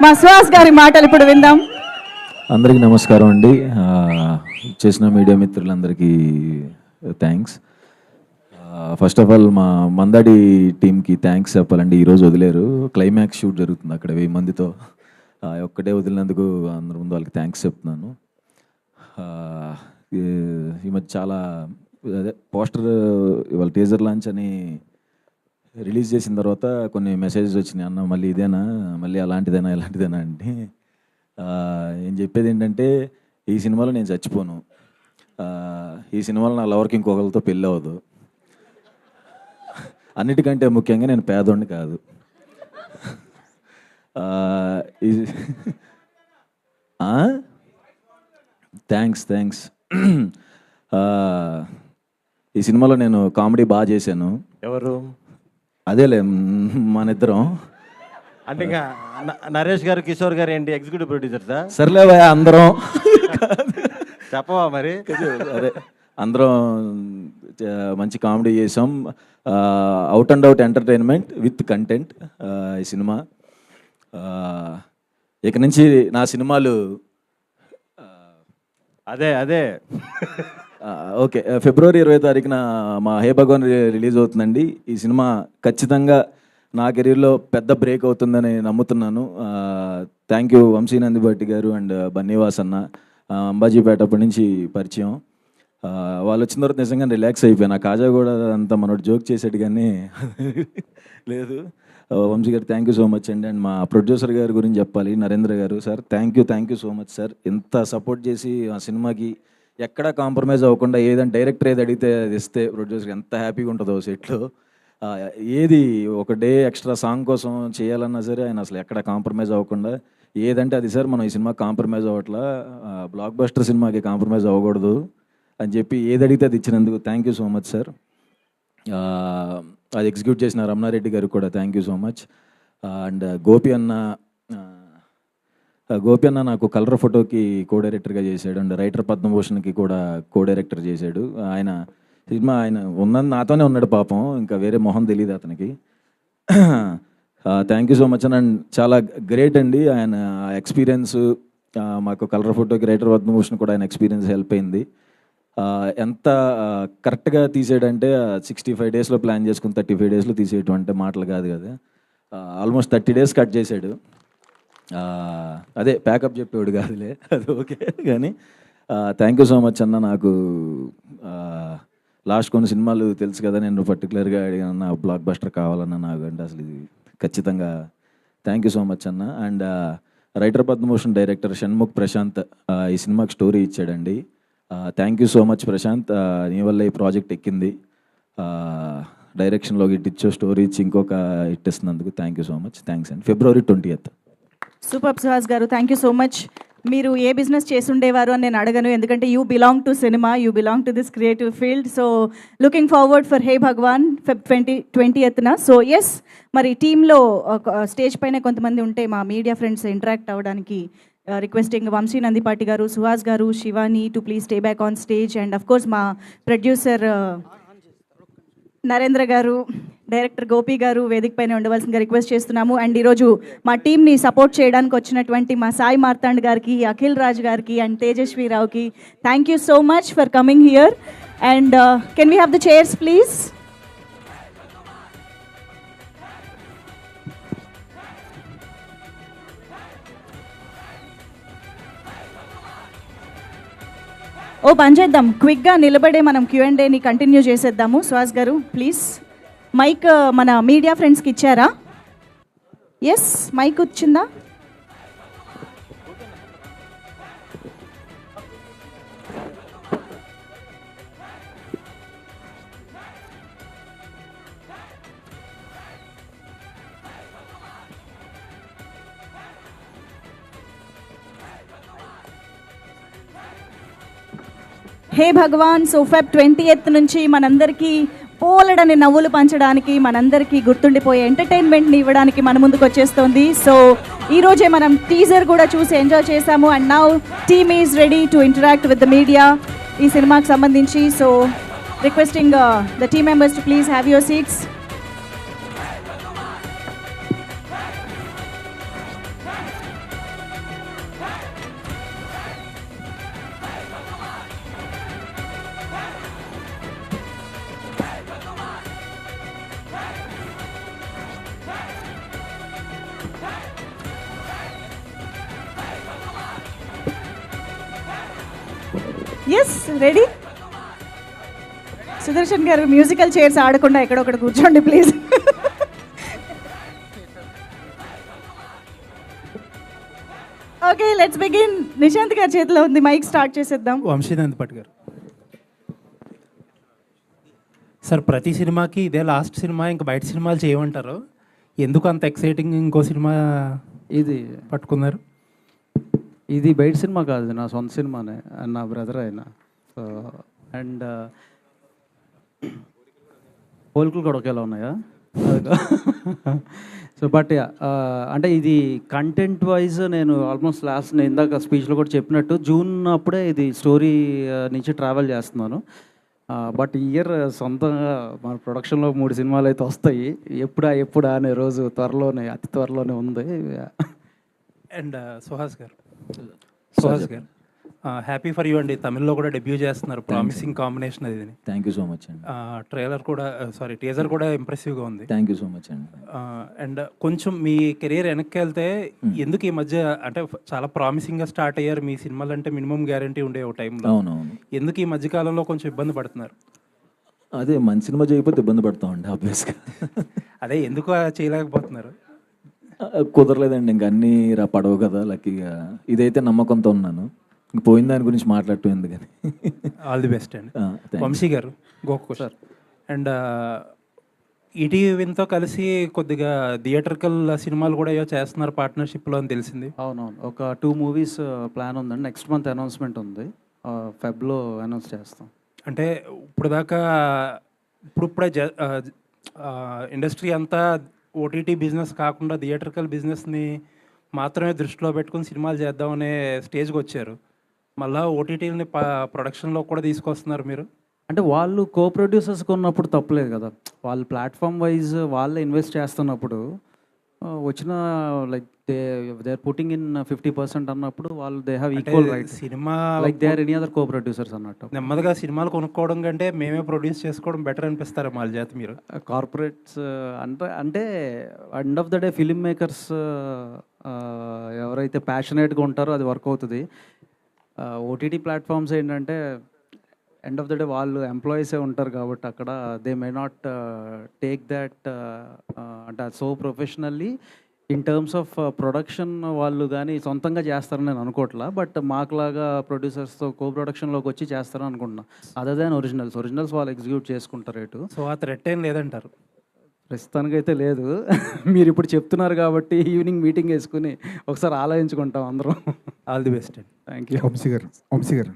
మా సుహాస్ గారి మాటలు ఇప్పుడు విందాం. అందరికీ నమస్కారం అండి. చేసిన మీడియా మిత్రులందరికీ థ్యాంక్స్. ఫస్ట్ ఆఫ్ ఆల్ మా మందాడి టీంకి థ్యాంక్స్ చెప్పాలండి. ఈరోజు వదిలేరు, క్లైమాక్స్ షూట్ జరుగుతుంది అక్కడ 1000 మందితో. ఒక్కటే వదిలినందుకు అందరి ముందు వాళ్ళకి థ్యాంక్స్ చెప్తున్నాను. ఈ మధ్య చాలా అదే పోస్టర్ ఇవాళ టీజర్ లాంచ్ అని రిలీజ్ చేసిన తర్వాత కొన్ని మెసేజెస్ వచ్చినాయి, అన్న మళ్ళీ ఇదేనా, మళ్ళీ అలాంటిదేనా ఇలాంటిదేనా అంటే ఏం చెప్పేది ఏంటంటే, ఈ సినిమాలో నేను చచ్చిపోను, ఈ సినిమాలో నా లవర్కి ఇంకొకరితో పెళ్ళి అవ్వదు, అన్నిటికంటే ముఖ్యంగా నేను పేదోడిని కాదు. థ్యాంక్స్. ఈ సినిమాలో నేను కామెడీ బాగా చేశాను. ఎవరు? అదేలే మన ఇద్దరం. అంటే ఇంకా నరేష్ గారు, కిషోర్ గారు ఏంటి ఎగ్జిక్యూటివ్ ప్రొడ్యూసర్సా? సర్లేవా అందరం చెప్పవా మరి? అదే అందరం మంచి కామెడీ చేసాం. Out and out entertainment with content ఈ సినిమా. ఇక నుంచి నా సినిమాలు అదే ఓకే, ఫిబ్రవరి 20వ తారీఖున మా హే భగవాన్ రిలీజ్ అవుతుందండి. ఈ సినిమా ఖచ్చితంగా నా కెరీర్లో పెద్ద బ్రేక్ అవుతుందని నమ్ముతున్నాను. థ్యాంక్ యూ వంశీ నందిభట్టి గారు అండ్ బన్నీవాస్ అన్న. అంబాజీపేట అప్పటి నుంచి పరిచయం. వాళ్ళు వచ్చిన తర్వాత నిజంగా రిలాక్స్ అయిపోయాను. ఆ కాజా కూడా అంతా మనోడు జోక్ చేసాడు కానీ లేదు. Vamsi garu thank you so much అండి. అండ్ మా ప్రొడ్యూసర్ గారి గురించి చెప్పాలి, నరేంద్ర గారు. Sir thank you so much sir. ఎంత సపోర్ట్ చేసి ఆ సినిమాకి ఎక్కడా కాంప్రమైజ్ అవ్వకుండా ఏదైనా డైరెక్టర్ ఏది అడిగితే అది ఇస్తే ప్రొడ్యూసర్ ఎంత హ్యాపీగా ఉంటుందో సెట్లో. ఏది ఒక డే ఎక్స్ట్రా సాంగ్ కోసం చేయాలన్నా సరే ఆయన అసలు ఎక్కడ కాంప్రమైజ్ అవ్వకుండా ఏదంటే అది సార్ మనం ఈ సినిమా కాంప్రమైజ్ అవ్వట్లా, బ్లాక్ బస్టర్ సినిమాకి కాంప్రమైజ్ అవ్వకూడదు అని చెప్పి ఏది అడిగితే అది ఇచ్చినందుకు thank you so much sir. అది ఎగ్జిక్యూట్ చేసిన రమణారెడ్డి గారికి కూడా thank you so much. And Gopi అన్న నాకు కలర్ ఫోటోకి కో డైరెక్టర్గా చేశాడు అండ్ రైటర్ పద్మభూషణ్కి కూడా కో డైరెక్టర్ చేశాడు. ఆయన సినిమా ఆయన ఉన్నది నాతోనే ఉన్నాడు పాపం, ఇంకా వేరే మొహం తెలియదు అతనికి. Thank you so much and చాలా గ్రేట్ అండి ఆయన ఎక్స్పీరియన్స్. మాకు కలర్ ఫోటోకి రైటర్ పద్మభూషణ్ కూడా ఆయన ఎక్స్పీరియన్స్ హెల్ప్ అయింది. ఎంత కరెక్ట్గా తీసేయడంటే 65 డేస్లో ప్లాన్ చేసుకుని 35 డేస్లో తీసేయటం అంటే మాటలు కాదు కదా. ఆల్మోస్ట్ 30 డేస్ కట్ చేశాడు. అదే ప్యాకప్ చెప్పేవాడు కాదులే, అది ఓకే. కానీ థ్యాంక్ యూ సో మచ్ అన్న. నాకు లాస్ట్ కొన్ని సినిమాలు తెలుసు కదా, నేను పర్టికులర్గా అడిగిన బ్లాక్ బస్టర్ కావాలన్నా నాకు అంటే అసలు ఇది ఖచ్చితంగా థ్యాంక్ యూ సో మచ్ అన్న. And writer Padma Bhushan director Shanmukh Prashanth ఈ సినిమాకి స్టోరీ ఇచ్చాడండి. Thank you so much Prashanth, నీ వల్ల ఈ ప్రాజెక్ట్ ఎక్కింది. డైరెక్షన్లో హిట్ ఇచ్చో, స్టోరీ ఇచ్చి ఇంకొక హిట్ ఇస్తున్నందుకు thank you so much. Thanks అండి. ఫిబ్రవరి 20th. సూపర్ సుహాస్ గారు, థ్యాంక్ యూ సో మచ్. మీరు ఏ బిజినెస్ చేసుండేవారు అని నేను అడగను, ఎందుకంటే you belong to cinema, you belong to this creative field. So looking forward for hey Bhagavan Feb 20th. So yes, మరి టీంలో స్టేజ్ పైన కొంతమంది ఉంటే మా మీడియా ఫ్రెండ్స్ ఇంటరాక్ట్ అవ్వడానికి requesting Vamsi Nandipati garu, Suhas garu, Shivani to please stay back on stage. And of course మా producer Narendra garu, director Gopi గారు వేదిక పైన ఉండవలసిందిగా రిక్వెస్ట్ చేస్తున్నాము. అండ్ ఈరోజు మా టీంని సపోర్ట్ చేయడానికి వచ్చినటువంటి మా సాయి మార్తాండ్ గారికి, అఖిల్ రాజ్ గారికి అండ్ తేజస్వి రావుకి thank you so much for coming here. And can we have the chairs please? ఓ పని చేద్దాం, క్విక్గా నిలబడే మనం Q&Aని కంటిన్యూ చేసేద్దాము. సుహాస్ గారు ప్లీజ్ మైక్ మన మీడియా ఫ్రెండ్స్కి ఇచ్చారా? ఎస్, మైక్ వచ్చిందా? హే భగవాన్, సో Feb 20th నుంచి మనందరికీ బోలెడని నవ్వులు పంచడానికి, మనందరికీ గుర్తుండిపోయే ఎంటర్టైన్మెంట్ని ఇవ్వడానికి మన ముందుకు వచ్చేస్తుంది. సో ఈరోజే మనం టీజర్ కూడా చూసి ఎంజాయ్ చేసాము. And now team is ready to interact with the media ఈ సినిమాకి సంబంధించి. So requesting the team members to please have your seats. Yes ready. Sudarshan garu musical chairs ఆడకుండా ఎక్కడొక్కడ కూర్చోండి please. Okay let's begin. Nishant గారి చేతిలో ఉంది మైక్, స్టార్ట్ చేసేద్దాం. వంశీనంద్ భట్ గారు. సార్ ప్రతి సినిమాకి ఇదే లాస్ట్ సినిమా, ఇంకా బయట సినిమాలు చేయమంటారు, ఎందుకు అంత ఎక్సైటింగ్ ఇంకో సినిమా ఇది పట్టుకున్నారు? ఇది బయట సినిమా కాదు, నా సొంత సినిమానే, నా బ్రదర్ ఆయన. సో అండ్ పోలికలు కూడా ఒకేలా ఉన్నాయా? సో బట్ అంటే ఇది కంటెంట్ వైజ్ నేను ఆల్మోస్ట్ లాస్ట్ నేను ఇందాక స్పీచ్లో కూడా చెప్పినట్టు జూన్ అప్పుడే ఇది స్టోరీ నుంచి ట్రావెల్ చేస్తున్నాను. బట్ ఇయర్ సొంతంగా మన ప్రొడక్షన్లో 3 సినిమాలు అయితే వస్తాయి. ఎప్పుడా అనే రోజు త్వరలోనే, అతి త్వరలోనే ఉంది. అండ్ సుహాస్ గారు, హ్యాపీ ఫర్ యూ అండి. తమిళ్లో కూడా డెబ్యూ చేస్తున్నారు, ప్రామిసింగ్ కాంబినేషన్ అది. థ్యాంక్ యూ సో మచ్ అండి. ట్రైలర్ కూడా టీజర్ కూడా ఇంప్రెసివ్గా ఉంది. థ్యాంక్ యూ సో మచ్ అండి. అండ్ కొంచెం మీ కెరీర్ వెనక్కి వెళ్తే ఎందుకు ఈ మధ్య అంటే చాలా ప్రామిసింగ్గా స్టార్ట్ అయ్యారు, మీ సినిమాలు అంటే మినిమం గ్యారంటీ ఉండే ఒక టైంలో, అవునవును. ఎందుకు ఈ మధ్యకాలంలో కొంచెం ఇబ్బంది పడుతున్నారు? అదే మంచి సినిమా చేయకపోతే ఇబ్బంది పడతామండి ఆబ్వియస్గా. అదే ఎందుకు చేయలేకపోతున్నారు? కుదరలేదండి, ఇంక అన్నీ పడవు కదా లక్కీగా. ఇదైతే నమ్మకంతో ఉన్నాను, పోయిన దాని గురించి మాట్లాడటం ఎందుకని. ఆల్ ది బెస్ట్ అండి. వంశీ గారు, గోకు సార్. అండ్ ఈటీవీతో కలిసి కొద్దిగా థియేటర్కల్ సినిమాలు కూడా ఏవో చేస్తున్నారు పార్ట్నర్షిప్లో అని తెలిసింది. అవునవును, ఒక 2 మూవీస్ ప్లాన్ ఉందండి. నెక్స్ట్ మంత్ అనౌన్స్మెంట్ ఉంది, ఫెబ్లో అనౌన్స్ చేస్తాం. అంటే ఇప్పుడు దాకా ఇప్పుడే ఇండస్ట్రీ అంతా ఓటీటీ బిజినెస్ కాకుండా థియేటర్కల్ బిజినెస్ని మాత్రమే దృష్టిలో పెట్టుకుని సినిమాలు చేద్దామనే స్టేజ్కి వచ్చారు. మళ్ళీ ఓటీటీని ప్రొడక్షన్లో కూడా తీసుకొస్తున్నారు మీరు. అంటే వాళ్ళు కో ప్రొడ్యూసర్స్కి ఉన్నప్పుడు తప్పలేదు కదా, వాళ్ళు ప్లాట్ఫామ్ వైజ్ వాళ్ళే ఇన్వెస్ట్ చేస్తున్నప్పుడు వచ్చిన like they are putting in 50% అన్నప్పుడు వాళ్ళు they have equal right. Cinema like they are any other co producers అన్నట్టు. నెమ్మదిగా సినిమాలు కొనుక్కోవడం కంటే మేమే ప్రొడ్యూస్ చేసుకోవడం బెటర్ అనిపిస్తారు వాళ్ళ చేత మీరు. కార్పొరేట్స్ అంటే end of the day film makers ఎవరైతే ప్యాషనేట్గా ఉంటారో అది వర్క్ అవుతుంది. ఓటీటీ ప్లాట్ఫామ్స్ ఏంటంటే ఎండ్ ఆఫ్ ద డే వాళ్ళు ఎంప్లాయీసే ఉంటారు కాబట్టి అక్కడ they may not take that అంటే so professionally in terms of production వాళ్ళు కానీ సొంతంగా చేస్తారని నేను అనుకోవట్లా. బట్ మాకులాగా ప్రొడ్యూసర్స్తో కో ప్రొడక్షన్లోకి వచ్చి చేస్తారని అనుకుంటున్నా. అదర్ దాన్ ఒరిజినల్స్ వాళ్ళు ఎగ్జిక్యూట్ చేసుకుంటారు రేటు. సో ఆ థ్రెట్ ఏం లేదంటారు? ప్రస్తుతానికైతే లేదు. మీరు ఇప్పుడు చెప్తున్నారు కాబట్టి ఈవినింగ్ మీటింగ్ వేసుకుని ఒకసారి ఆలోచించుకుంటాం అందరం. ఆల్ ది బెస్ట్ అండి. Thank you. Vamsi garu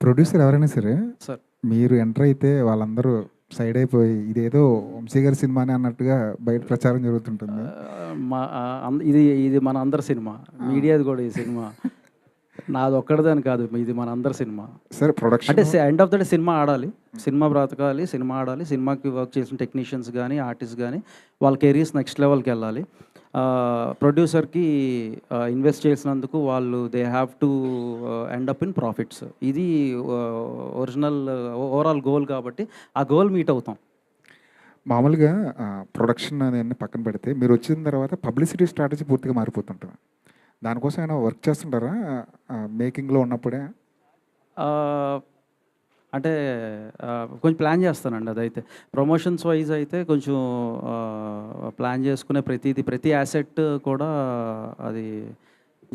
producer ఎవరైనా సరే సార్, మీరు ఎంటర్ అయితే వాళ్ళందరూ సైడ్ అయిపోయి ఇదేదో వంశీ గారి సినిమానే అన్నట్టుగా బయట ప్రచారం జరుగుతుంటుంది. ఇది మన అందరి సినిమా, మీడియాది కూడా ఈ సినిమా నాది ఒక్కడిదని కాదు, ఇది మన అందరి సినిమా. సరే ప్రొడక్షన్ అంటే end of the day cinema ఆడాలి, సినిమా బ్రతకాలి, సినిమా ఆడాలి. సినిమాకి వర్క్ చేసిన టెక్నీషియన్స్ కానీ ఆర్టిస్ట్ కానీ వాళ్ళ కెరీర్స్ నెక్స్ట్ లెవెల్కి వెళ్ళాలి. ప్రొడ్యూసర్కి ఇన్వెస్ట్ చేసినందుకు వాళ్ళు they have to end up in profits. ఇది ఒరిజినల్ ఓవరాల్ గోల్ కాబట్టి ఆ గోల్ మీట్ అవుతాం. మామూలుగా ప్రొడక్షన్ అనేది పక్కన పెడితే మీరు వచ్చిన తర్వాత పబ్లిసిటీ స్ట్రాటజీ పూర్తిగా మారిపోతుంటుంది. దానికోసం ఏమైనా వర్క్ చేస్తుంటారా మేకింగ్లో ఉన్నప్పుడే? అంటే కొంచెం ప్లాన్ చేస్తానండి. అదైతే ప్రమోషన్స్ వైజ్ అయితే కొంచెం ప్లాన్ చేసుకునే ప్రతి యాసెట్ కూడా అది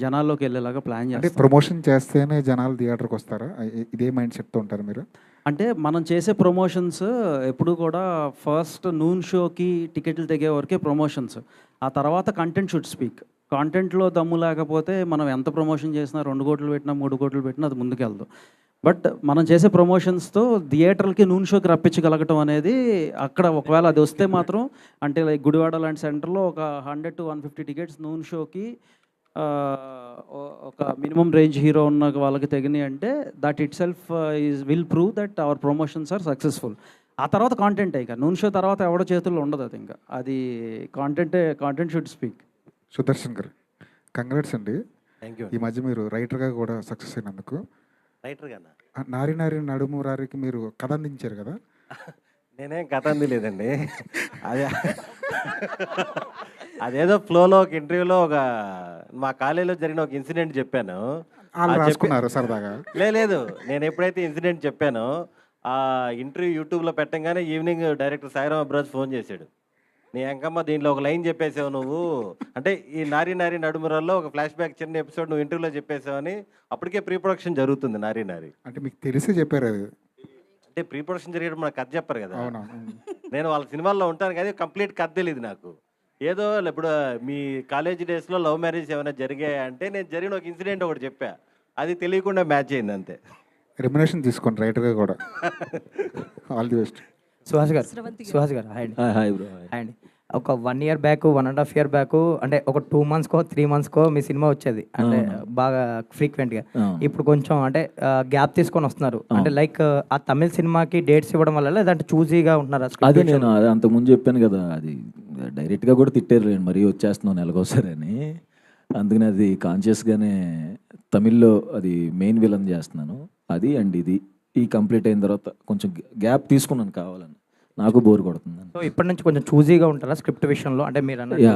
జనాల్లోకి వెళ్ళేలాగా ప్లాన్ అంటే చేస్తాం. ప్రమోషన్ చేస్తేనే జనాలు థియేటర్కి వస్తారా? ఇదే మైండ్ సెట్తో ఉంటారు మీరు? అంటే మనం చేసే ప్రమోషన్స్ ఎప్పుడు కూడా ఫస్ట్ నూన్ షోకి టికెట్లు తెగే వరకే ప్రమోషన్స్. ఆ తర్వాత కంటెంట్ షుడ్ స్పీక్. కాంటెంట్లో దమ్ము లేకపోతే మనం ఎంత ప్రమోషన్ చేసినా 2 కోట్లు పెట్టినా 3 కోట్లు పెట్టినా అది ముందుకెళ్దు. బట్ మనం చేసే ప్రమోషన్స్తో థియేటర్లకి నూన్ షోకి రప్పించగలగటం అనేది అక్కడ ఒకవేళ అది వస్తే మాత్రం అంటే లైక్ గుడివాడ లాంటి సెంటర్లో ఒక 100 to 150 టికెట్స్ నూన్ షోకి ఒక మినిమం రేంజ్ హీరో ఉన్న వాళ్ళకి తెగినాయి అంటే that it self will prove that our promotions are successful. ఆ తర్వాత కాంటెంట్ ఇక నూన్ షో తర్వాత ఎవడో చేతుల్లో ఉండదు అది, ఇంకా అది కాంటెంట్ షుడ్ స్పీక్. సుదర్శన్ గారు కంగ్రాట్స్ అండి. Thank you. ఈ మధ్య మీరు రైటర్గా కూడా సక్సెస్ అయినందుకు. రైటర్గానా? నారి నారి నడుము రారికి మీరు కథ అందించారు కదా. నేనేం కథ అందిలేదండి. అదే అదేదో ఫ్లోలో ఒక ఇంటర్వ్యూలో ఒక మా కాలేజీలో జరిగిన ఒక ఇన్సిడెంట్ చెప్పాను. వాళ్ళు రాసుకున్నారు సరదాగా. లేదు, నేను ఎప్పుడైతే ఇన్సిడెంట్ చెప్పానో ఆ ఇంటర్వ్యూ యూట్యూబ్లో పెట్టంగానే evening director Sairam Abraj phone చేశాడు. నీ అంకమ్మ దీంట్లో ఒక లైన్ చెప్పేసావు నువ్వు, అంటే ఈ నారి నారి నడుమురాల్లో ఒక ఫ్లాష్ బ్యాక్ చిన్న ఎపిసోడ్ నువ్వు ఇంటర్వ్యూలో చెప్పేసావని. అప్పటికే ప్రీ ప్రొడక్షన్ జరుగుతుంది నారి నారి. అంటే మీకు తెలిసి చెప్పారు అది? అంటే ప్రీ ప్రొడక్షన్ జరిగేటప్పుడు మనకు కథ చెప్పారు కదా. అవునా? నేను వాళ్ళ సినిమాల్లో ఉంటాను కానీ కంప్లీట్ కథ తెలియదు నాకు. ఏదో ఇప్పుడు మీ కాలేజ్ డేస్లో లవ్ మ్యారేజ్ ఏమైనా జరిగాయా అంటే నేను జరిగిన ఒక ఇన్సిడెంట్ ఒకటి చెప్పా, అది తెలియకుండా మ్యాచ్ అయింది అంతే. రెమ్యునరేషన్ తీసుకోండి రైటర్గా కూడా. All the best. సుహాస్ గారు హాయ్ అండి. Hi bro. హాయ్ అండి. ఒక 1 year బ్యాక్ 1.5 year బ్యాక్ అంటే ఒక 2 monthsకో 3 monthsకో మీ సినిమా వచ్చేది అంటే బాగా ఫ్రీక్వెంట్గా. ఇప్పుడు కొంచెం అంటే గ్యాప్ తీసుకొని వస్తున్నారు అంటే లైక్ ఆ తమిళ సినిమాకి డేట్స్ ఇవ్వడం వల్ల లేదంటే చూజీగా ఉంటున్నారు? అదే నేను అంతకుముందు చెప్పాను కదా, అది డైరెక్ట్గా కూడా తిట్టారు మరీ వచ్చేస్తున్నావు నెలకోసారి అని. అందుకని అది కాన్షియస్గానే తమిళ్లో అది మెయిన్ విలన్ చేస్తున్నాను అది. అండ్ ఇది ఈ కంప్లీట్ అయిన తర్వాత కొంచెం గ్యాప్ తీసుకున్నాను కావాలని, నాకు బోర్ కొడుతుంది. సో ఇప్పటి నుంచి కొంచెం చూజీగా ఉంటారా స్క్రిప్ట్ విషయంలో? అంటే మీరు యా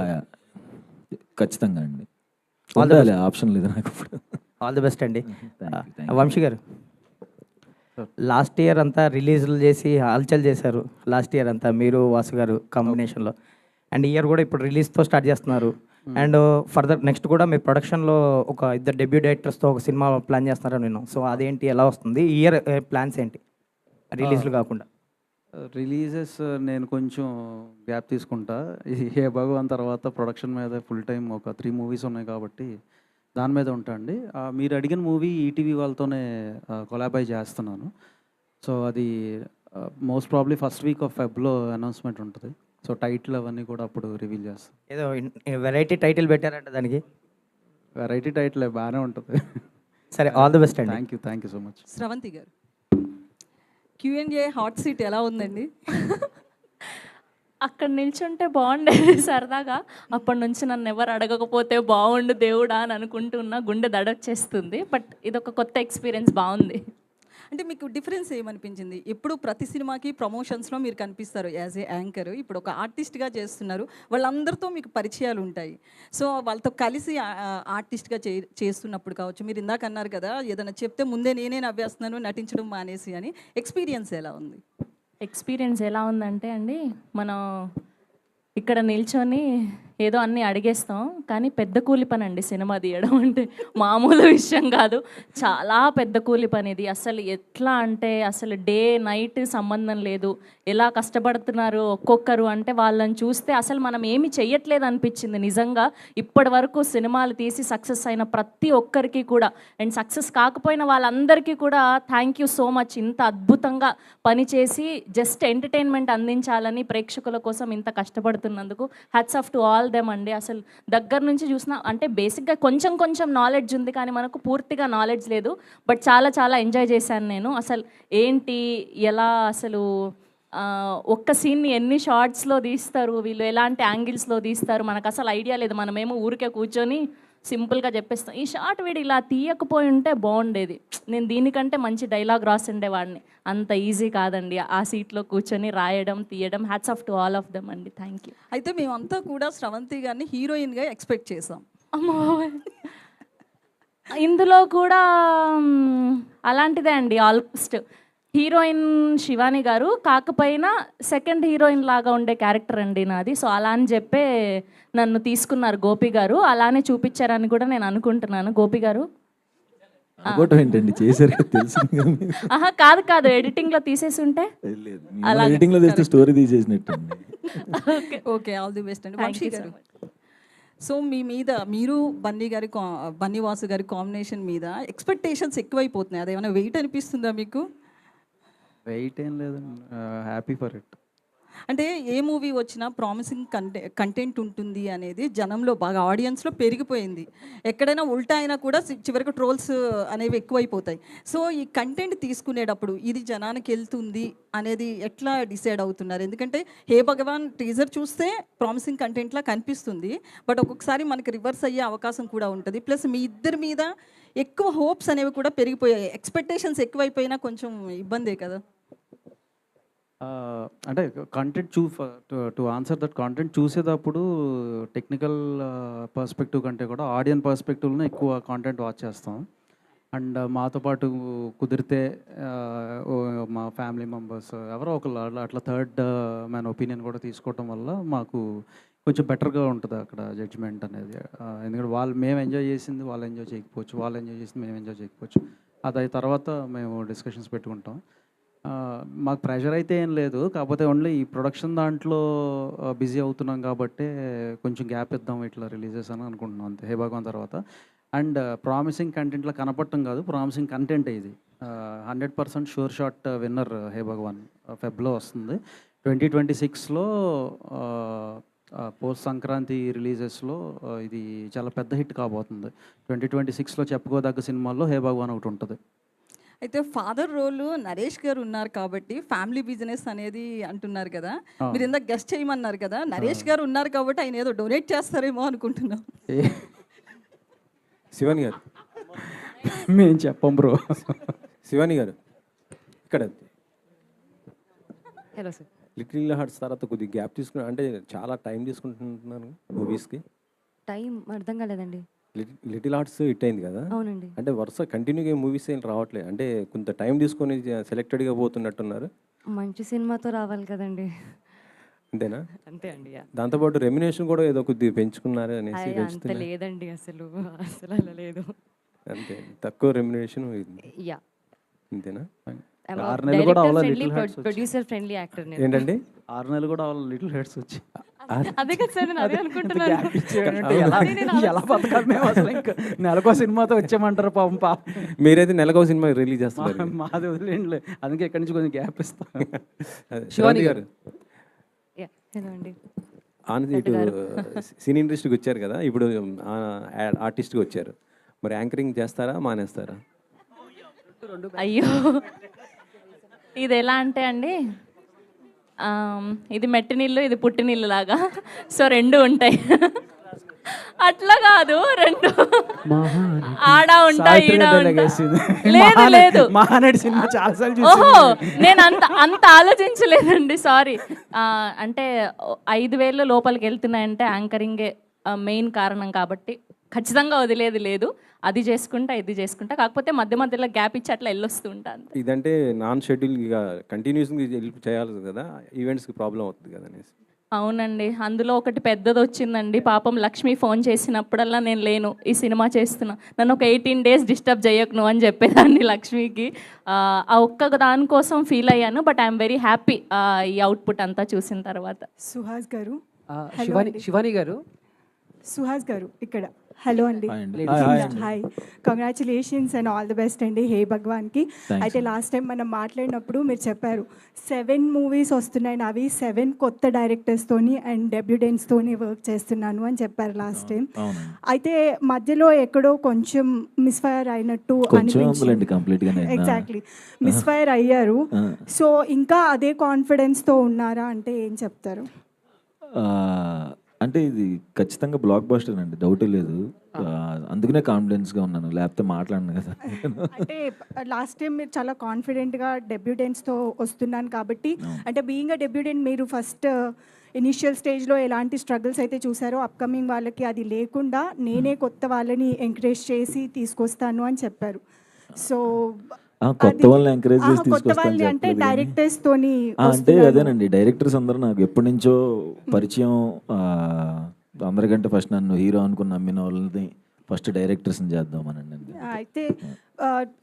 ఖచ్చితంగా అండి, ఆప్షన్ లేదు నాకు ఇప్పుడు. ఆల్ ది బెస్ట్ అండి. వంశీ గారు లాస్ట్ ఇయర్ అంతా రిలీజ్లు చేసి హల్చల్ చేశారు. లాస్ట్ ఇయర్ అంతా మీరు వాసు గారు కాంబినేషన్లో. అండ్ ఇయర్ కూడా ఇప్పుడు రిలీజ్తో స్టార్ట్ చేస్తున్నారు. అండ్ ఫర్దర్ నెక్స్ట్ కూడా మీ ప్రొడక్షన్లో ఒక 2 డెబ్యూ డైరెక్టర్స్తో ఒక సినిమా ప్లాన్ చేస్తున్నారని నేను. సో అదేంటి, ఎలా వస్తుంది ఈ ఇయర్ ప్లాన్స్ ఏంటి రిలీజ్లు కాకుండా? రిలీజెస్ నేను కొంచెం గ్యాప్ తీసుకుంటా. హే భగవాన్ తర్వాత ప్రొడక్షన్ మీద ఫుల్ టైం ఒక 3 movies ఉన్నాయి కాబట్టి దాని మీద ఉంటా అండి. మీరు అడిగిన మూవీ ఈటీవీ వాళ్ళతోనే కొలాబై చేస్తున్నాను. సో అది most probably first week of ఫెబ్లో అనౌన్స్మెంట్ ఉంటుంది. సో టైటిల్ అవన్నీ కూడా అప్పుడు రివీల్ చేస్తాం. ఏదో వెరైటీ టైటిల్ పెట్టారంట దానికి? వెరైటీ టైటిల్ బాగానే ఉంటుంది. సరే, ఆల్ ది బెస్ట్ అండి. Thank you so much. Sravanthi garu Q&A hot seat ఎలా ఉందండి? అక్కడ నిల్చుంటే బాగుండేది సరదాగా. అప్పటి నుంచి నన్ను ఎవరు అడగకపోతే బాగుండు దేవుడా అని అనుకుంటున్నా, గుండె దడొచ్చేస్తుంది. బట్ ఇదొక కొత్త ఎక్స్పీరియన్స్, బాగుంది. అంటే మీకు డిఫరెన్స్ ఏమనిపించింది? ఎప్పుడు ప్రతి సినిమాకి ప్రమోషన్స్లో మీరు కనిపిస్తారు యాజ్ ఏ యాంకర్. ఇప్పుడు ఒక ఆర్టిస్ట్గా చేస్తున్నారు, వాళ్ళందరితో మీకు పరిచయాలు ఉంటాయి. సో వాళ్ళతో కలిసి ఆర్టిస్ట్గా చేస్తున్నప్పుడు కావచ్చు, మీరు ఇందాక అన్నారు కదా ఏదైనా చెప్తే ముందే నేనే నవ్వేస్తున్నాను నటించడం మానేసి అని. ఎక్స్పీరియన్స్ ఎలా ఉంది? ఎక్స్పీరియన్స్ ఎలా ఉందంటే అండి, మనం ఇక్కడ నిల్చొని ఏదో అన్నీ అడిగేస్తాం, కానీ పెద్ద కూలి పని అండి సినిమా తీయడం అంటే. మామూలు విషయం కాదు, చాలా పెద్ద కూలి పని ఇది. అసలు ఎట్లా అంటే అసలు డే నైట్ సంబంధం లేదు, ఎలా కష్టపడుతున్నారు ఒక్కొక్కరు అంటే వాళ్ళని చూస్తే అసలు మనం ఏమి చెయ్యట్లేదు అనిపించింది నిజంగా. ఇప్పటి వరకు సినిమాలు తీసి సక్సెస్ అయిన ప్రతి ఒక్కరికి కూడా, అండ్ సక్సెస్ కాకపోయిన వాళ్ళందరికీ కూడా థ్యాంక్ యూ సో మచ్. ఇంత అద్భుతంగా పనిచేసి జస్ట్ ఎంటర్టైన్మెంట్ అందించాలని ప్రేక్షకుల కోసం ఇంత కష్టపడుతున్నందుకు hats off to all them అండి. అసలు దగ్గర నుంచి చూసిన అంటే బేసిక్గా కొంచెం నాలెడ్జ్ ఉంది, కానీ మనకు పూర్తిగా నాలెడ్జ్ లేదు. బట్ చాలా ఎంజాయ్ చేశాను నేను. అసలు ఏంటి ఎలా అసలు ఒక్క సీన్ని ఎన్ని షార్ట్స్లో తీస్తారు వీళ్ళు, ఎలాంటి యాంగిల్స్లో తీస్తారు, మనకు అసలు ఐడియా లేదు. మనమేమో ఊరికే కూర్చొని సింపుల్గా చెప్పేస్తాం. ఈ షార్ట్ వీడు ఇలా తీయకపోయి ఉంటే బాగుండేది, నేను దీనికంటే మంచి డైలాగ్ రాసిండేవాడిని. అంత ఈజీ కాదండి ఆ సీట్లో కూర్చొని రాయడం తీయడం. Hats off to all of them అండి. Thank you. అయితే మేమంతా కూడా స్రవంతి గారిని హీరోయిన్గా ఎక్స్పెక్ట్ చేసాం. అమ్మో, ఇందులో కూడా అలాంటిదే అండి. ఆల్మోస్ట్ హీరోయిన్ శివాని గారు కాకపోయినా సెకండ్ హీరోయిన్ లాగా ఉండే క్యారెక్టర్ అండి నాది. సో అలా అని చెప్పే నన్ను తీసుకున్నారు గోపి గారు, అలానే చూపించారని కూడా నేను అనుకుంటున్నాను. గోపి గారు ఏంటండి చేశారు తెలిసింది. కాదు ఎడిటింగ్ లో తీసేసి ఉంటే ఎడిటింగ్ లో తెస్తే స్టోరీ తీసేసినట్టు. ఓకే, ఆల్ ది బెస్ట్ అండి. వంశీ గారు సో మీ మీద మీరు బన్నీ వాసు గారి కాంబినేషన్ మీద ఎక్స్పెక్టేషన్స్ ఎక్కువైపోతున్నాయి, అదేమైనా వెయిట్ అనిపిస్తుందా మీకు? వెయిట్ ఏం లేదండి, హ్యాపీ ఫర్ ఇట్. అంటే ఏ మూవీ వచ్చినా ప్రామిసింగ్ కంటెంట్ ఉంటుంది అనేది జనంలో బాగా ఆడియన్స్లో పెరిగిపోయింది. ఎక్కడైనా ఉల్టా అయినా కూడా చివరికి ట్రోల్స్ అనేవి ఎక్కువైపోతాయి. సో ఈ కంటెంట్ తీసుకునేటప్పుడు ఇది జనానికి వెళ్తుంది అనేది ఎట్లా డిసైడ్ అవుతున్నారు? ఎందుకంటే హే భగవాన్ టీజర్ చూస్తే ప్రామిసింగ్ కంటెంట్లా కనిపిస్తుంది, బట్ ఒక్కొక్కసారి మనకి రివర్స్ అయ్యే అవకాశం కూడా ఉంటుంది. ప్లస్ మీ ఇద్దరి మీద ఎక్కువ హోప్స్ అనేవి కూడా పెరిగిపోయాయి, ఎక్స్పెక్టేషన్స్ ఎక్కువైపోయినా కొంచెం ఇబ్బందే కదా? అంటే content to answer that content చూసేటప్పుడు టెక్నికల్ పర్స్పెక్టివ్ కంటే కూడా ఆడియన్ పర్స్పెక్టివ్లోనే ఎక్కువ కాంటెంట్ వాచ్ చేస్తాం. అండ్ మాతో పాటు కుదిరితే మా ఫ్యామిలీ మెంబర్స్ ఎవరో ఒకళ్ళు అట్లా థర్డ్ మ్యాన్ ఒపీనియన్ కూడా తీసుకోవటం వల్ల మాకు కొంచెం బెటర్గా ఉంటుంది అక్కడ జడ్జ్మెంట్ అనేది. ఎందుకంటే మేము ఎంజాయ్ చేసింది వాళ్ళు ఎంజాయ్ చేయకపోవచ్చు, వాళ్ళు ఎంజాయ్ చేసింది మేము ఎంజాయ్ చేయకపోవచ్చు. అది తర్వాత మేము డిస్కషన్స్ పెట్టుకుంటాం. మాకు ప్రెషర్ అయితే ఏం లేదు, కాకపోతే ఓన్లీ ఈ ప్రొడక్షన్ దాంట్లో బిజీ అవుతున్నాం కాబట్టి కొంచెం గ్యాప్ ఇద్దాం ఇట్లా రిలీజెస్ అని అనుకుంటున్నాం అంతే హే భగవాన్ తర్వాత. అండ్ ప్రామిసింగ్ కంటెంట్లో కనపడటం కాదు, ప్రామిసింగ్ కంటెంట్ ఇది 100% షూర్ షాట్ విన్నర్ హే భగవాన్ ఫెబ్లో వస్తుంది. 2026లో పోస్ట్ సంక్రాంతి రిలీజెస్లో ఇది చాలా పెద్ద హిట్ కాబోతుంది. 2026లో చెప్పుకోదగ్గ సినిమాల్లో హే భగవాన్ ఒకటి ఉంటుంది. అయితే ఫాదర్ రోల్ నరేష్ గారు ఉన్నారు కాబట్టి ఫ్యామిలీ బిజినెస్ అనేది అంటున్నారు కదా, మీరు ఇందాక గెస్ట్ చేయమన్నారు కదా, నరేష్ గారు ఉన్నారు కాబట్టి ఆయన ఏదో డొనేట్ చేస్తారేమో అనుకుంటున్నాం. శివాని గారు మేము చెప్పం బ్రో. శివాని గారు ఇక్కడ హలో సార్. లిటిల్ హార్ట్స్ తర్వాత కొద్దిగా గ్యాప్ తీసుకున్నా, అంటే చాలా టైం తీసుకుంటున్నాను మూవీస్కి. టైం అర్థం కాలేదండి. లిటిల్ హార్ట్స్ హిట్ అయింది కదా, అవునండి. అంటే వరుస కంటిన్యూగా మూవీస్ ఏం రావట్లేదు, అంటే కొంత టైం తీసుకొని సెలెక్టెడ్గా పోతున్నట్టున్నారు. మంచి సినిమాతో రావాలి కదండి. అంతేనా? అంతే అండి. దాంతోపాటు రెమ్యునేషన్ కూడా ఏదో కొద్దిగా పెంచుకున్నారు అనేసి అంత లేదండి, అసలు అలా లేదు. అంతే, తక్కువ రెమ్యునేషన్ యా. అంతేనా? 6 నెలలు కూడా అవ్వాలి little hearts producer friendly actor. ఏంటండి 6 నెలలు కూడా అవ్వాలి లిటిల్ హార్ట్స్ వచ్చి. అదే కదా సార్, నేను అదే అనుకుంటున్నాను. ఎలా బతకాలి మేము అసలు? ఇంకా నెలకో సినిమాతో వచ్చామంటారు పాపం. మీరైతే నెలకో సినిమా రిలీజ్ చేస్తున్నారు. మాది వదిలేండి, అందుకే ఎక్కడి నుంచి కొంచెం గ్యాప్ ఇస్తాం. శివాని గారు హలో ఇటు సినీ ఇండస్ట్రీకి వచ్చారు కదా, ఇప్పుడు ఆర్టిస్ట్గా వచ్చారు, మరి యాంకరింగ్ చేస్తారా మానేస్తారా? అయ్యో, ఇది ఎలా అంటే అండి, ఇది మెట్టి నీళ్ళు, ఇది పుట్టి నీళ్ళు లాగా, సో రెండు ఉంటాయి. అట్లా కాదు, రెండు ఆడ ఉంటాయి, ఈడ లేదు లేదు. ఓహో, నేను అంత ఆలోచించలేదండి, సారీ. అంటే 5,000 లోపలికి వెళ్తున్నాయంటే యాంకరింగే మెయిన్ కారణం కాబట్టి ఖచ్చితంగా వదిలేది లేదు. అది చేసుకుంటా, ఇది చేసుకుంటా, కాకపోతే మధ్య మధ్యలో గ్యాప్ ఇచ్చి అట్లా వెళ్ళొస్తూ ఉంటాను. ఇదంటే నాన్ షెడ్యూల్ ఇక కంటిన్యూస్గా చేయాలి కదా, ఈవెంట్స్కి ప్రాబ్లం అవుతుంది కదా అనేసి. అవునండి, అందులో ఒకటి పెద్దది వచ్చిందండి. పాపం లక్ష్మి ఫోన్ చేసినప్పుడల్లా నేను లేను, ఈ సినిమా చేస్తున్నా, నన్ను ఒక 18 days డిస్టర్బ్ చేయకు నువ్వు అని చెప్పేదాన్ని లక్ష్మికి. ఆ ఒక్క దానికోసం ఫీల్ అయ్యాను, బట్ ఐఎమ్ వెరీ హ్యాపీ ఈ అవుట్పుట్ అంతా చూసిన తర్వాత. సుహాస్ గారు, శివాని గారు, సుహాస్ గారు ఇక్కడ. హలో అండి, hi, congratulations and all the best అండి హే భగవాన్కి. అయితే లాస్ట్ టైం మనం మాట్లాడినప్పుడు మీరు చెప్పారు 7 movies వస్తున్నాయి, అవి 7 కొత్త డైరెక్టర్స్తోని అండ్ డెబ్యూటెంట్స్తోని వర్క్ చేస్తున్నాను అని చెప్పారు లాస్ట్ టైం. అయితే మధ్యలో ఎక్కడో కొంచెం మిస్ఫైర్ అయినట్టు అనిపించింది. ఎగ్జాక్ట్లీ, మిస్ఫైర్ అయ్యారు. సో ఇంకా అదే కాన్ఫిడెన్స్తో ఉన్నారా అంటే ఏం చెప్తారు? అంటే ఇది ఖచ్చితంగా బ్లాక్ బస్టర్ అండి, డౌటే లేదు. అందుకనే కాన్ఫిడెన్స్గా ఉన్నాను, లేకపోతే మాట్లాడను కదా. అంటే లాస్ట్ టైం మీరు చాలా కాన్ఫిడెంట్గా డెబ్యూటెంట్స్తో వస్తున్నాను కాబట్టి, అంటే బీయింగ్ అ డెబ్యూటెంట్ మీరు ఫస్ట్ ఇనిషియల్ స్టేజ్లో ఎలాంటి స్ట్రగుల్స్ అయితే చూసారో అప్కమింగ్ వాళ్ళకి అది లేకుండా నేనే కొత్త వాళ్ళని ఎంకరేజ్ చేసి తీసుకొస్తాను అని చెప్పారు. సో కొత్త వాళ్ళని ఎంకరేజ్ చేసి తీసుకొస్తాను అంటే డైరెక్టర్స్ తోని అంటే అదేనండి, డైరెక్టర్స్ అందరూ నాకు ఎప్పటి నుంచో పరిచయం. అందరికంటే ఫస్ట్ నన్ను హీరో అనుకుని నమ్మిన వాళ్ళని ఫస్ట్ డైరెక్టర్స్ని చేద్దామనండి. అయితే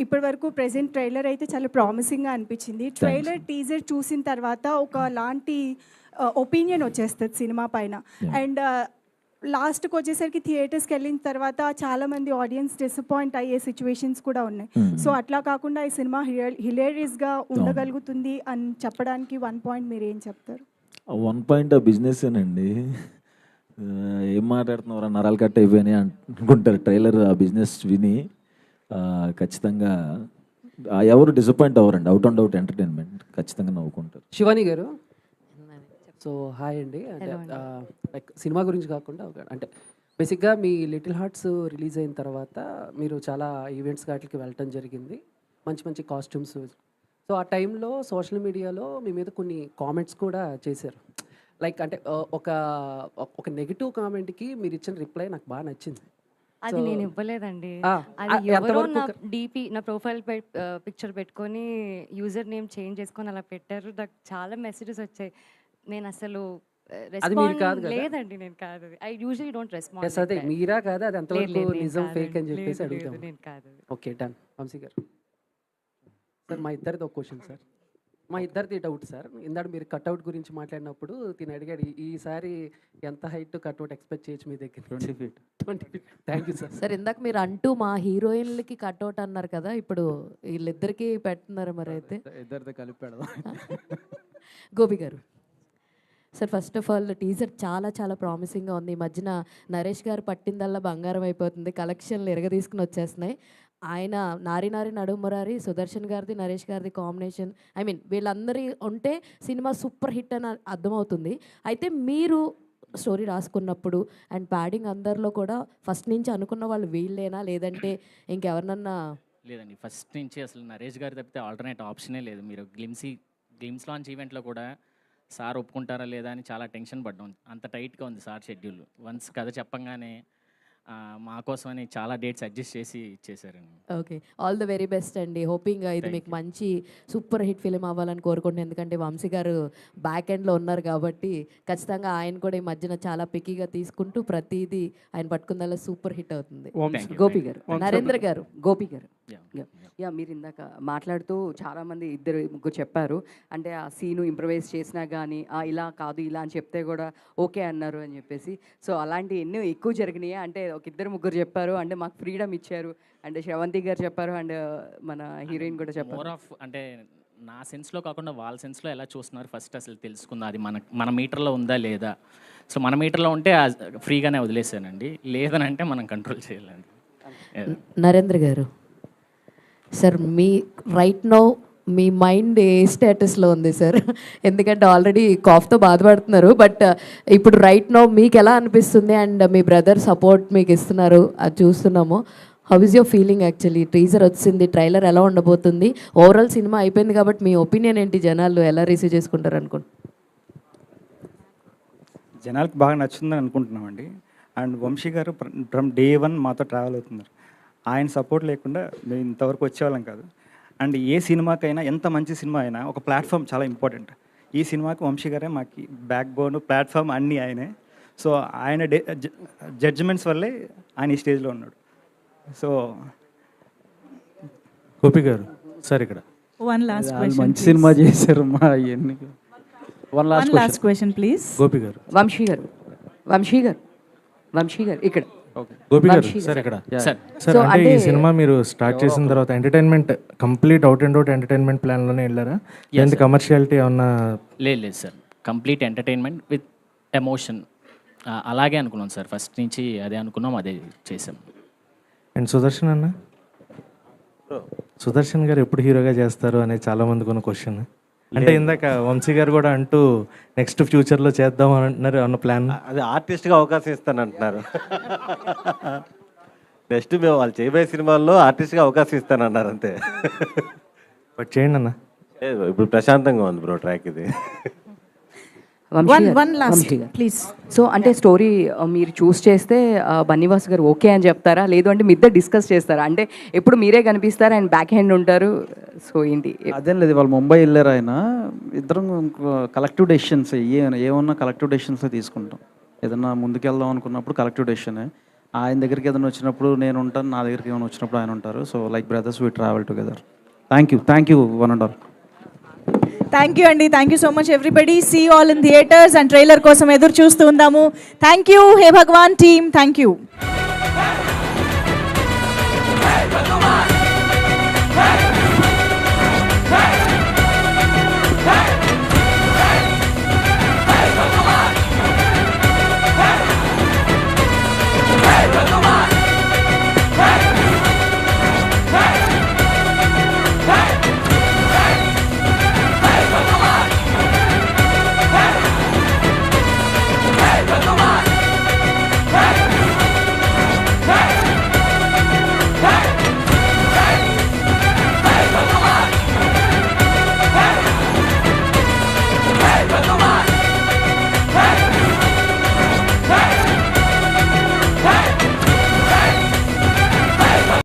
ఇప్పటి వరకు ప్రెసెంట్ ట్రైలర్ అయితే చాలా ప్రామిసింగ్గా అనిపించింది. ట్రైలర్ టీజర్ చూసిన తర్వాత ఒక లాంటి ఒపీనియన్ వచ్చేస్తుంది సినిమా పైన. అండ్ లాస్ట్కి వచ్చేసరికి థియేటర్స్కి వెళ్ళిన తర్వాత చాలామంది ఆడియన్స్ డిసప్పాయింట్ అయ్యే సిచ్యువేషన్స్ కూడా ఉన్నాయి. సో అట్లా కాకుండా ఈ సినిమా హిలేరియస్గా ఉండగలుగుతుంది అని చెప్పడానికి 1 పాయింట్ మీరు ఏం చెప్తారు? 1 పాయింట్ బిజినెస్సేనండి. ఏం మాట్లాడుతున్నారు, నరాలు కట్ అయిపోయినాయి అనుకుంటారు ట్రైలర్ ఆ బిజినెస్ విని. ఖచ్చితంగా ఎవరు డిసప్పాయింట్ అవ్వరండి. అవుట్ అండ్ అవుట్ ఎంటర్టైన్మెంట్, ఖచ్చితంగా నవ్వుకుంటారు. శివాని గారు, సో హాయ్ అండి. అంటే లైక్ సినిమా గురించి కాకుండా అంటే బేసిక్గా మీ లిటిల్ హార్ట్స్ రిలీజ్ అయిన తర్వాత మీరు చాలా ఈవెంట్స్ వాటికి వెళ్ళటం జరిగింది, మంచి మంచి కాస్ట్యూమ్స్. సో ఆ టైంలో సోషల్ మీడియాలో మీ మీద కొన్ని కామెంట్స్ కూడా చేశారు. లైక్ అంటే ఒక నెగిటివ్ కామెంట్కి మీరు ఇచ్చిన రిప్లై నాకు బాగా నచ్చింది. అది నేను ఇవ్వలేదండి. అది ఎవరో నా డీపీ, నా ప్రొఫైల్ పిక్చర్ పెట్టుకొని యూజర్ నేమ్ చేంజ్ చేసుకొని అలా పెట్టారు. నాకు చాలా మెసేజెస్ వచ్చాయి. నేను అసలు లేదండి, నేను కాదు. I usually don't respond. అదే మీరా కాదా, అది ఎంతవరకు నిజం ఫేక్ అని చెప్పేసి అడుగుతాం. నేను కాదు. Okay done. వంశీ గారు సార్, మా ఇద్దరిది ఒక క్వశ్చన్ సార్. మా ఇద్దరిది డౌట్ సార్. ఇందాక మీరు కట్అవుట్ గురించి మాట్లాడినప్పుడు తిని అడిగాడు, ఈసారి ఎంత హైట్ కట్అవుట్ ఎక్స్పెక్ట్ చేయొచ్చు మీ దగ్గర? 20 feet. 20 feet. Thank you sir. Sir, ఇందాక మీరు అంటూ మా హీరోయిన్లకి కట్అవుట్ అన్నారు కదా, ఇప్పుడు వీళ్ళిద్దరికి పెడుతున్నారు మరి? అయితే ఇద్దరితో కలిపి పెడదాం. గోపి గారు sir, first of all teaser చాలా చాలా ప్రామిసింగ్గా ఉంది. ఈ మధ్యన నరేష్ గారు పట్టిందల్లా బంగారం అయిపోతుంది, కలెక్షన్లు ఎరగ తీసుకుని వచ్చేస్తున్నాయి. ఆయన నారి నారి నడుమురారి, సుదర్శన్ గారిది నరేష్ గారిది కాంబినేషన్, ఐ మీన్ వీళ్ళందరి ఉంటే సినిమా సూపర్ హిట్ అని అర్థమవుతుంది. అయితే మీరు స్టోరీ రాసుకున్నప్పుడు అండ్ ప్యాడింగ్ అందరిలో కూడా ఫస్ట్ నుంచి అనుకున్న వాళ్ళు వీళ్ళేనా, లేదంటే ఇంకెవరినన్నా? లేదండి, ఫస్ట్ నుంచి అసలు నరేష్ గారు తప్పితే ఆల్టర్నేట్ ఆప్షనే లేదు. మీరు గ్లిమ్స్ లాంచ్ ఈవెంట్లో కూడా సార్ ఒప్పుకుంటారా లేదా అని చాలా టెన్షన్ పడ్డాం. అంత టైట్గా ఉంది సార్ షెడ్యూల్. వన్స్ కథ చెప్పంగానే మా కోసం అని చాలా డేట్స్ అడ్జస్ట్ చేసి ఇచ్చేసారండి. Okay, all the very best అండి. హోపింగ్ ఇది మీకు మంచి సూపర్ హిట్ ఫిలిం అవ్వాలని కోరుకుంటున్నాను. ఎందుకంటే వంశీ గారు బ్యాక్ ఎండ్లో ఉన్నారు కాబట్టి ఖచ్చితంగా ఆయన కూడా ఈ మధ్యన చాలా పికీగా తీసుకుంటూ ప్రతిదీ ఆయన పట్టుకుందల్లా సూపర్ హిట్ అవుతుంది. గోపి గారు, నరేంద్ర గారు, గోపి గారు, యా మీరు ఇందాక మాట్లాడుతూ చాలామంది 2-3 చెప్పారు. అంటే ఆ సీను ఇంప్రవైజ్ చేసినా కానీ ఇలా కాదు ఇలా అని చెప్తే కూడా ఓకే అన్నారు అని చెప్పేసి. సో అలాంటి ఎన్నో ఎక్కువ జరిగినాయి. అంటే ఒక 2-3 చెప్పారు, అంటే మాకు ఫ్రీడమ్ ఇచ్చారు. అంటే శ్రవంతి గారు చెప్పారు, అండ్ మన హీరోయిన్ కూడా చెప్పారు. మోర్ ఆఫ్ అంటే నా సెన్స్లో కాకుండా వాళ్ళ సెన్స్లో ఎలా చూస్తున్నారు ఫస్ట్ అసలు తెలుసుకుందాం. అది మన మీటర్లో ఉందా లేదా. సో మన మీటర్లో ఉంటే ఫ్రీగానే వదిలేసానండి, లేదనంటే మనం కంట్రోల్ చేయాలండి. నరేంద్ర గారు సార్, మీ రైట్ నౌ మీ మైండ్ ఏ స్టేటస్లో ఉంది సార్? ఎందుకంటే ఆల్రెడీ కాఫ్తో బాధపడుతున్నారు, బట్ ఇప్పుడు రైట్ నౌ మీకు ఎలా అనిపిస్తుంది? అండ్ మీ బ్రదర్ సపోర్ట్ మీకు ఇస్తున్నారు, అది చూస్తున్నాము. How is your feeling? Actually teaser వచ్చింది, ట్రైలర్ ఎలా ఉండబోతుంది? ఓవరాల్ సినిమా అయిపోయింది కాబట్టి మీ ఒపీనియన్ ఏంటి? జనాలు ఎలా రిసీవ్ చేసుకుంటారు అనుకుంటున్నారు? జనాలకు బాగా నచ్చుతుందని అనుకుంటున్నామండి. అండ్ వంశీ గారు ఫ్రమ్ డే 1 మాతో ట్రావెల్ అవుతున్నారు. ఆయన సపోర్ట్ లేకుండా మేము ఇంతవరకు వచ్చేవాళ్ళం కాదు. అండ్ ఏ సినిమాకైనా, ఎంత మంచి సినిమా అయినా ఒక ప్లాట్ఫామ్ చాలా ఇంపార్టెంట్. ఈ సినిమాకి వంశీ గారే మాకు బ్యాక్ బోన్, ప్లాట్ఫామ్ అన్నీ ఆయనే. సో ఆయన జడ్జిమెంట్స్ వల్లే ఆయన ఈ స్టేజ్లో ఉన్నాడు. సో గోపి గారు సార్, ఇక్కడ వన్ లాస్ట్ క్వశ్చన్. మంచి సినిమా చేశారు మా ఇవన్నీ. One last question please. Gopi గారు, వంశీ గారు, వంశీ గారు, వంశీ గారు ఇక్కడ. గోపి గారు సార్, ఇక్కడ సార్. అంటే ఈ సినిమా మీరు స్టార్ట్ చేసిన తర్వాత entertainment complete out and out entertainment ప్లాన్లోనే వెళ్ళారా? ఎంత కమర్షియాలిటీ ఏమన్నా? లేదు sir, complete entertainment with emotion అలాగే అనుకున్నాం సార్. ఫస్ట్ నుంచి అదే అనుకున్నాం, అదే చేసాం. అండ్ సుదర్శన్ అన్న, సుదర్శన్ గారు ఎప్పుడు హీరోగా చేస్తారు అనేది చాలా మందికి ఉన్న క్వశ్చన్. అంటే ఇందాక వంశీ గారు కూడా అంటూ నెక్స్ట్ ఫ్యూచర్లో చేద్దాం అంటున్నారు అన్న ప్లాన్. అది ఆర్టిస్ట్గా అవకాశం ఇస్తానంటున్నారు. నెక్స్ట్ మేము వాళ్ళు చేయబోయే సినిమాల్లో ఆర్టిస్ట్గా అవకాశం ఇస్తానన్నారు అంతే. బట్ చేయండి అన్న, ఇప్పుడు ప్రశాంతంగా ఉంది బ్రో ట్రాక్ ఇది. One last please. సో అంటే స్టోరీ మీరు చూస్ చేస్తే బన్నీవాస్ గారు ఓకే అని చెప్తారా, లేదు అంటే మీ ఇద్దరు డిస్కస్ చేస్తారా? అంటే ఎప్పుడు మీరే కనిపిస్తారా, ఆయన బ్యాక్ హ్యాండ్ ఉంటారు? సో ఏంటి? అదేం లేదు, వాళ్ళు ముంబై వెళ్ళారు. ఆయన ఇద్దరం కలెక్టివ్ డెసిషన్స్ ఏమన్నా కలెక్టివ్ డెసిషన్స్ తీసుకుంటాం. ఏదన్నా ముందుకెళ్దాం అనుకున్నప్పుడు కలెక్టివ్ డెసిషనే. ఆయన దగ్గరికి ఏదైనా వచ్చినప్పుడు నేను ఉంటాను, నా దగ్గరికి ఏమైనా వచ్చినప్పుడు ఆయన ఉంటారు. So like brothers we travel together. Thank you one and all. Thank you అండి, thank you so much everybody. See all in theatres and trailer కోసం ఎదురు చూస్తూ ఉందాము. Thank you hey Bhagavan team, thank you.